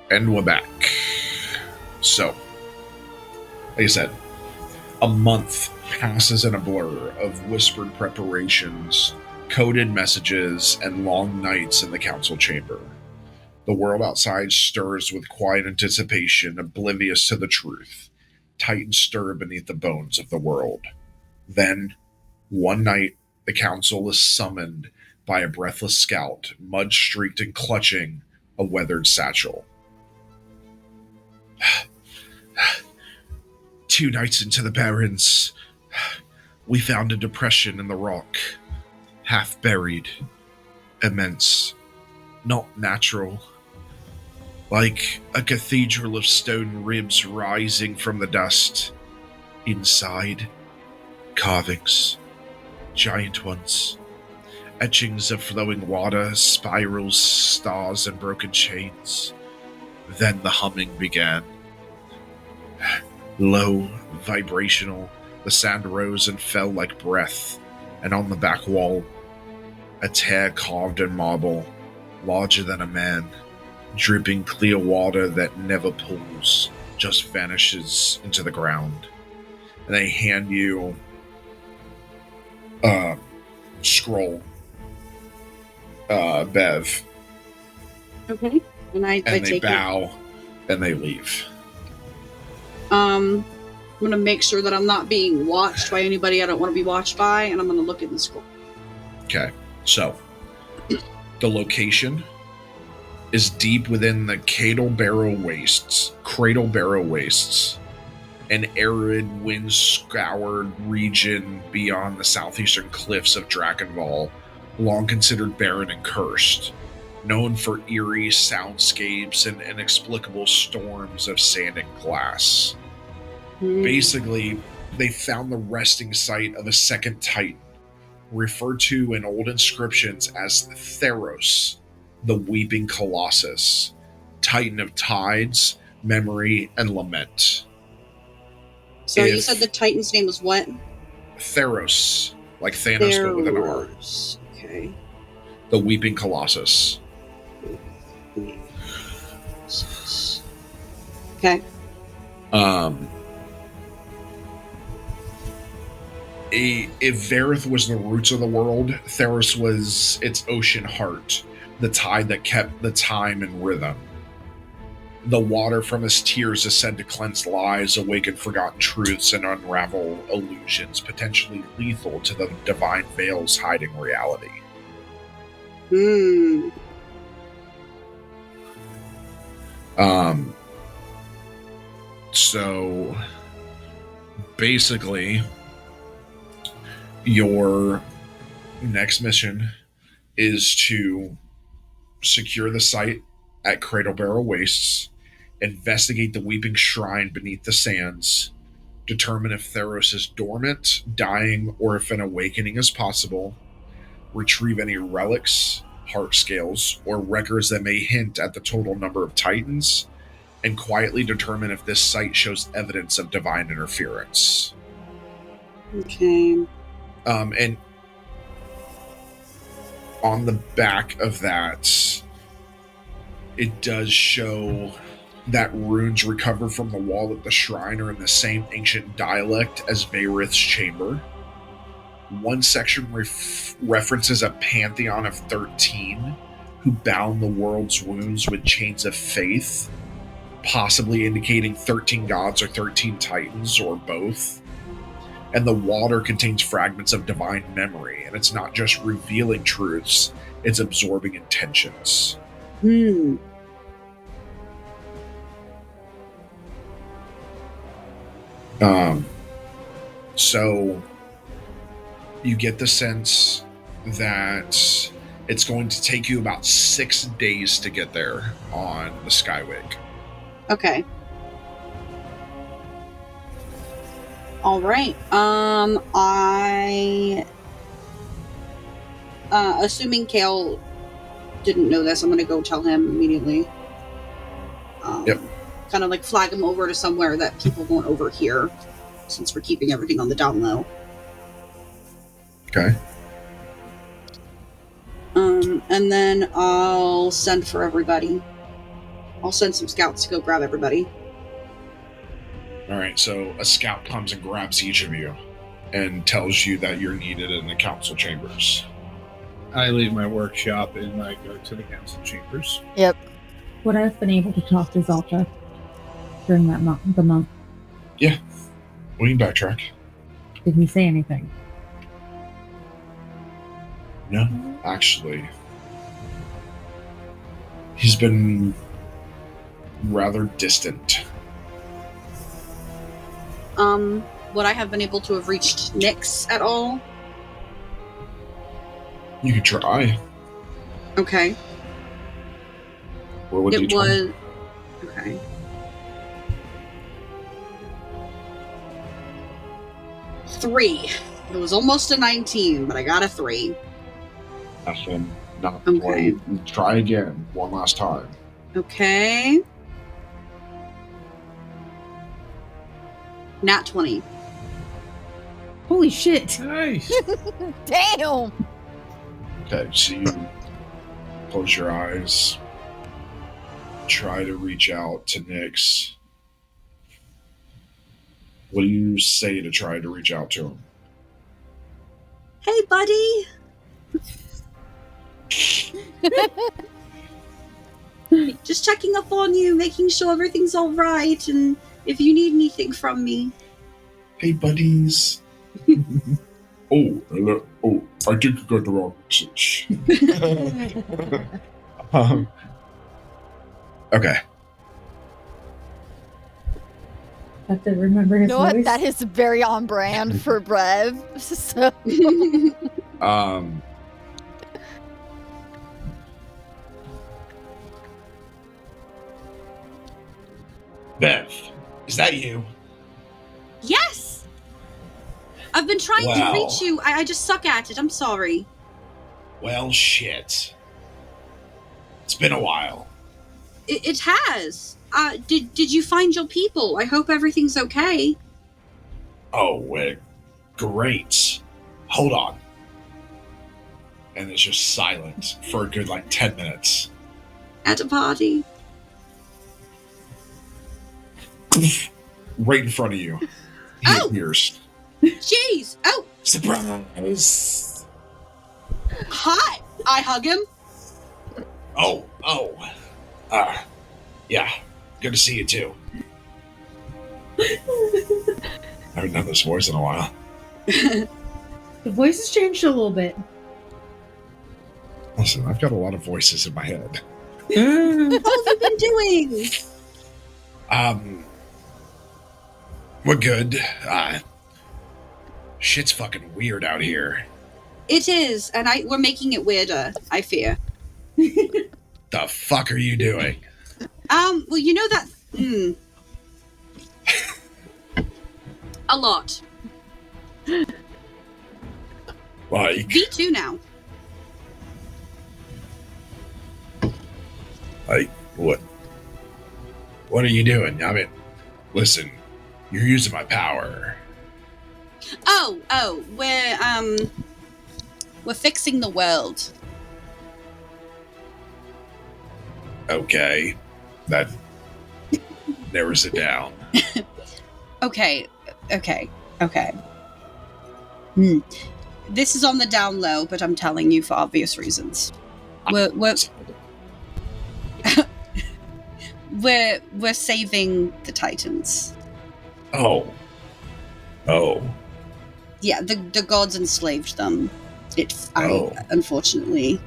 And we're back. So, like I said, a month passes in a blur of whispered preparations, coded messages, and long nights in the council chamber. The world outside stirs with quiet anticipation, oblivious to the truth. Titans stir beneath the bones of the world. Then, one night, the council is summoned by a breathless scout, mud-streaked and clutching a weathered satchel. 2 nights into the Barrens, we found a depression in the rock, half buried, immense, not natural, like a cathedral of stone ribs rising from the dust. Inside, carvings, giant ones, etchings of flowing water, spirals, stars, and broken chains. Then the humming began. Low, vibrational, the sand rose and fell like breath, and on the back wall, a tear carved in marble, larger than a man, dripping clear water that never pools, just vanishes into the ground. And they hand you a scroll, Bev, Okay. And I and they take bow and they leave. it. I'm gonna make sure that I'm not being watched by anybody I don't want to be watched by, and I'm gonna look at the scroll. Okay, so the location is deep within the Cradle Barrow Wastes, an arid, wind-scoured region beyond the southeastern cliffs of Drakenval, long considered barren and cursed, known for eerie soundscapes and inexplicable storms of sand and glass. Basically, they found the resting site of a second titan, referred to in old inscriptions as Theros, the Weeping Colossus, Titan of Tides, Memory, and Lament. So you said the Titan's name was what? Theros, like Thanos, but with an R. Okay. The Weeping Colossus. Okay. If Varith was the roots of the world, Theros was its ocean heart, the tide that kept the time and rhythm. The water from his tears ascend to cleanse lies, awaken forgotten truths, and unravel illusions potentially lethal to the divine veils hiding reality. So basically, your next mission is to secure the site at Cradlebarrow Wastes, investigate the Weeping Shrine beneath the sands, determine if Theros is dormant, dying, or if an awakening is possible, retrieve any relics, heart scales, or records that may hint at the total number of Titans, and quietly determine if this site shows evidence of divine interference. Okay. And on the back of that, it does show that runes recovered from the wall at the shrine are in the same ancient dialect as Varith's chamber. One section references a pantheon of 13 who bound the world's wounds with chains of faith, possibly indicating 13 gods or 13 titans or both. And the water contains fragments of divine memory, and it's not just revealing truths, it's absorbing intentions. So you get the sense that it's going to take you about 6 days to get there on the Skywig. Okay. All right. Assuming Kale didn't know this, I'm going to go tell him immediately. Yep. Kind of like flag him over to somewhere that people won't overhear, since we're keeping everything on the down low. Okay. And then I'll send for everybody. I'll send some scouts to go grab everybody. All right, so a scout comes and grabs each of you and tells you that you're needed in the council chambers. I leave my workshop and I go to the council chambers. Yep. Would I have been able to talk to Zalta during that the month? Yeah. We can backtrack. Did he say anything? No, actually. He's been rather distant. Would I have been able to have reached Nyx at all? You could try. Okay. What would It was... Okay. Three. It was almost a 19, but I got a 3. Nothing. Not Okay. Try again. One last time. Okay. Nat 20. Holy shit! Nice. Damn. Okay, so you close your eyes. Try to reach out to Nyx. What do you say to try to reach out to him? Hey, buddy. Just checking up on you, making sure everything's all right, and if you need anything from me. Hey, buddies. Oh, hello. Oh, I think you got the wrong message. Okay. Have to remember his You know what? voice. That is very on brand for Brev. So, Bev, is that you? Yes! I've been trying to reach you. I just suck at it. I'm sorry. Well, shit. It's been a while. It has. Did you find your people? I hope everything's okay. Oh, great. Hold on. And it's just silent for a good, 10 minutes. At a party. Right in front of you. He appears. Jeez! Oh! Surprise! Hi! I hug him. Oh. Yeah. Good to see you, too. I haven't done this voice in a while. The voice has changed a little bit. Listen, I've got a lot of voices in my head. How have you been doing? We're good. Shit's fucking weird out here. It is, and we're making it weirder, I fear. The fuck are you doing? Well, you know that... A lot. Like, V2 now. what? What are you doing? I mean, listen, you're using my power. Oh, we're fixing the world. Okay. That narrows it down. Okay. This is on the down low, but I'm telling you for obvious reasons. We're saving the Titans. Oh. Yeah, the gods enslaved them. Unfortunately.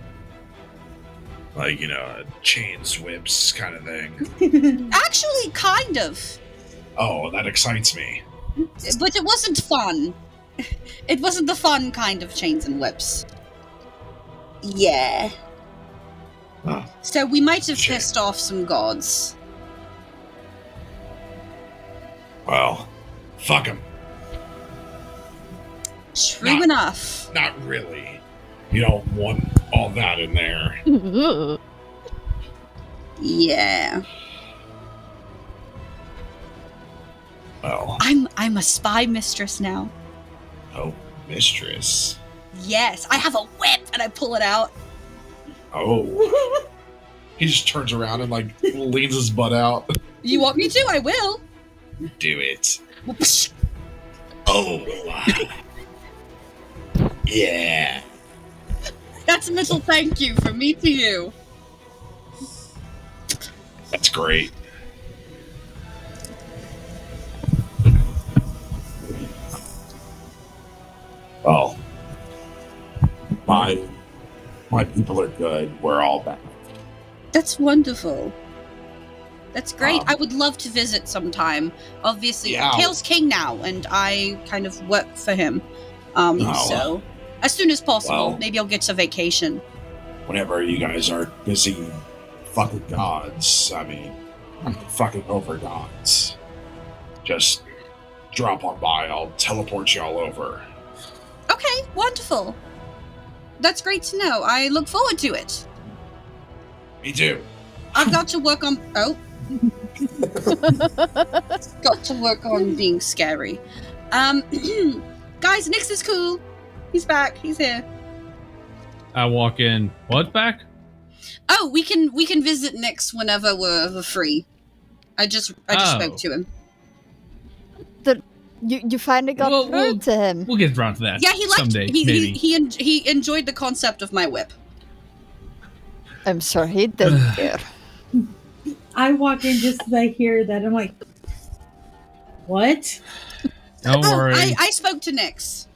Chains, whips kind of thing. Actually, kind of. Oh, that excites me. But it wasn't fun. It wasn't the fun kind of chains and whips. Yeah. Oh. So we might have pissed off some gods. Well, fuck them. True enough. Not really. You don't want all that in there. Yeah. Well. I'm a spy mistress now. Oh, mistress. Yes, I have a whip and I pull it out. Oh. He just turns around and leans his butt out. You want me to? I will. Do it. Oh. Yeah. That's a little thank you from me to you. That's great. Well, my people are good. We're all back. That's wonderful. That's great. I would love to visit sometime. Obviously, Kale's king now, and I kind of work for him. So, as soon as possible, maybe I'll get a vacation. Whenever you guys are busy fucking gods, fucking over gods, just drop on by. I'll teleport you all over. Okay, wonderful. That's great to know. I look forward to it. Me too. I've got to work on... got to work on being scary. Guys, Nyx is cool. He's back. He's here. I walk in. What back? Oh, we can visit Nyx whenever we're free. I just spoke to him. You finally got through to him. We'll get around to that. Yeah, he liked someday. He maybe. he enjoyed the concept of my whip. I'm sure he didn't care. I walk in just as I hear that. I'm like, what? Don't worry. I spoke to Nyx.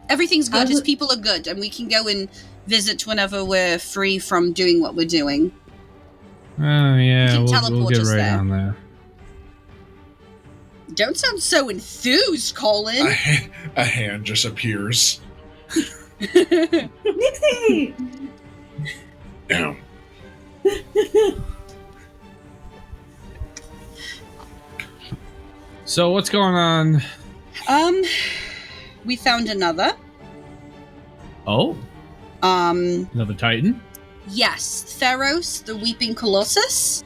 Everything's good. His people are good, and we can go and visit whenever we're free from doing what we're doing. Oh, yeah, can we'll teleport get us right there. on there. Don't sound so enthused, Colin. A hand just appears. Nixie! Down. So what's going on? We found another. Oh, another Titan? Yes, Theros, the Weeping Colossus,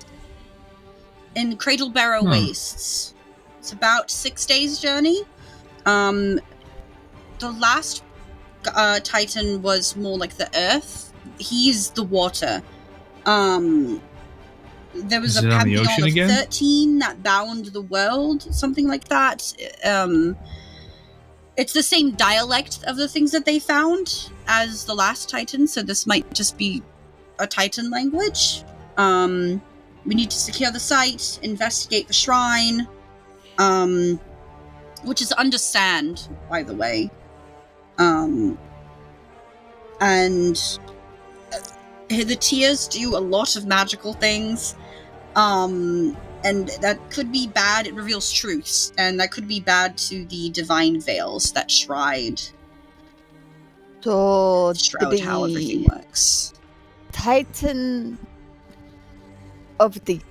in Cradlebearer Wastes. It's about 6 days' journey. The last Titan was more like the Earth. He's the water. There was Is a it on the pantheon ocean of again? 13 that bound the world, something like that. It's the same dialect of the things that they found as the last Titan, so this might just be a Titan language. We need to secure the site, investigate the shrine, which is understand, by the way. And the tears do a lot of magical things. And that could be bad. It reveals truths, and that could be bad to the divine veils that shroud So how everything works. Titan of the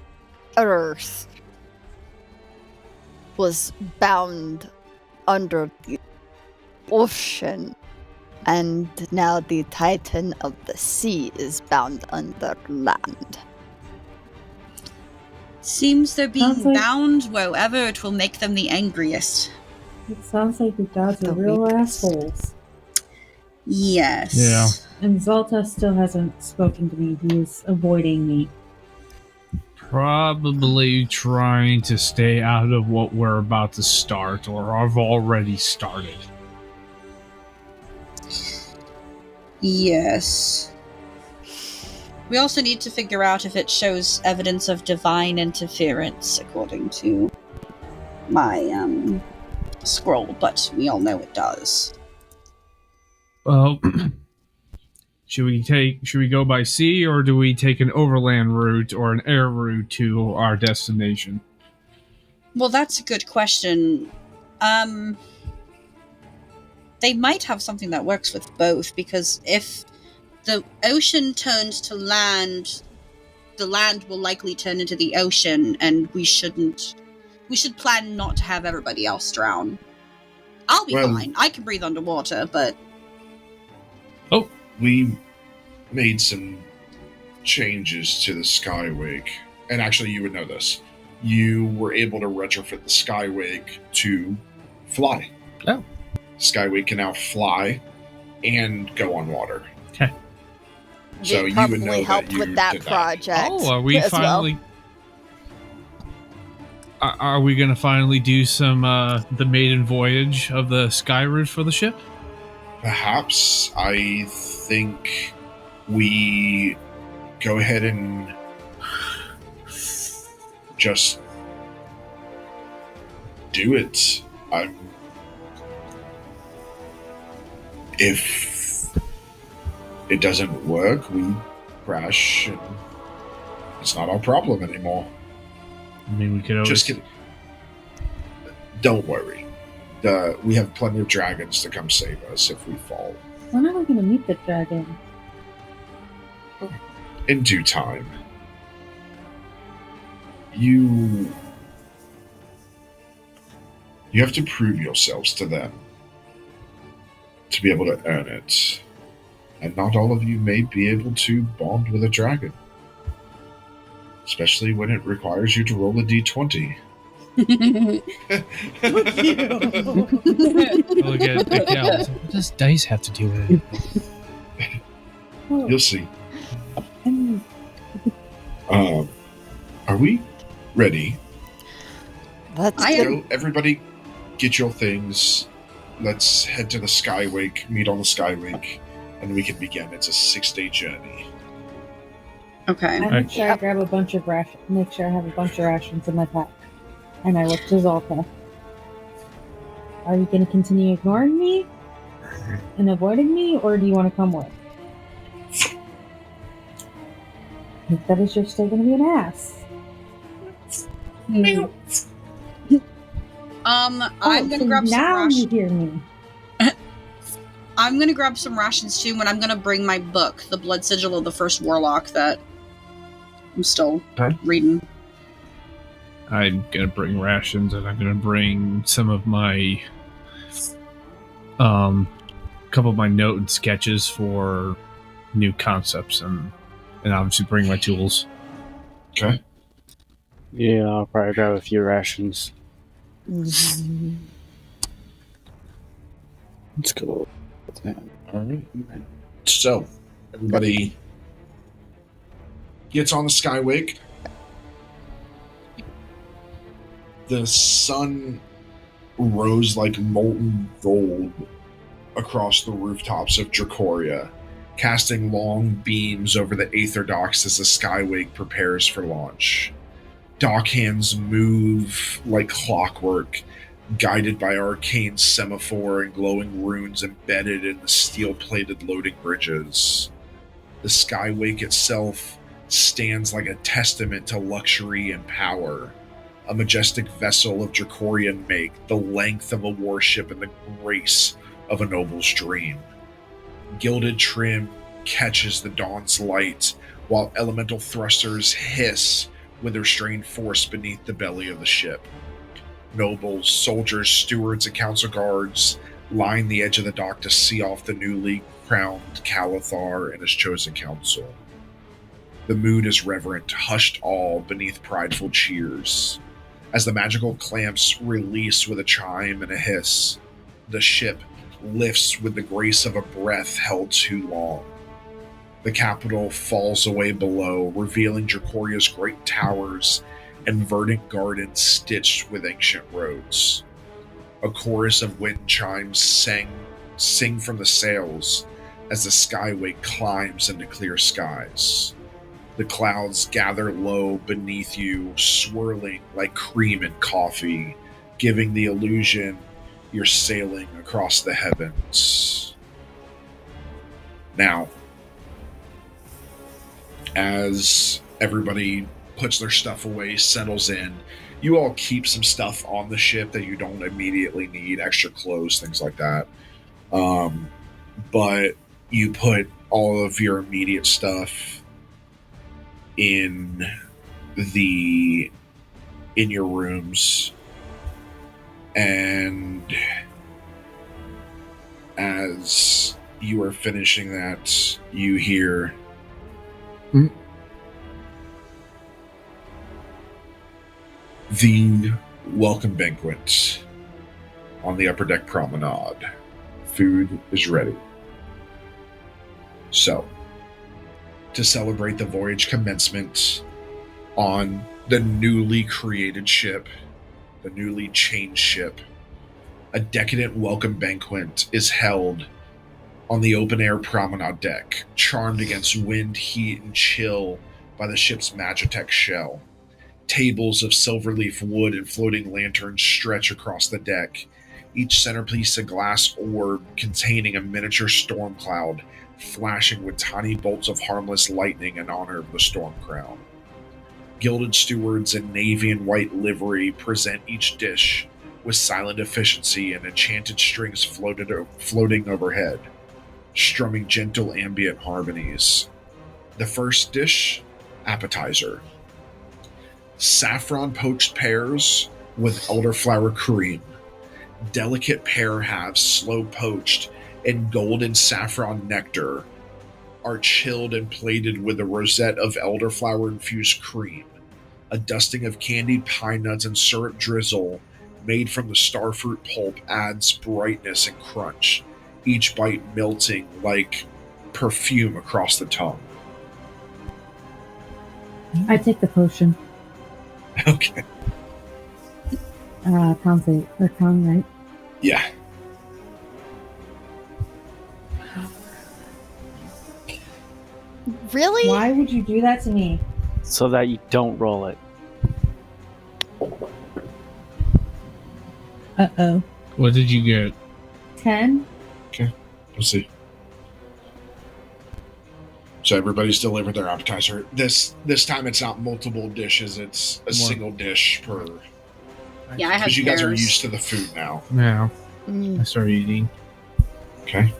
Earth was bound under the ocean, and now the Titan of the sea is bound under land. Seems they're being Sounds like- bound wherever it will make them the angriest. It sounds like the gods are The real weakest. assholes. Yes. Yeah. And Zalta still hasn't spoken to me. He's avoiding me. Probably trying to stay out of what we're about to start or have already started. Yes. We also need to figure out if it shows evidence of divine interference, according to my scroll, but we all know it does. Well, should we go by sea, or do we take an overland route or an air route to our destination? Well, that's a good question. They might have something that works with both, because if the ocean turns to land, the land will likely turn into the ocean, and we should plan not to have everybody else drown. I'll be fine. I can breathe underwater, but... We made some changes to the Skywake. And actually, you would know this. You were able to retrofit the Skywake to fly. Oh. Skywake can now fly and go on water. Okay. So We you would probably know that helped you with that did that. project. Oh, are we as well. finally? Are we going to finally do some the maiden voyage of the sky route for the ship? Perhaps. I think we go ahead and just do it. If it doesn't work, we crash, and it's not our problem anymore. I mean, we could always. Just kidding. Don't worry. We have plenty of dragons to come save us if we fall. When are we going to meet the dragon? In due time. You have to prove yourselves to them to be able to earn it. And not all of you may be able to bond with a dragon. Especially when it requires you to roll a d20. Look at the gals. What does dice have to do with it? You'll see. Mm. Are we ready? That's I good. am. Go, everybody, get your things. Let's head to the Skywake, meet on the Skywake, and we can begin. It's a 6-day journey. Okay. I make sure I grab a bunch of rations. Make sure I have a bunch of rations in my pack. And I look to Zalta. Are you going to continue ignoring me and avoiding me, or do you want to come with? think that is just still going to be an ass. I'm gonna grab some now rations. You hear me. I'm gonna grab some rations too, and I'm gonna bring my book, The Blood Sigil of the First Warlock, that I'm still reading. I'm gonna bring rations, and I'm gonna bring some of my couple of my note and sketches for new concepts, and obviously bring my tools. Okay. Yeah, I'll probably grab a few rations. Let's go with that. All right. So, everybody gets on the Skywake. The sun rose like molten gold across the rooftops of Dracoria, casting long beams over the Aether docks as the Skywake prepares for launch. Dock hands move like clockwork, guided by arcane semaphore and glowing runes embedded in the steel-plated loading bridges. The Skywake itself stands like a testament to luxury and power, a majestic vessel of Dracorian make, the length of a warship and the grace of a noble's dream. Gilded trim catches the dawn's light, while elemental thrusters hiss with restrained force beneath the belly of the ship. Nobles, soldiers, stewards, and council guards line the edge of the dock to see off the newly crowned Calathar and his chosen council. The mood is reverent, hushed all beneath prideful cheers. As the magical clamps release with a chime and a hiss, the ship lifts with the grace of a breath held too long. The capital falls away below, revealing Dracoria's great towers and verdant gardens stitched with ancient roads. A chorus of wind chimes sing from the sails as the Skywake climbs into clear skies. The clouds gather low beneath you, swirling like cream in coffee, giving the illusion you're sailing across the heavens. Now, as everybody puts their stuff away, settles in, you all keep some stuff on the ship that you don't immediately need, extra clothes, things like that. But you put all of your immediate stuff in your rooms, and as you are finishing that, you hear the welcome banquet on the upper deck promenade. Food is ready. So, to celebrate the voyage commencement on the newly created ship, the newly changed ship, a decadent welcome banquet is held on the open-air promenade deck, charmed against wind, heat, and chill by the ship's Magitech shell. Tables of silverleaf wood and floating lanterns stretch across the deck, each centerpiece a glass orb containing a miniature storm cloud, flashing with tiny bolts of harmless lightning in honor of the Storm Crown. Gilded stewards in navy and white livery present each dish with silent efficiency and enchanted strings floating overhead, strumming gentle ambient harmonies. The first dish, appetizer. Saffron poached pears with elderflower cream. Delicate pear halves slow poached in golden saffron nectar are chilled and plated with a rosette of elderflower infused cream. A dusting of candied pine nuts and syrup drizzle made from the starfruit pulp adds brightness and crunch, each bite melting like perfume across the tongue. I take the potion. Okay. Pound 8 or pound, right? Yeah. Really? Why would you do that to me? So that you don't roll it. Uh-oh. What did you get? 10? Okay. We'll see. So everybody's delivered their appetizer. This time it's not multiple dishes; it's a single dish per. Yeah, I have. Because you guys are used to the food now. Yeah. I started eating. Okay.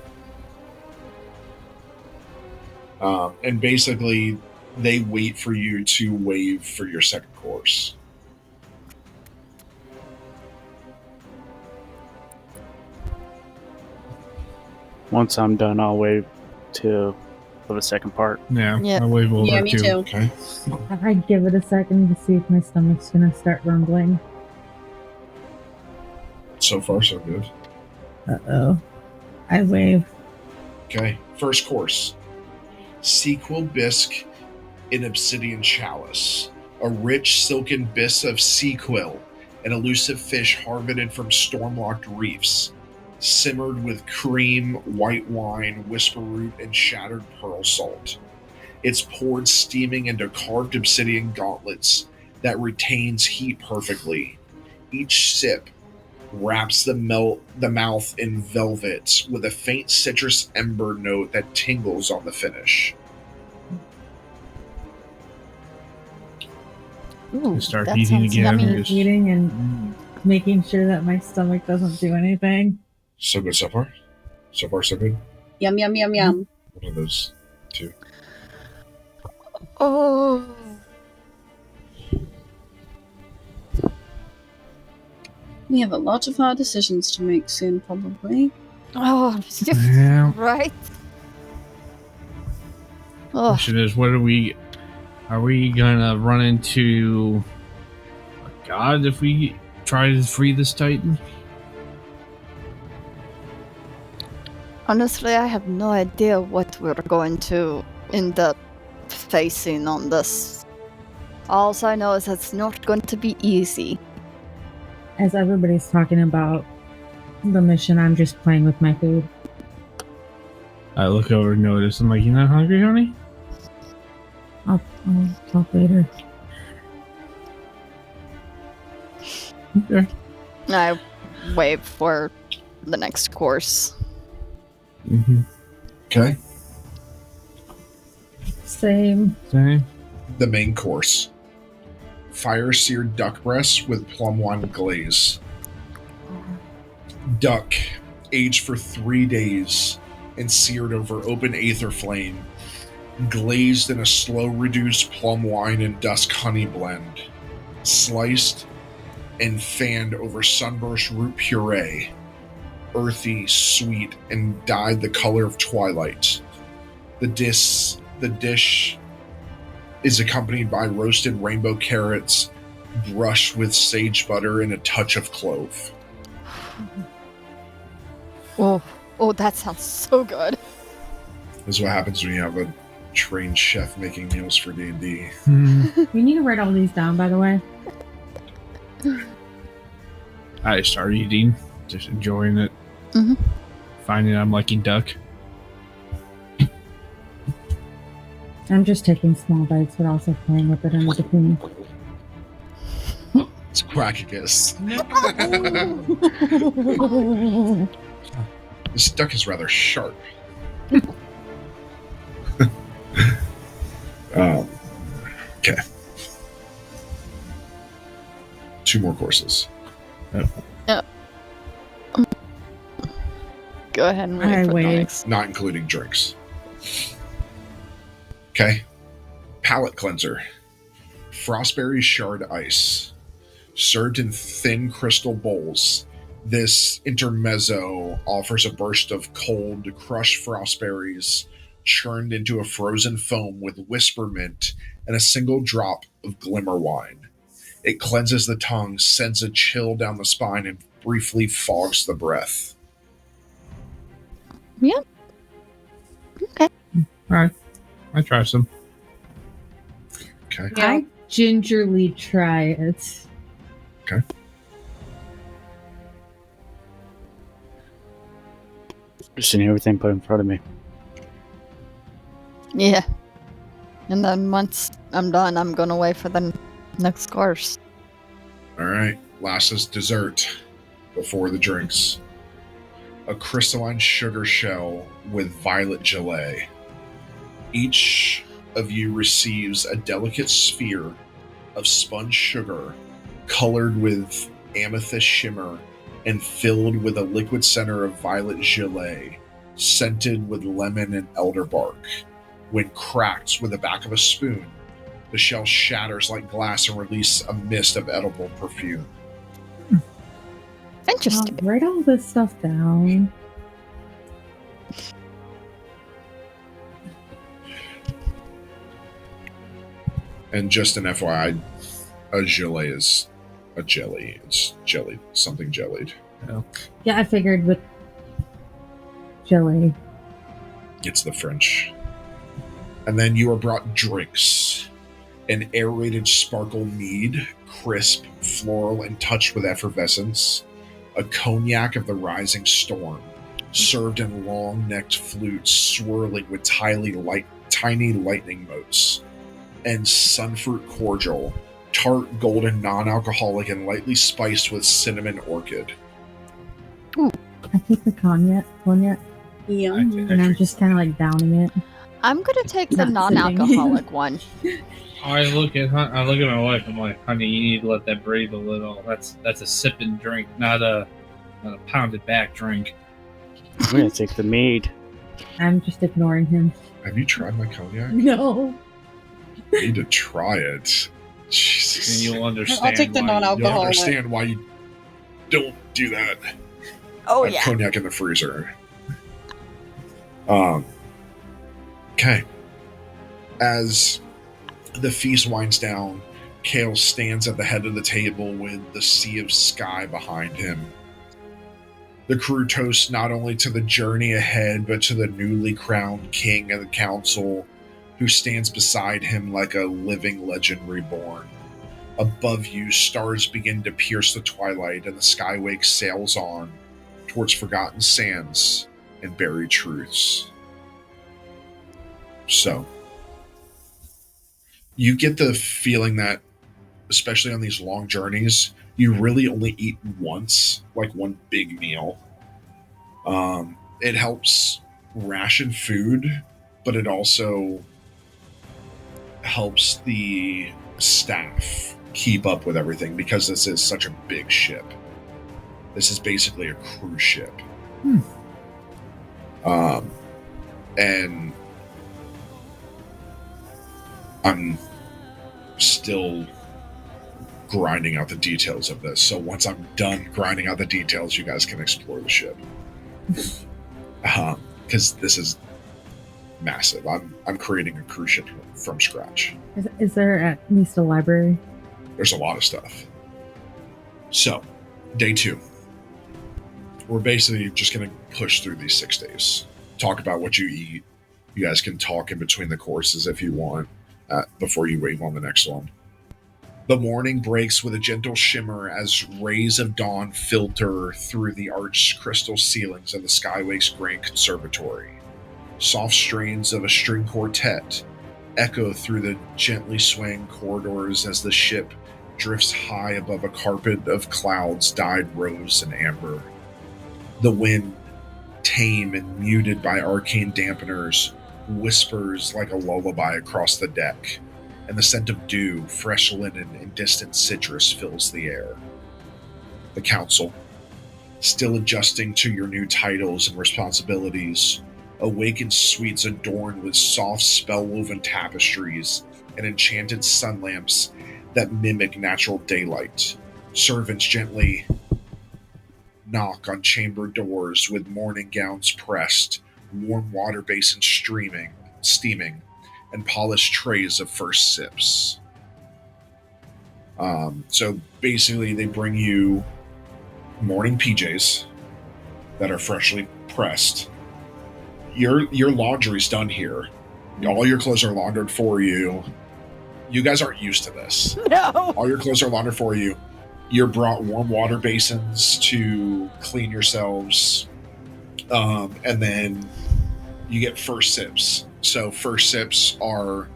And basically, they wait for you to wave for your second course. Once I'm done, I'll wave for the second part. Yeah. Yeah. I'll wave over me too. Okay. I'd give it a second to see if my stomach's gonna start rumbling. So far, so good. Uh-oh. I wave. Okay. First course. Sequel bisque in obsidian chalice. A rich silken bisque of sequel, an elusive fish harvested from storm-locked reefs. Simmered with cream, white wine, whisper root, and shattered pearl salt. It's poured steaming into carved obsidian gauntlets that retains heat perfectly. Each sip wraps the mouth in velvet with a faint citrus ember note that tingles on the finish. Ooh, Start that eating sounds again. yummy. Eating and making sure that my stomach doesn't do anything. So good so far? So far, so good? Yum, yum, yum, yum. One of those two. Oh. We have a lot of hard decisions to make soon, probably. Oh, Yeah. right? Oh, Question is, are we gonna run into a god if we try to free this Titan? honestly, I have no idea what we're going to end up facing on this. All I know is it's not going to be easy. As everybody's talking about the mission, I'm just playing with my food. I look over and notice. I'm like, "You not hungry, honey?" I'll talk later. Okay. I wait for the next course. Mm-hmm. Okay. Same. Same. The main course. Fire-seared duck breasts with plum wine glaze. Duck, aged for 3 days and seared over open aether flame, glazed in a slow-reduced plum wine and dusk honey blend, sliced and fanned over sunburst root puree, earthy, sweet, and dyed the color of twilight. The dish is accompanied by roasted rainbow carrots, brushed with sage butter and a touch of clove. Oh, that sounds so good. This is what happens when you have a trained chef making meals for D&D. We need to write all these down, by the way. I start eating, just enjoying it. Mhm. Finding I'm liking duck. I'm just taking small bites, but also playing with it in between. It's Quackicus. This duck is rather sharp. Okay. 2 more courses. Go ahead and I wait for the wait. next. Not including drinks. Okay. Palate cleanser. Frostberry shard ice. Served in thin crystal bowls. This intermezzo offers a burst of cold, crushed frostberries churned into a frozen foam with whisper mint and a single drop of glimmer wine. It cleanses the tongue, sends a chill down the spine, and briefly fogs the breath. Yeah. Okay. Alright. I try some. Okay. Yeah. I gingerly try it. Just seeing everything put in front of me. Yeah. And then once I'm done, I'm gonna wait for the next course. All right. Last is dessert before the drinks. A crystalline sugar shell with violet gelée. Each of you receives a delicate sphere of spun sugar colored with amethyst shimmer and filled with a liquid center of violet gelée, scented with lemon and elderbark. When cracked with the back of a spoon, the shell shatters like glass and releases a mist of edible perfume. Interesting. Write all this stuff down. And just an FYI, a gelée is a jelly. It's jelly, something jellied. Okay. Yeah, I figured with jelly. It's the French. And then you are brought drinks. An aerated sparkle mead, crisp, floral, and touched with effervescence. A cognac of the rising storm, served in long-necked flutes swirling with tiny lightning motes. And sunfruit cordial, tart, golden, non-alcoholic, and lightly spiced with cinnamon orchid. Ooh. I take the cognac. Yeah. And I'm just kind of like downing it. I'm gonna take the non-alcoholic one. I look at my wife. I'm like, honey, you need to let that breathe a little. That's a sipping drink, not a pounded back drink. I'm gonna take the mead. I'm just ignoring him. Have you tried my cognac? No. You need to try it. Jesus. And you'll understand. I'll take the non-alcoholic. You'll understand why you don't do that. Oh, I have cognac in the freezer. Okay. As the feast winds down, Kale stands at the head of the table with the sea of sky behind him. The crew toasts not only to the journey ahead, but to the newly crowned king of the council, who stands beside him like a living legend reborn. Above you, stars begin to pierce the twilight, and the Skywake sails on towards forgotten sands and buried truths. So, you get the feeling that, especially on these long journeys, you really only eat once, like one big meal. It helps ration food, but it also helps the staff keep up with everything because this is such a big ship. This is basically a cruise ship. And I'm still grinding out the details of this. So once I'm done grinding out the details, you guys can explore the ship. Because this is massive. I'm creating a cruise ship from scratch. Is there at least a library? There's a lot of stuff. So, day 2. We're basically just going to push through these 6 days. Talk about what you eat. You guys can talk in between the courses if you want, before you wave on the next one. The morning breaks with a gentle shimmer as rays of dawn filter through the arched crystal ceilings of the Skywake's Grand Conservatory. Soft strains of a string quartet echo through the gently swaying corridors as the ship drifts high above a carpet of clouds dyed rose and amber. The wind, tame and muted by arcane dampeners, whispers like a lullaby across the deck, and the scent of dew, fresh linen, and distant citrus fills the air. The council, still adjusting to your new titles and responsibilities, awakened suites adorned with soft spell-woven tapestries and enchanted sun lamps that mimic natural daylight. Servants gently knock on chamber doors with morning gowns pressed, warm water basins steaming, and polished trays of first sips. So basically they bring you morning PJs that are freshly pressed. Your laundry's done here. All your clothes are laundered for you. You guys aren't used to this. No. All your clothes are laundered for you. You're brought warm water basins to clean yourselves. And then you get first sips. So first sips are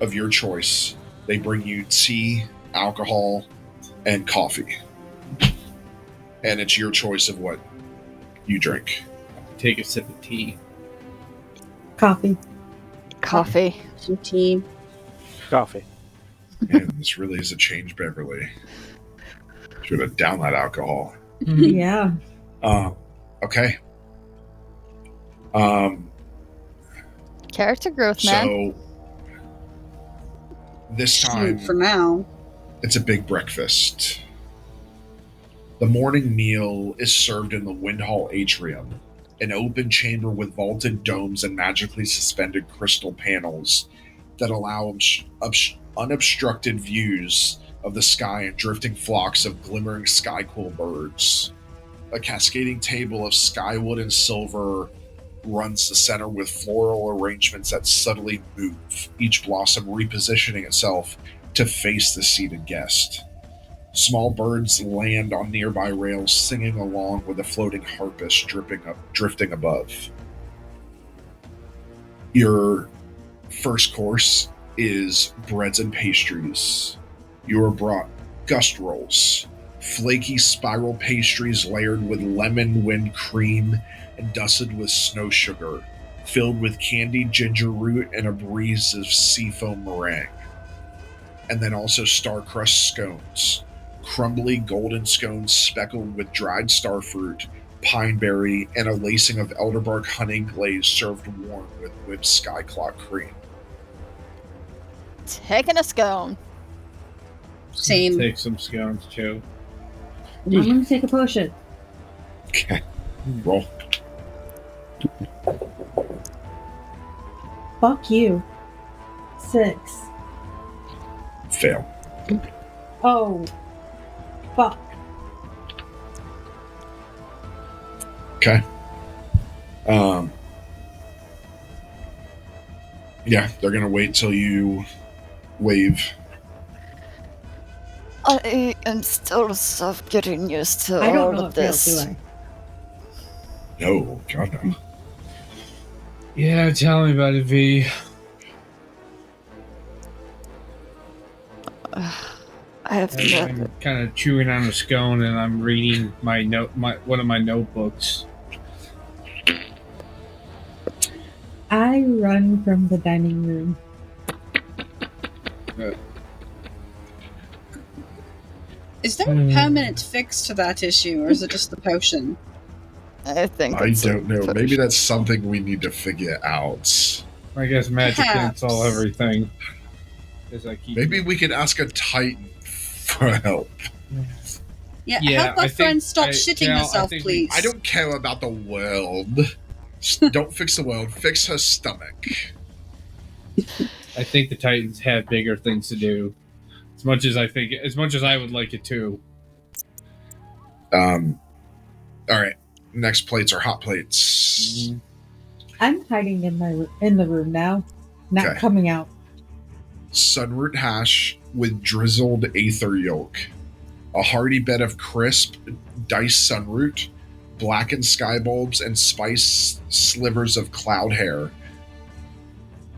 of your choice. They bring you tea, alcohol, and coffee. And it's your choice of what you drink. Take a sip of tea. Coffee. Coffee. Some tea. Coffee. Man, this really is a change, Beverly. Should have down that alcohol. Yeah. Okay. Character growth, man. So this time, For now. it's a big breakfast. The morning meal is served in the Wind Hall atrium, an open chamber with vaulted domes and magically suspended crystal panels that allow unobstructed views of the sky and drifting flocks of glimmering skyquill birds. A cascading table of skywood and silver runs the center with floral arrangements that subtly move, each blossom repositioning itself to face the seated guest. Small birds land on nearby rails, singing along with a floating harpist drifting above. Your first course is breads and pastries. You are brought gust rolls, flaky spiral pastries layered with lemon wind cream and dusted with snow sugar, filled with candied ginger root and a breeze of seafoam meringue. And then also star-crust scones, crumbly golden scones speckled with dried starfruit, pineberry, and a lacing of elderbark honey glaze served warm with whipped skyclock cream. Taking a scone. Same. Take some scones, too. I'm gonna take a potion. Okay. Roll. Fuck you. 6. Fail. Oh. Fuck. Okay. Yeah, they're gonna wait till you wave. I am still so getting used to I don't all know of what fails, this. do I? No, God no. Yeah, tell me about it, V. I have never. I'm kind of chewing on a scone and I'm reading one of my notebooks. I run from the dining room. Is there a permanent fix to that issue, or is it just the potion? I think I it's a don't know. push. Maybe that's something we need to figure out. I guess magic Perhaps. can't solve everything. As I keep Maybe we could ask a Titan for help. Yeah, Yeah, help our I friend think- stop I- shitting Cal, I herself, think please. I don't care about the world. Don't fix the world. Fix her stomach. I think the Titans have bigger things to do. As much as I would like it to. All right. Next plates are hot plates. I'm hiding in the room now, not Okay. coming out. Sunroot hash with drizzled aether yolk. A hearty bed of crisp, diced sunroot, blackened sky bulbs, and spiced slivers of cloud hair,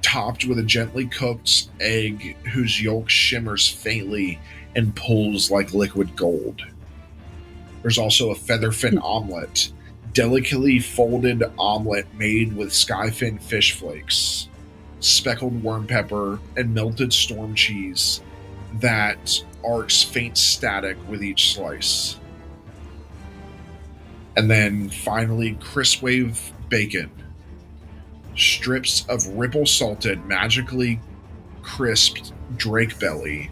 topped with a gently cooked egg whose yolk shimmers faintly and pulls like liquid gold. There's also a featherfin omelet, delicately folded omelet made with skyfin fish flakes, speckled worm pepper, and melted storm cheese that arcs faint static with each slice. And then finally, crisp wave bacon. Strips of ripple salted, magically crisped drake belly,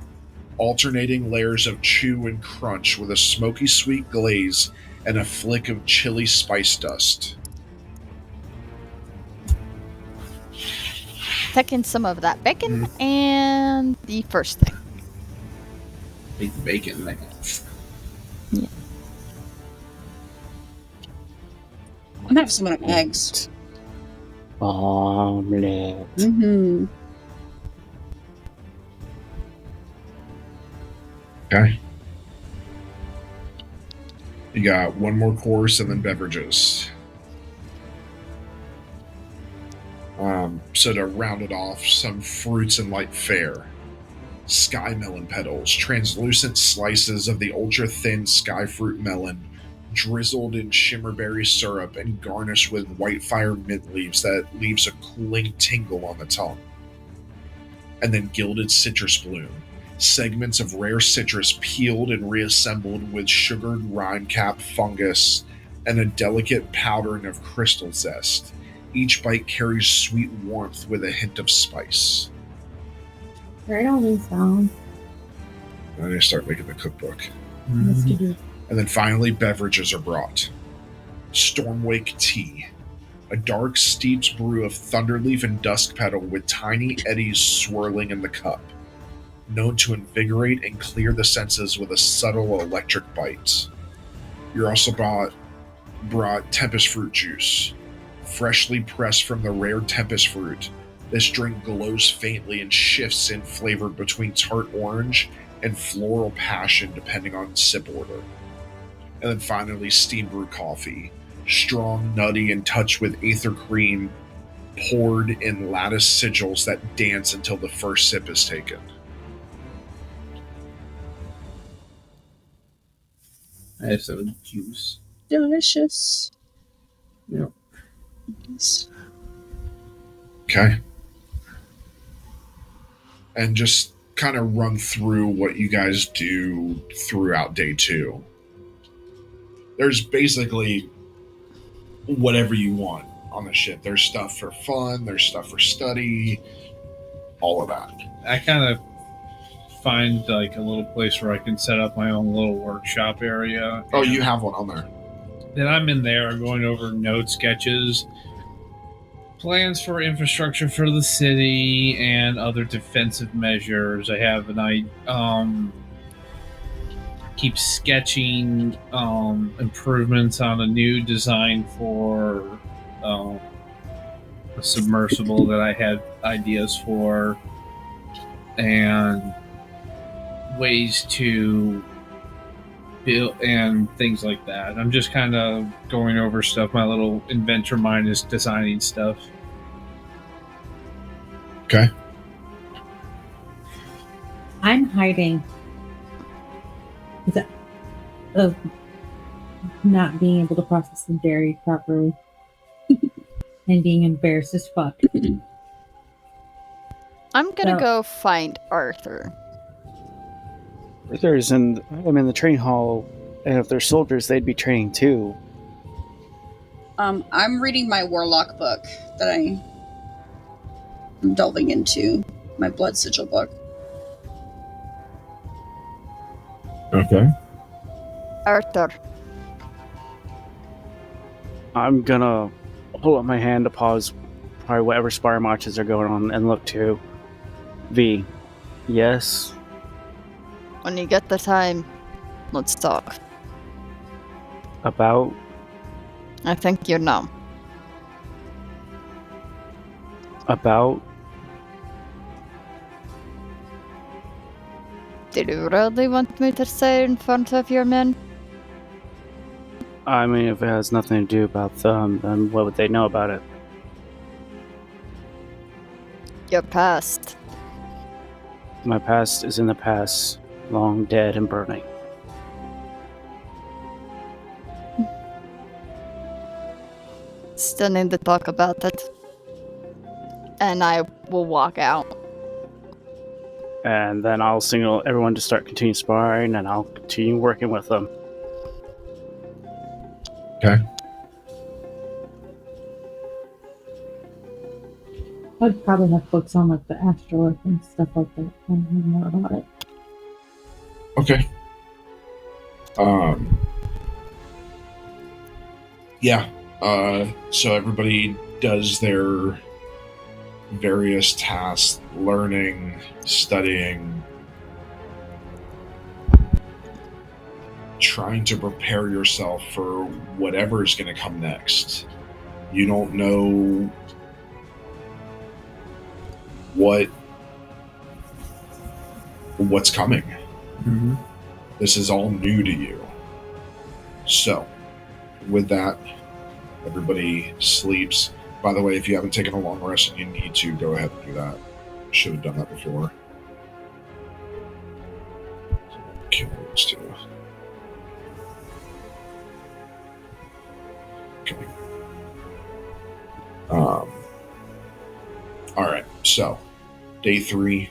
alternating layers of chew and crunch with a smoky sweet glaze and a flick of chili spice dust. Taking some of that bacon and the first thing. Big bacon thing. I'm gonna have some of them eggs. Omelette. Mm-hmm. Okay. You got one more course and then beverages. So to round it off, some fruits and light fare. Sky melon petals, translucent slices of the ultra-thin sky fruit melon, drizzled in shimmerberry syrup and garnished with white fire mint leaves that leaves a cooling tingle on the tongue. and then gilded citrus bloom. Segments of rare citrus peeled and reassembled with sugared rind cap fungus and a delicate powdering of crystal zest. Each bite carries sweet warmth with a hint of spice. Write all these down. And I start making the cookbook. Mm-hmm. And then finally, beverages are brought. Stormwake tea. A dark, steeped brew of thunderleaf and dusk petal with tiny eddies swirling in the cup. Known to invigorate and clear the senses with a subtle electric bite. You're also brought Tempest fruit juice. Freshly pressed from the rare Tempest fruit, this drink glows faintly and shifts in flavor between tart orange and floral passion depending on sip order. And then finally, steam brew coffee. Strong, nutty, and touched with aether cream, poured in lattice sigils that dance until the first sip is taken. I have some juice. Delicious. Yep. Yes. Okay. And just kind of run through what you guys do throughout day 2. There's basically whatever you want on the ship. There's stuff for fun, there's stuff for study, all of that. I kind of find like a little place where I can set up my own little workshop area. Oh, you have one on there. Then I'm in there going over note sketches, plans for infrastructure for the city, and other defensive measures. I have keep sketching improvements on a new design for a submersible that I had ideas for, and ways to build and things like that. I'm just kind of going over stuff. My little inventor mind is designing stuff. Okay. I'm hiding. Of not being able to process the dairy properly. And being embarrassed as fuck. I'm gonna go find Arthur. Arthur's in the training hall, and if they're soldiers, they'd be training too. I'm reading my warlock book that I'm delving into, my blood sigil book. Okay. Arthur. I'm gonna hold up my hand to pause probably whatever spire marches are going on and look to V. Yes? When you get the time, let's talk. About? I think you know. About? Did you really want me to say in front of your men? I mean, if it has nothing to do about them, then what would they know about it? Your past. My past is in the past, long dead and burning. Still need to talk about it. And I will walk out. And then I'll signal everyone to start continue sparring, and I'll continue working with them. Okay. I'd probably have books on like the astral and stuff like that. I don't know more about it. Okay. Yeah. So everybody does their various tasks, learning, studying, trying to prepare yourself for whatever is going to come next. You don't know what's coming. Mm-hmm. This is all new to you. So, with that, everybody sleeps. By the way, if you haven't taken a long rest and you need to, go ahead and do that. Should have done that before. Kill those two. Okay. Alright, so Day 3.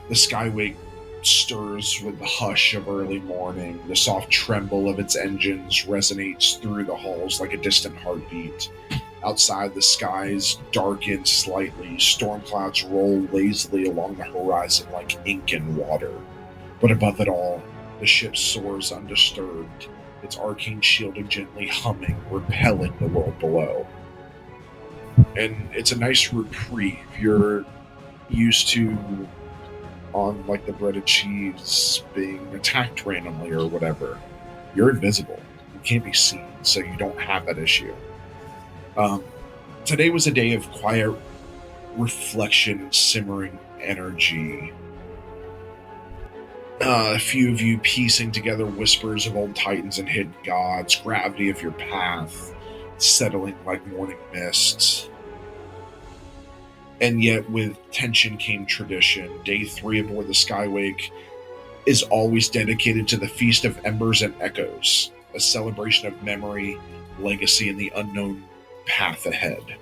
The skywake stirs with the hush of early morning. The soft tremble of its engines resonates through the halls like a distant heartbeat. Outside, the skies darken slightly. Storm clouds roll lazily along the horizon like ink in water. But above it all, the ship soars undisturbed, its arcane shielding gently humming, repelling the world below. And it's a nice reprieve. You're used to, on like the bread and cheese, being attacked randomly or whatever. You're invisible. You can't be seen, so you don't have that issue. Today was a day of quiet reflection and simmering energy. A few of you piecing together whispers of old titans and hidden gods, gravity of your path, settling like morning mists. And yet, with tension came tradition. Day 3 aboard the Skywake is always dedicated to the Feast of Embers and Echoes, a celebration of memory, legacy, and the unknown path ahead.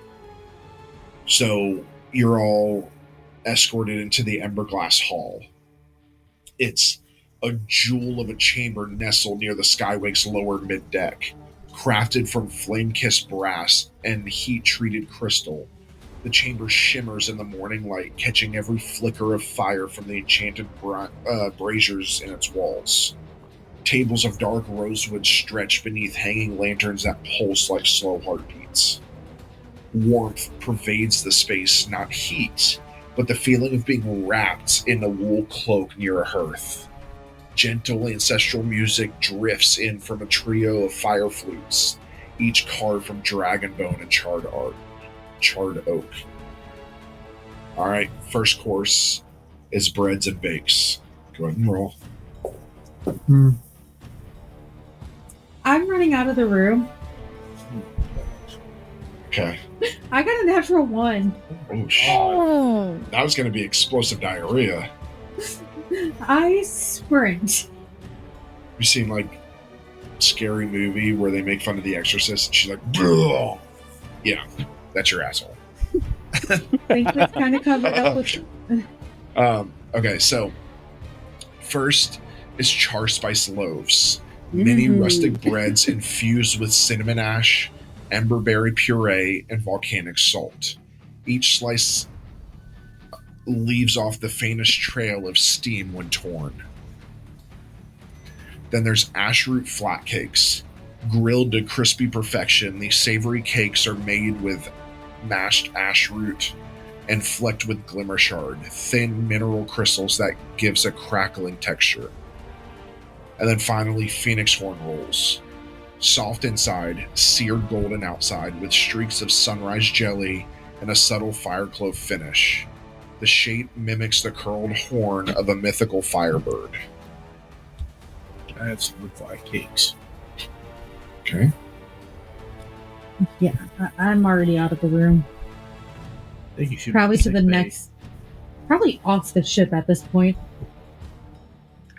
So, you're all escorted into the Emberglass Hall. It's a jewel of a chamber nestled near the Skywake's lower mid-deck, crafted from flame-kissed brass and heat-treated crystal. The chamber shimmers in the morning light, catching every flicker of fire from the enchanted braziers in its walls. Tables of dark rosewood stretch beneath hanging lanterns that pulse like slow heartbeats. Warmth pervades the space, not heat, but the feeling of being wrapped in a wool cloak near a hearth. Gentle ancestral music drifts in from a trio of fire flutes, each carved from dragon bone and charred oak. Alright, first course is breads and bakes. Go ahead and roll. I'm running out of the room. Okay. I got a natural 1. Oh, shit. That was going to be explosive diarrhea. I sprint. You seen, like, scary movie where they make fun of The Exorcist and she's like, "Bleh." Yeah, that's your asshole. I think that's kind of covered up with... Okay, so first is char spice loaves. Mini rustic breads infused with cinnamon ash, emberberry puree, and volcanic salt. Each slice leaves off the faintest trail of steam when torn. Then there's ash root flat cakes. Grilled to crispy perfection, these savory cakes are made with mashed ash root and flecked with glimmer shard, thin mineral crystals that gives a crackling texture. And then finally, phoenix horn rolls. Soft inside, seared golden outside, with streaks of sunrise jelly and a subtle fire clove finish. The shape mimics the curled horn of a mythical firebird. I have some fly cakes. Okay. Yeah, I'm already out of the room. I think you should Probably to the next... Probably off the ship at this point.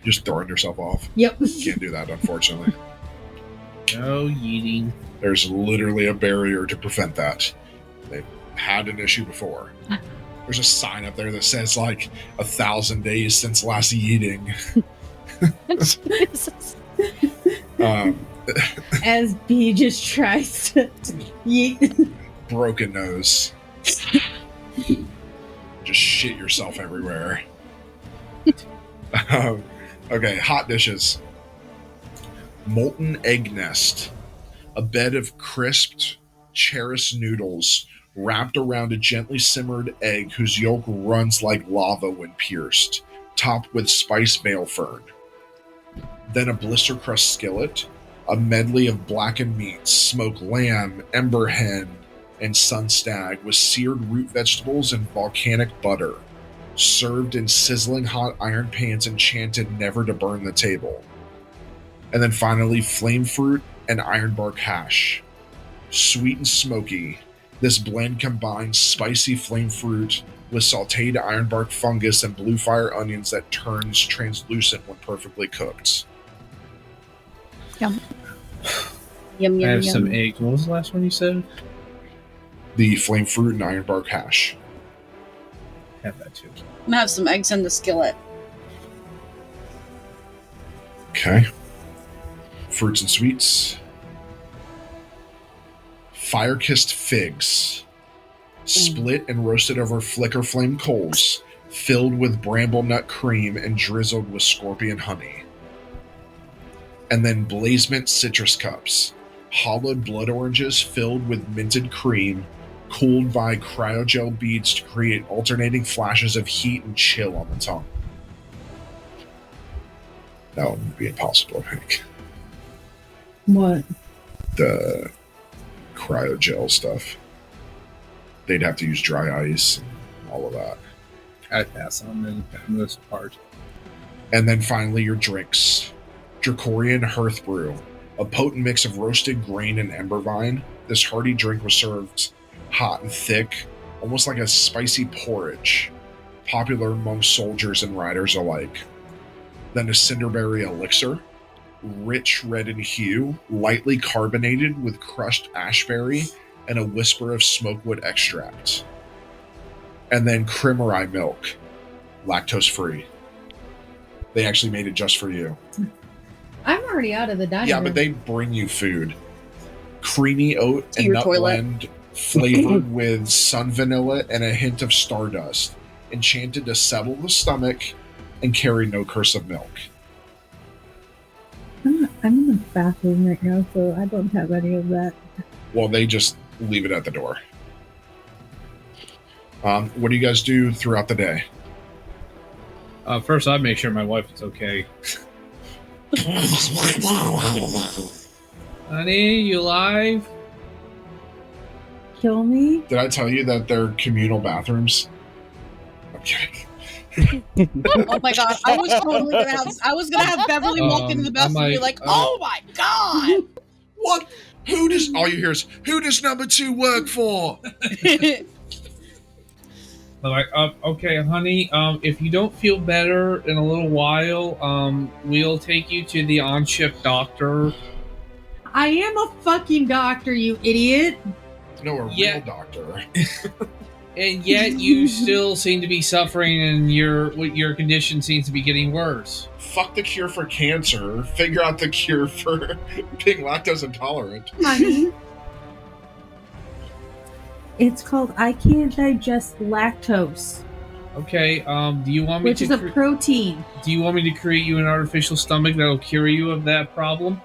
Just throwing yourself off. Yep. Can't do that, unfortunately. No yeeting. There's literally a barrier to prevent that. They've had an issue before. There's a sign up there that says, like, 1,000 days since last yeeting. Jesus. As B just tries to yeet. Broken nose. Just shit yourself everywhere. Okay, hot dishes. Molten egg nest. A bed of crisped cherished noodles wrapped around a gently simmered egg whose yolk runs like lava when pierced, topped with spiced male fern. Then a blister crust skillet, a medley of blackened meats, smoked lamb, ember hen, and sun stag with seared root vegetables and volcanic butter, served in sizzling hot iron pans enchanted never to burn the table. And then finally, flame fruit and ironbark hash. Sweet and smoky, this blend combines spicy flame fruit with sauteed ironbark fungus and blue fire onions that turns translucent when perfectly cooked. Yum. Yum, I yum, have yum. some eggs. What was the last one you said? The flame fruit and ironbark hash. have that too. I'm gonna have some eggs in the skillet. Okay. Fruits and sweets. Fire-kissed figs. Split and roasted over flicker flame coals, filled with bramble nut cream and drizzled with scorpion honey. And then blazement citrus cups. Hollowed blood oranges filled with minted cream, cooled by cryogel beads to create alternating flashes of heat and chill on the tongue. That would be impossible, I think. What? The cryogel stuff. They'd have to use dry ice and all of that. I'd pass on this part. And then finally, your drinks. Dracorian Hearth Brew, a potent mix of roasted grain and ember vine. This hearty drink was served hot and thick, almost like a spicy porridge, popular among soldiers and riders alike. Then a cinderberry elixir, rich red in hue, lightly carbonated with crushed ashberry and a whisper of smokewood extract. And then Crimmerai milk, lactose-free. They actually made it just for you. I'm already out of the dining Yeah, room. but they bring you food. Creamy oat To and your nut toilet. blend flavored with sun vanilla and a hint of stardust, enchanted to settle the stomach and carry no curse of milk. I'm in the bathroom right now, so I don't have any of that. Well, they just leave it at the door. What do you guys do throughout the day? First, I'd make sure my wife is okay. Honey, you alive? Kill me? Did I tell you that they're communal bathrooms? I'm kidding. Oh my god, I was gonna have Beverly walk into the bathroom and be like, oh my god! What? Who does all you hear is, who does number 2 work for? Like, okay, honey, if you don't feel better in a little while, we'll take you to the on-ship doctor. I am a fucking doctor, you idiot. No, a Yeah. real doctor. And yet you still seem to be suffering and your condition seems to be getting worse. Fuck the cure for cancer. Figure out the cure for being lactose intolerant. Honey. It's called I can't digest lactose, Okay, do you want me Which to is a protein. do you want me to create you an artificial stomach that'll cure you of that problem?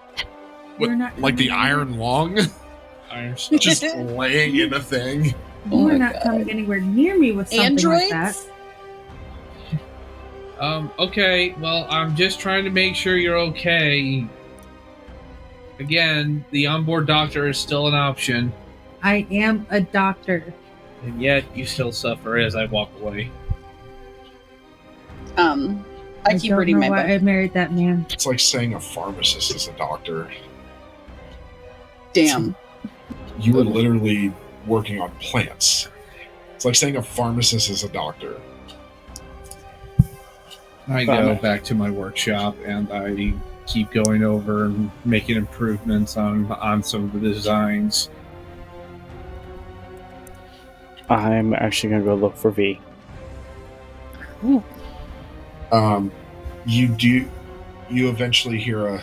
You're not Like the coming iron lung? Iron stomach. Just laying in a thing. You Oh are my not God. coming anywhere near me with something Androids? like that. Okay, well, I'm just trying to make sure you're okay. Again, the onboard doctor is still an option, I am a doctor. and yet you still suffer as I walk away. I keep don't reading know my why book. I married that man. It's like saying a pharmacist is a doctor. Damn. You were literally working on plants. It's like saying a pharmacist is a doctor. I go back to my workshop and I keep going over and making improvements on some of the designs. I'm actually gonna go look for V. You eventually hear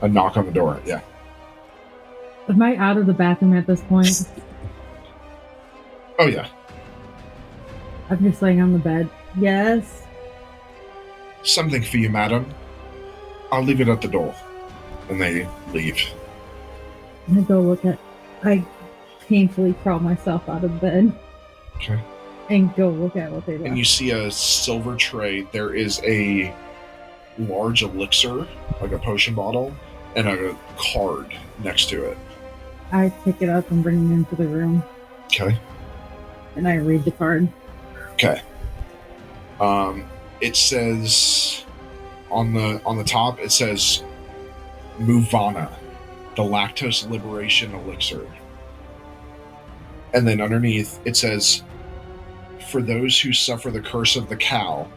a knock on the door. Yeah. Am I out of the bathroom at this point? Oh yeah. I'm just laying on the bed. Yes. Something for you, madam. I'll leave it at the door. And they leave. I painfully crawl myself out of bed Okay. and go look at what they left. And you see a silver tray. There is a large elixir, like a potion bottle, and a card next to it. I pick it up and bring it into the room, Okay. and I read the card. Okay. It says on the top, it says Muvana, the lactose liberation elixir. And then underneath it says, for those who suffer the curse of the cow,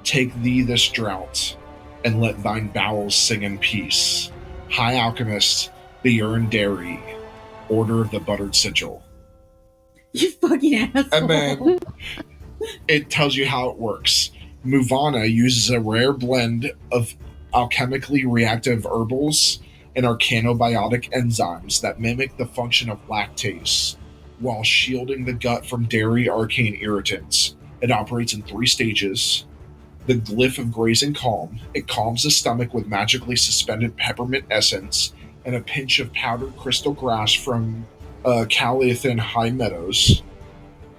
take thee this draught, and let thine bowels sing in peace. High Alchemist, the Urine Dairy, Order of the Buttered Sigil. You fucking asshole. And then it tells you how it works. Muvana uses a rare blend of alchemically reactive herbals and arcanobiotic enzymes that mimic the function of lactase, while shielding the gut from dairy arcane irritants. It operates in 3 stages. The glyph of grazing calm. It calms the stomach with magically suspended peppermint essence and a pinch of powdered crystal grass from Caliathan High Meadows.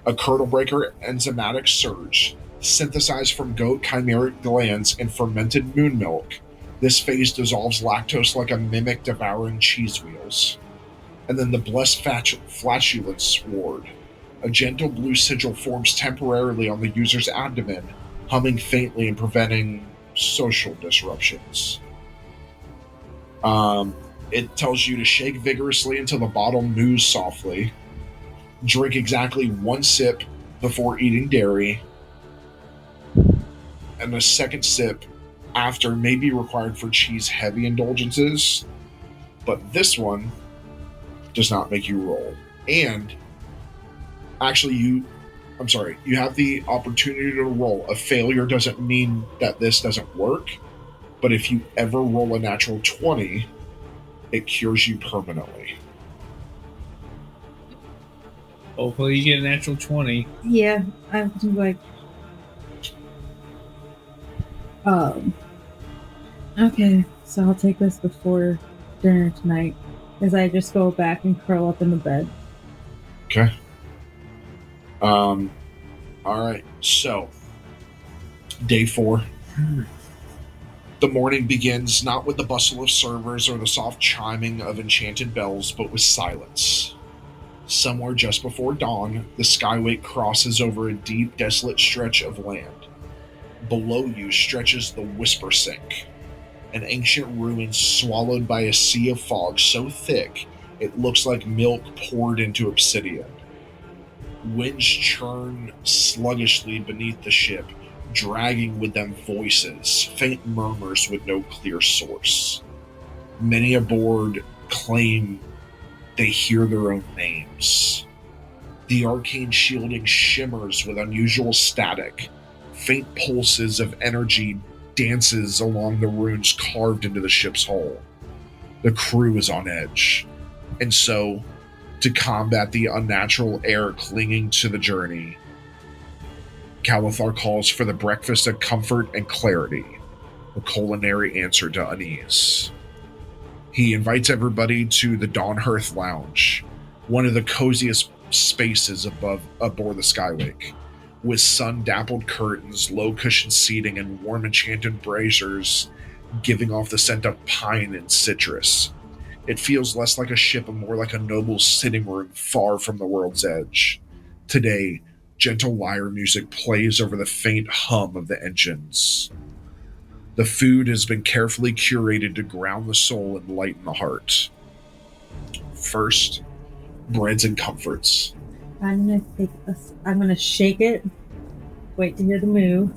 A curdle breaker enzymatic surge, synthesized from goat chimeric glands and fermented moon milk. This phase dissolves lactose like a mimic devouring cheese wheels. And then the blessed flatulence ward. A gentle blue sigil forms temporarily on the user's abdomen, humming faintly and preventing social disruptions. It tells you to shake vigorously until the bottle moves softly. Drink exactly 1 sip before eating dairy. And a second sip after may be required for cheese-heavy indulgences. But this one does not make you roll. And actually, you have the opportunity to roll. A failure doesn't mean that this doesn't work, but if you ever roll a natural 20, it cures you permanently. Hopefully you get a natural 20. Yeah, I'm like, okay, so I'll take this before dinner tonight, as I just go back and curl up in the bed. Okay. All right, so day 4. The morning begins not with the bustle of servers or the soft chiming of enchanted bells, but with silence. Somewhere just before dawn, the skywake crosses over a deep, desolate stretch of land. Below you stretches the Whisper Sink, an ancient ruin swallowed by a sea of fog so thick it looks like milk poured into obsidian. Winds churn sluggishly beneath the ship, dragging with them voices, faint murmurs with no clear source. Many aboard claim they hear their own names. The arcane shielding shimmers with unusual static. Faint pulses of energy dances along the runes carved into the ship's hull. The crew is on edge. And so, to combat the unnatural air clinging to the journey, Calathar calls for the breakfast of comfort and clarity, a culinary answer to unease. He invites everybody to the Dawnhearth Lounge, one of the coziest spaces aboard the Skywake, with sun-dappled curtains, low-cushioned seating, and warm enchanted braziers giving off the scent of pine and citrus. It feels less like a ship and more like a noble sitting room far from the world's edge. Today, gentle lyre music plays over the faint hum of the engines. The food has been carefully curated to ground the soul and lighten the heart. First, breads and comforts. I'm gonna shake it, wait to hear the moo,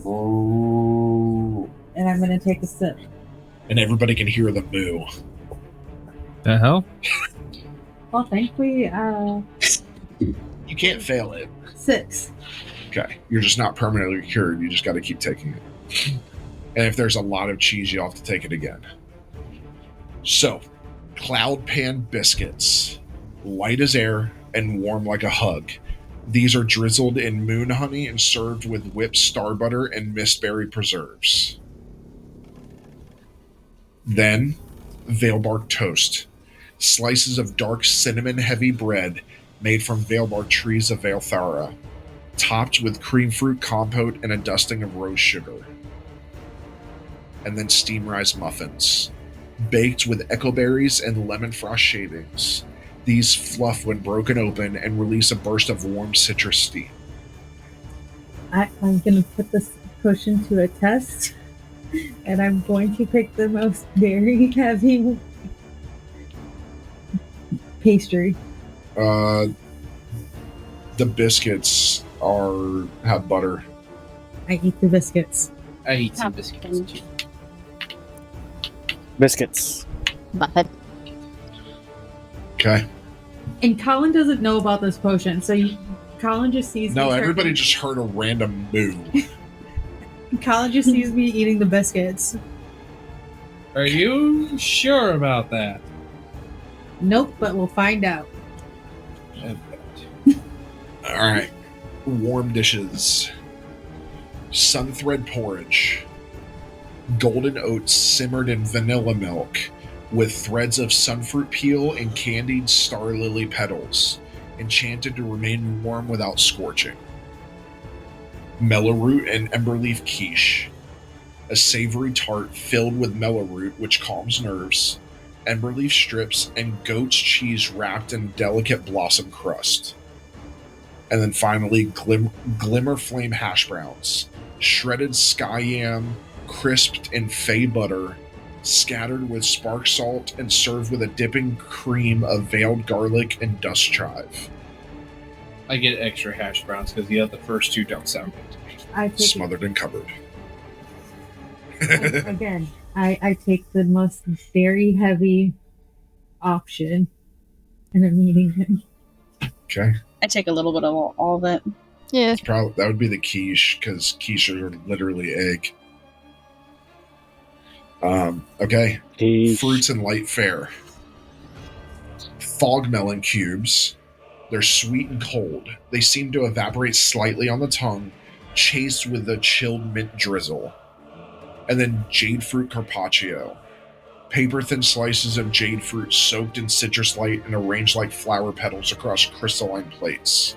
and I'm gonna take a sip. And everybody can hear the moo. The hell? Well, thankfully, You can't fail it. 6. Okay. You're just not permanently cured. You just got to keep taking it. And if there's a lot of cheese, you'll have to take it again. So, cloud pan biscuits. Light as air and warm like a hug. These are drizzled in moon honey and served with whipped star butter and mistberry preserves. Then, Veilbark toast. Slices of dark cinnamon-heavy bread made from Veilbark trees of Veilthara, topped with cream fruit compote and a dusting of rose sugar. And then steam-rise muffins, baked with echoberries and lemon frost shavings. These fluff when broken open and release a burst of warm citrus steam. I'm going to put this potion to a test, and I'm going to pick the most berry-heavy pastry. The biscuits have butter. I eat the biscuits. I eat some biscuits too. Biscuits. Muffin. Okay. And Colin doesn't know about this potion, so Colin just sees me. No, everybody just heard a random moo. Colin just sees me eating the biscuits. Are you sure about that? Nope, but we'll find out. Alright. Warm dishes. Sunthread porridge. Golden oats simmered in vanilla milk with threads of sunfruit peel and candied star lily petals, enchanted to remain warm without scorching. Mellow root and emberleaf quiche. A savory tart filled with mellow root, which calms nerves, emberleaf strips, and goat's cheese wrapped in delicate blossom crust. And then finally, glimmer flame hash browns, shredded sky yam, crisped in fay butter, scattered with spark salt, and served with a dipping cream of veiled garlic and dust chive. I get extra hash browns because the first two don't sound good to me. I take Smothered and covered. again. I take the most very heavy option, and I'm eating him. Okay. I take a little bit of all of it. Yeah. That would be the quiche, because quiche are literally egg. Okay. Fruits and light fare. Fog melon cubes. They're sweet and cold. They seem to evaporate slightly on the tongue, chased with a chilled mint drizzle. And then jade fruit carpaccio. Paper-thin slices of jade fruit soaked in citrus light and arranged like flower petals across crystalline plates.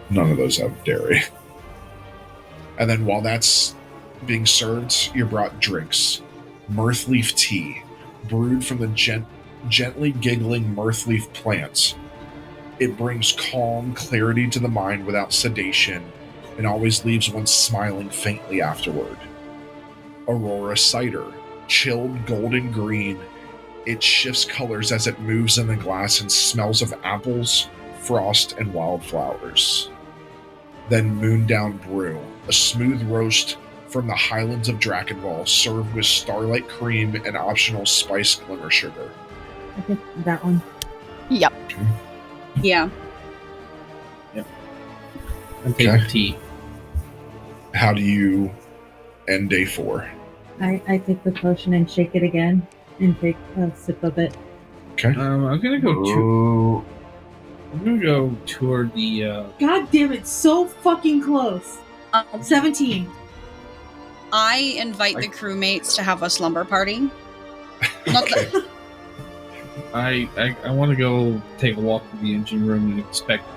None of those have dairy. And then while that's being served, you're brought drinks. Mirthleaf tea, brewed from the gently giggling mirthleaf plants. It brings calm, clarity to the mind without sedation, and always leaves one smiling faintly afterward. Aurora cider, chilled golden green. It shifts colors as it moves in the glass and smells of apples, frost, and wildflowers. Then Moondown brew, a smooth roast from the highlands of Drakenwall, served with starlight cream and optional spice glimmer sugar. I picked that one. Yep. Okay. Yeah. I'm taking tea. How do you end day 4? I take the potion and shake it again and take a sip of it. Okay. I'm gonna go toward the. God damn it! So fucking close. 17. I invite the crewmates to have a slumber party. Not Okay. I want to go take a walk to the engine room and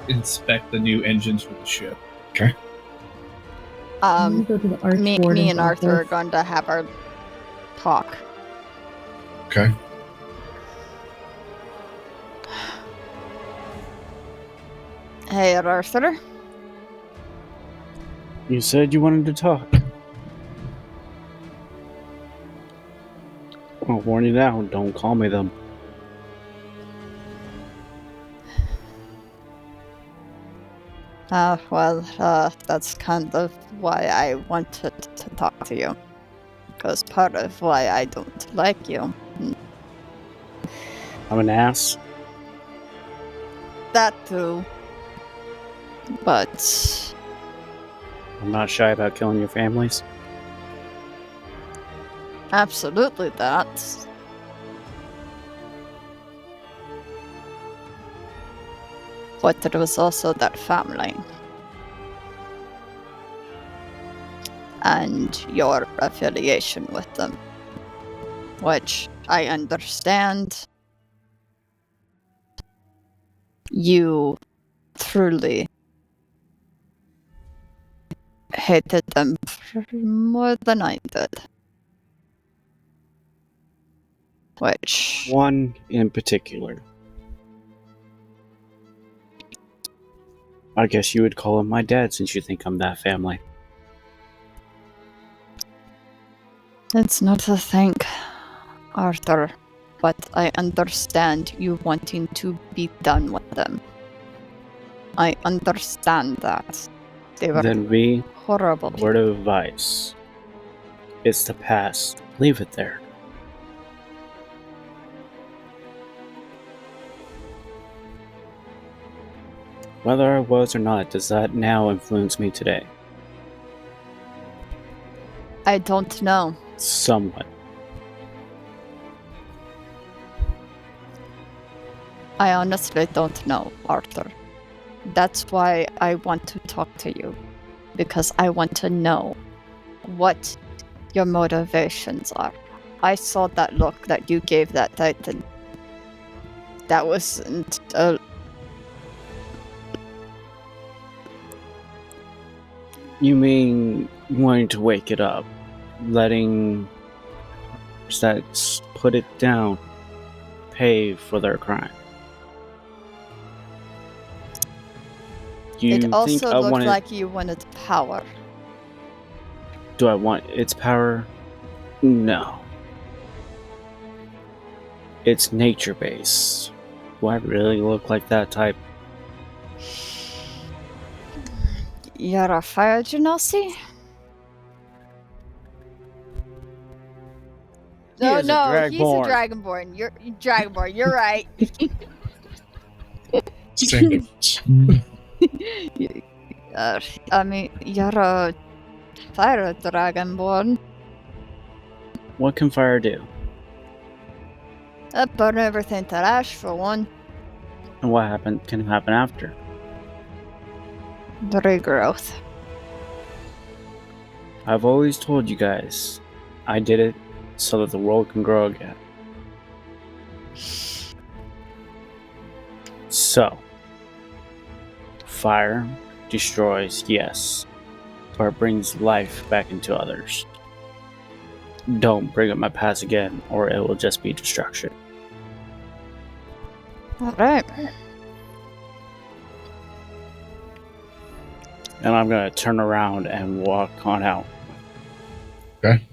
inspect the new engines for the ship. Okay. I'm gonna go to the Me Archwarden's and Arthur are office. going to have our talk. Okay. Hey, Arthur. You said you wanted to talk. I'll warn you now, don't call me them. That's kind of why I wanted to talk to you. Because part of why I don't like you. I'm an ass. That too. But I'm not shy about killing your families. absolutely that. But there was also that family. And your affiliation with them. Which I understand. You truly hated them more than I did. Which... One in particular. I guess you would call him my dad since you think I'm that family. It's not a thing, Arthur, but I understand you wanting to be done with them. I understand that. They were Then we, horrible. word of advice. It's the past. Leave it there. Whether I was or not, does that now influence me today? I don't know. Somewhat. I honestly don't know, Arthur. That's why I want to talk to you. Because I want to know what your motivations are. I saw that look that you gave that Titan. That wasn't You mean wanting to wake it up? Letting that put it down pay for their crime? It also looked like you wanted power. Do I want its power? No. It's nature-based. Do I really look like that type? You're a fire genasi? No, he's a Dragonborn. You're Dragonborn. You're right. Same difference. I mean, you're a fire Dragonborn. What can fire do? Burn everything to ash, for one. And what can happen after? The regrowth. I've always told you guys, I did it so that the world can grow again. So, fire destroys, yes, but it brings life back into others. Don't bring up my past again, or it will just be destruction. Alright. And I'm gonna turn around and walk on out. Okay.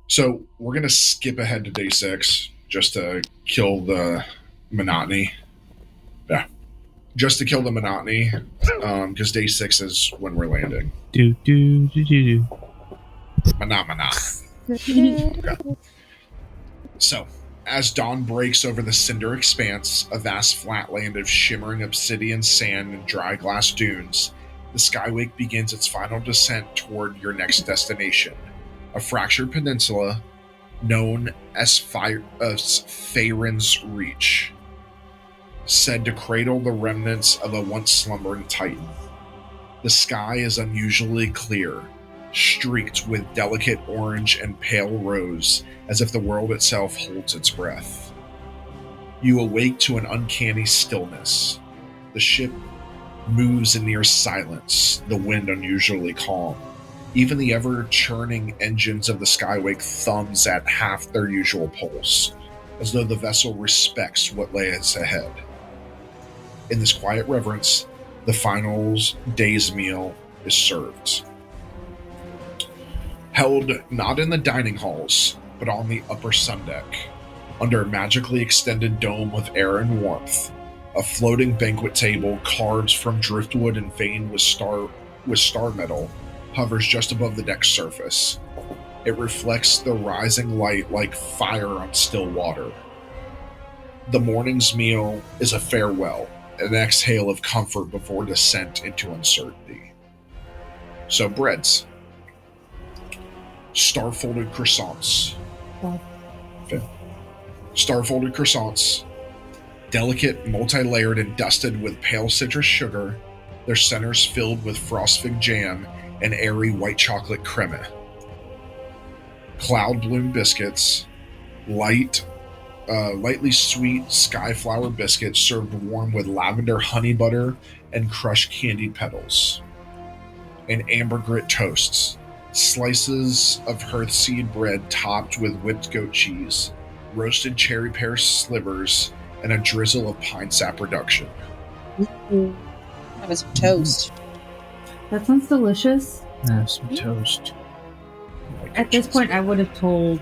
So we're gonna skip ahead to day 6 just to kill the monotony. Yeah. Just to kill the monotony, because day 6 is when we're landing. Do. Mana. Okay. So, as dawn breaks over the cinder expanse, a vast flatland of shimmering obsidian sand and dry glass dunes, the Skywake begins its final descent toward your next destination, a fractured peninsula known as Faerun's Reach, said to cradle the remnants of a once slumbering titan. The sky is unusually clear, streaked with delicate orange and pale rose, as if the world itself holds its breath. You awake to an uncanny stillness. The ship moves in near silence, the wind unusually calm. Even the ever-churning engines of the Skywake thumbs at half their usual pulse, as though the vessel respects what lays ahead. In this quiet reverence, the final day's meal is served. Held not in the dining halls, but on the upper sundeck, under a magically extended dome of air and warmth, a floating banquet table carved from driftwood and veined with star metal hovers just above the deck's surface. It reflects the rising light like fire on still water. The morning's meal is a farewell, an exhale of comfort before descent into uncertainty. So breads. Star-folded croissants. Okay. Star-folded croissants, delicate, multi-layered, and dusted with pale citrus sugar, their centers filled with frost fig jam and airy white chocolate creme. Cloud bloom biscuits, lightly sweet skyflower biscuits served warm with lavender honey butter and crushed candied petals. And ambergrit toasts, slices of hearthseed bread topped with whipped goat cheese, roasted cherry pear slivers, and a drizzle of pine sap reduction. That was toast. That sounds delicious. Have some toast. At this point, I would have told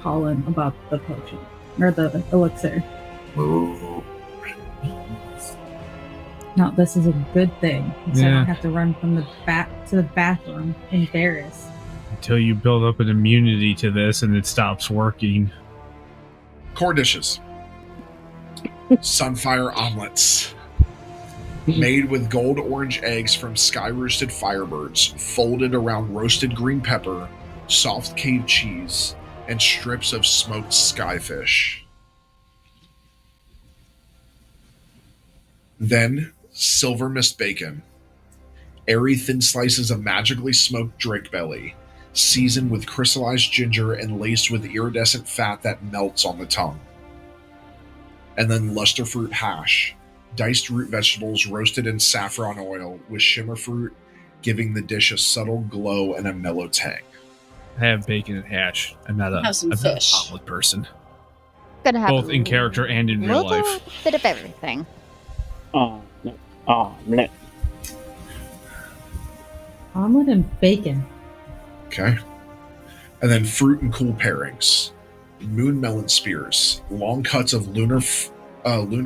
Colin about the potion or the elixir. Ooh. No, this is a good thing. So I Yeah. don't have to run from the back to the bathroom embarrassed. Until you build up an immunity to this and it stops working. Core dishes. Sunfire omelets. Made with gold orange eggs from sky-roosted firebirds, folded around roasted green pepper, soft cave cheese, and strips of smoked skyfish. Then, silver mist bacon. Airy thin slices of magically smoked drake belly, seasoned with crystallized ginger and laced with iridescent fat that melts on the tongue. And then luster fruit hash, diced root vegetables roasted in saffron oil with shimmer fruit, giving the dish a subtle glow and a mellow tang. I have bacon and hash. I'm not an omelet person. Gonna have both in character and in real life. Bit of everything. Omelet. Omelet and bacon. Okay. And then fruit and cool pairings. Moon melon spears, long cuts of lunar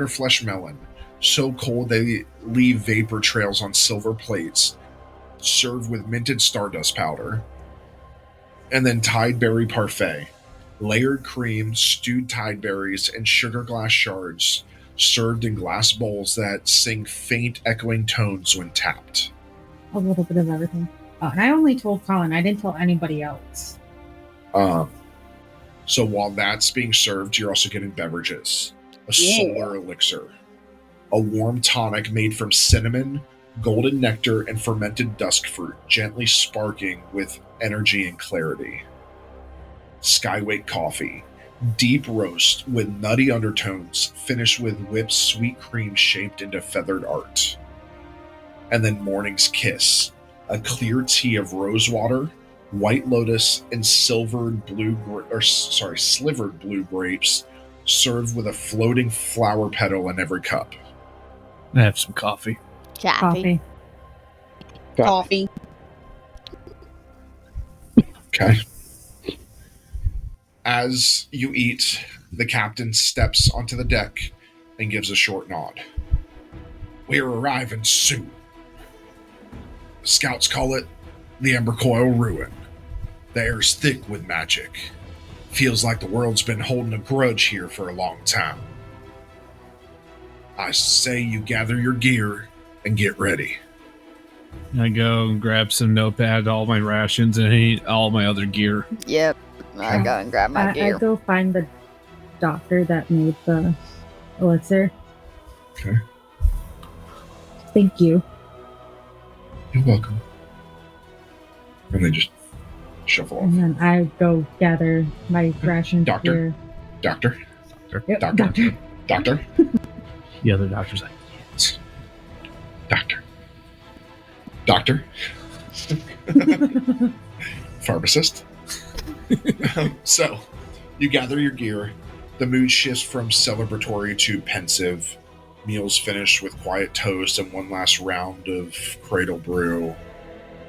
flesh melon, so cold they leave vapor trails on silver plates, served with minted stardust powder. And then tide berry parfait, layered cream, stewed tide berries, and sugar glass shards, served in glass bowls that sing faint echoing tones when tapped. A little bit of everything. And I only told Colin, I didn't tell anybody else. So while that's being served, you're also getting beverages. A solar elixir, a warm tonic made from cinnamon, golden nectar, and fermented dusk fruit, gently sparking with energy and clarity. Skywake coffee, deep roast with nutty undertones, finished with whipped sweet cream shaped into feathered art. And then morning's kiss, a clear tea of rose water, white lotus, and slivered blue grapes, served with a floating flower petal in every cup. I have some coffee. Coffee. Coffee. Okay. As you eat, the captain steps onto the deck and gives a short nod. We're arriving soon. The scouts call it the Embercoil Ruin. The air's thick with magic. Feels like the world's been holding a grudge here for a long time. I say you gather your gear and get ready. I go and grab some notepad, all my rations, and eat all my other gear. Yep. I go and grab my gear. I go find the doctor that made the elixir. Okay. Thank you. You're welcome. And they just shuffle off. And then I go gather my rations. Doctor? Doctor? Yep, Doctor? Doctor? The other doctor's like, yes. Doctor? Doctor? Pharmacist? So, you gather your gear. The mood shifts from celebratory to pensive. Meals finished with quiet toast and one last round of cradle brew.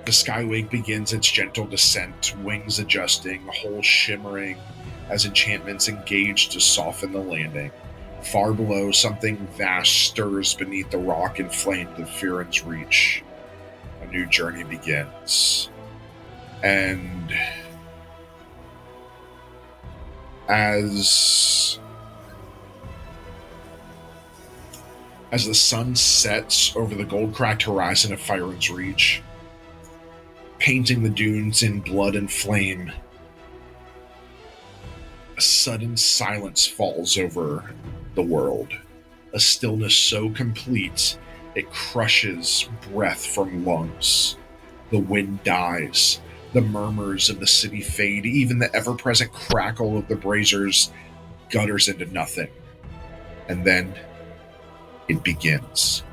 The skywake begins its gentle descent, wings adjusting, hull shimmering as enchantments engage to soften the landing. Far below, something vast stirs beneath the rock inflamed of Firen's reach. A new journey begins. And as the sun sets over the gold-cracked horizon of Firen's reach, painting the dunes in blood and flame, a sudden silence falls over the world. A stillness so complete it crushes breath from lungs. The wind dies. The murmurs of the city fade. Even the ever-present crackle of the braziers gutters into nothing. And then it begins.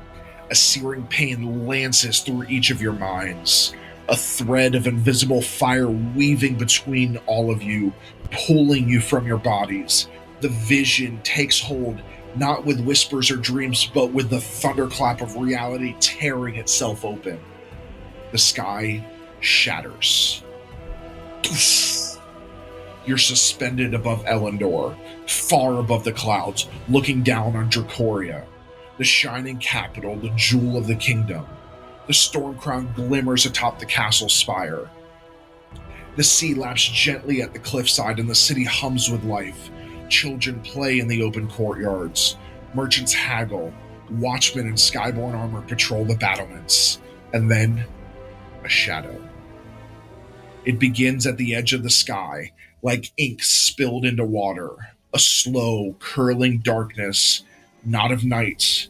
A searing pain lances through each of your minds. A thread of invisible fire weaving between all of you, pulling you from your bodies. The vision takes hold, not with whispers or dreams, but with the thunderclap of reality tearing itself open. The sky shatters. You're suspended above Elyndor, far above the clouds, looking down on Dracoria, the shining capital, the jewel of the kingdom. The storm crown glimmers atop the castle spire. The sea laps gently at the cliffside and the city hums with life. Children play in the open courtyards. Merchants haggle. Watchmen in skyborn armor patrol the battlements. And then, a shadow. It begins at the edge of the sky, like ink spilled into water. A slow, curling darkness, not of night,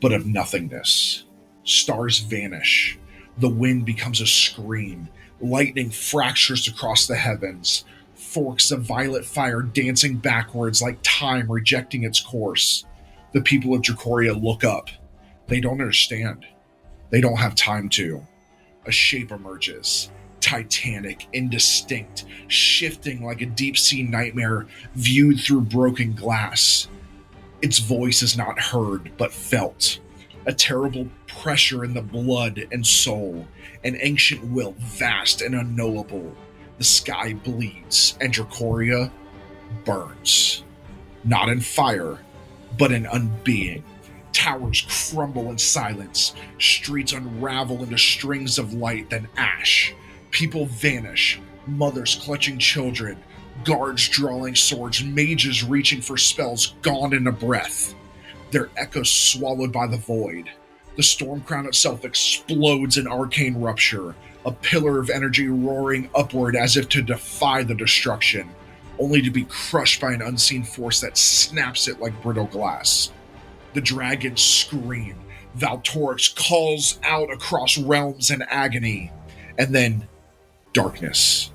but of nothingness. Stars vanish. The wind becomes a scream. Lightning fractures across the heavens. Forks of violet fire dancing backwards like time rejecting its course. The people of Dracoria look up. They don't understand. They don't have time to. A shape emerges. Titanic, indistinct, shifting like a deep-sea nightmare viewed through broken glass. Its voice is not heard, but felt. A terrible pressure in the blood and soul. An ancient will, vast and unknowable. The sky bleeds, and Dracoria burns. Not in fire, but in unbeing. Towers crumble in silence. Streets unravel into strings of light, then ash. People vanish. Mothers clutching children. Guards drawing swords. Mages reaching for spells gone in a breath. Their echoes swallowed by the void. The storm crown itself explodes in arcane rupture. A pillar of energy roaring upward as if to defy the destruction, only to be crushed by an unseen force that snaps it like brittle glass. The dragons scream. Valtorix calls out across realms in agony. And then, darkness.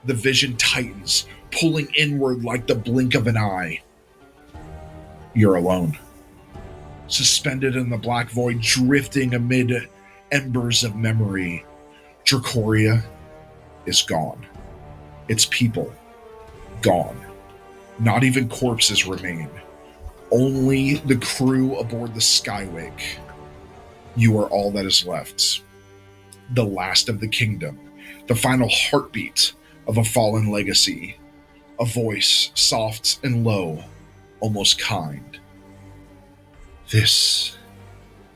The vision tightens, pulling inward like the blink of an eye. You're alone. Suspended in the black void, drifting amid embers of memory. Dracoria is gone. Its people, gone. Not even corpses remain. Only the crew aboard the Skywake. You are all that is left. The last of the kingdom. The final heartbeat of a fallen legacy. A voice, soft and low, almost kind. This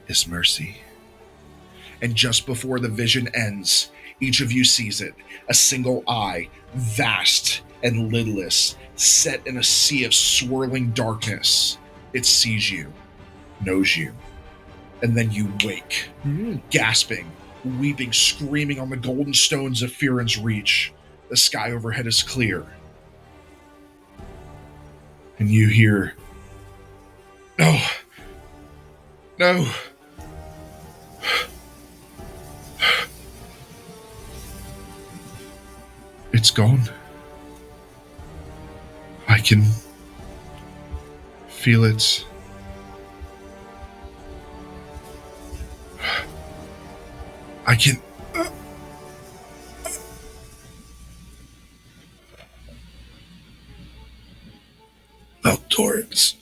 is mercy. And just before the vision ends, each of you sees it. A single eye, vast and lidless, set in a sea of swirling darkness. It sees you, knows you. And then you wake, gasping, weeping, screaming on the golden stones of Firen's reach. The sky overhead is clear. And you hear, "No. No. It's gone. I can feel it. I can... Valtorix."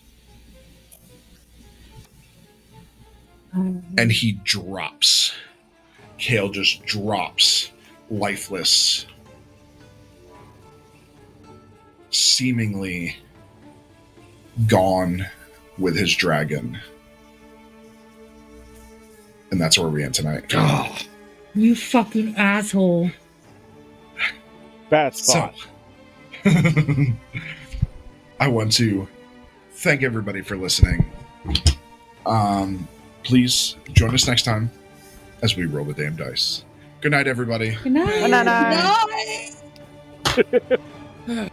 And he drops. Kale just drops, lifeless. Seemingly gone with his dragon. And that's where we end tonight. Oh, you fucking asshole. Bad spot. So, I want to thank everybody for listening. Please join us next time as we roll the damn dice. Good night, everybody. Good night. Good night.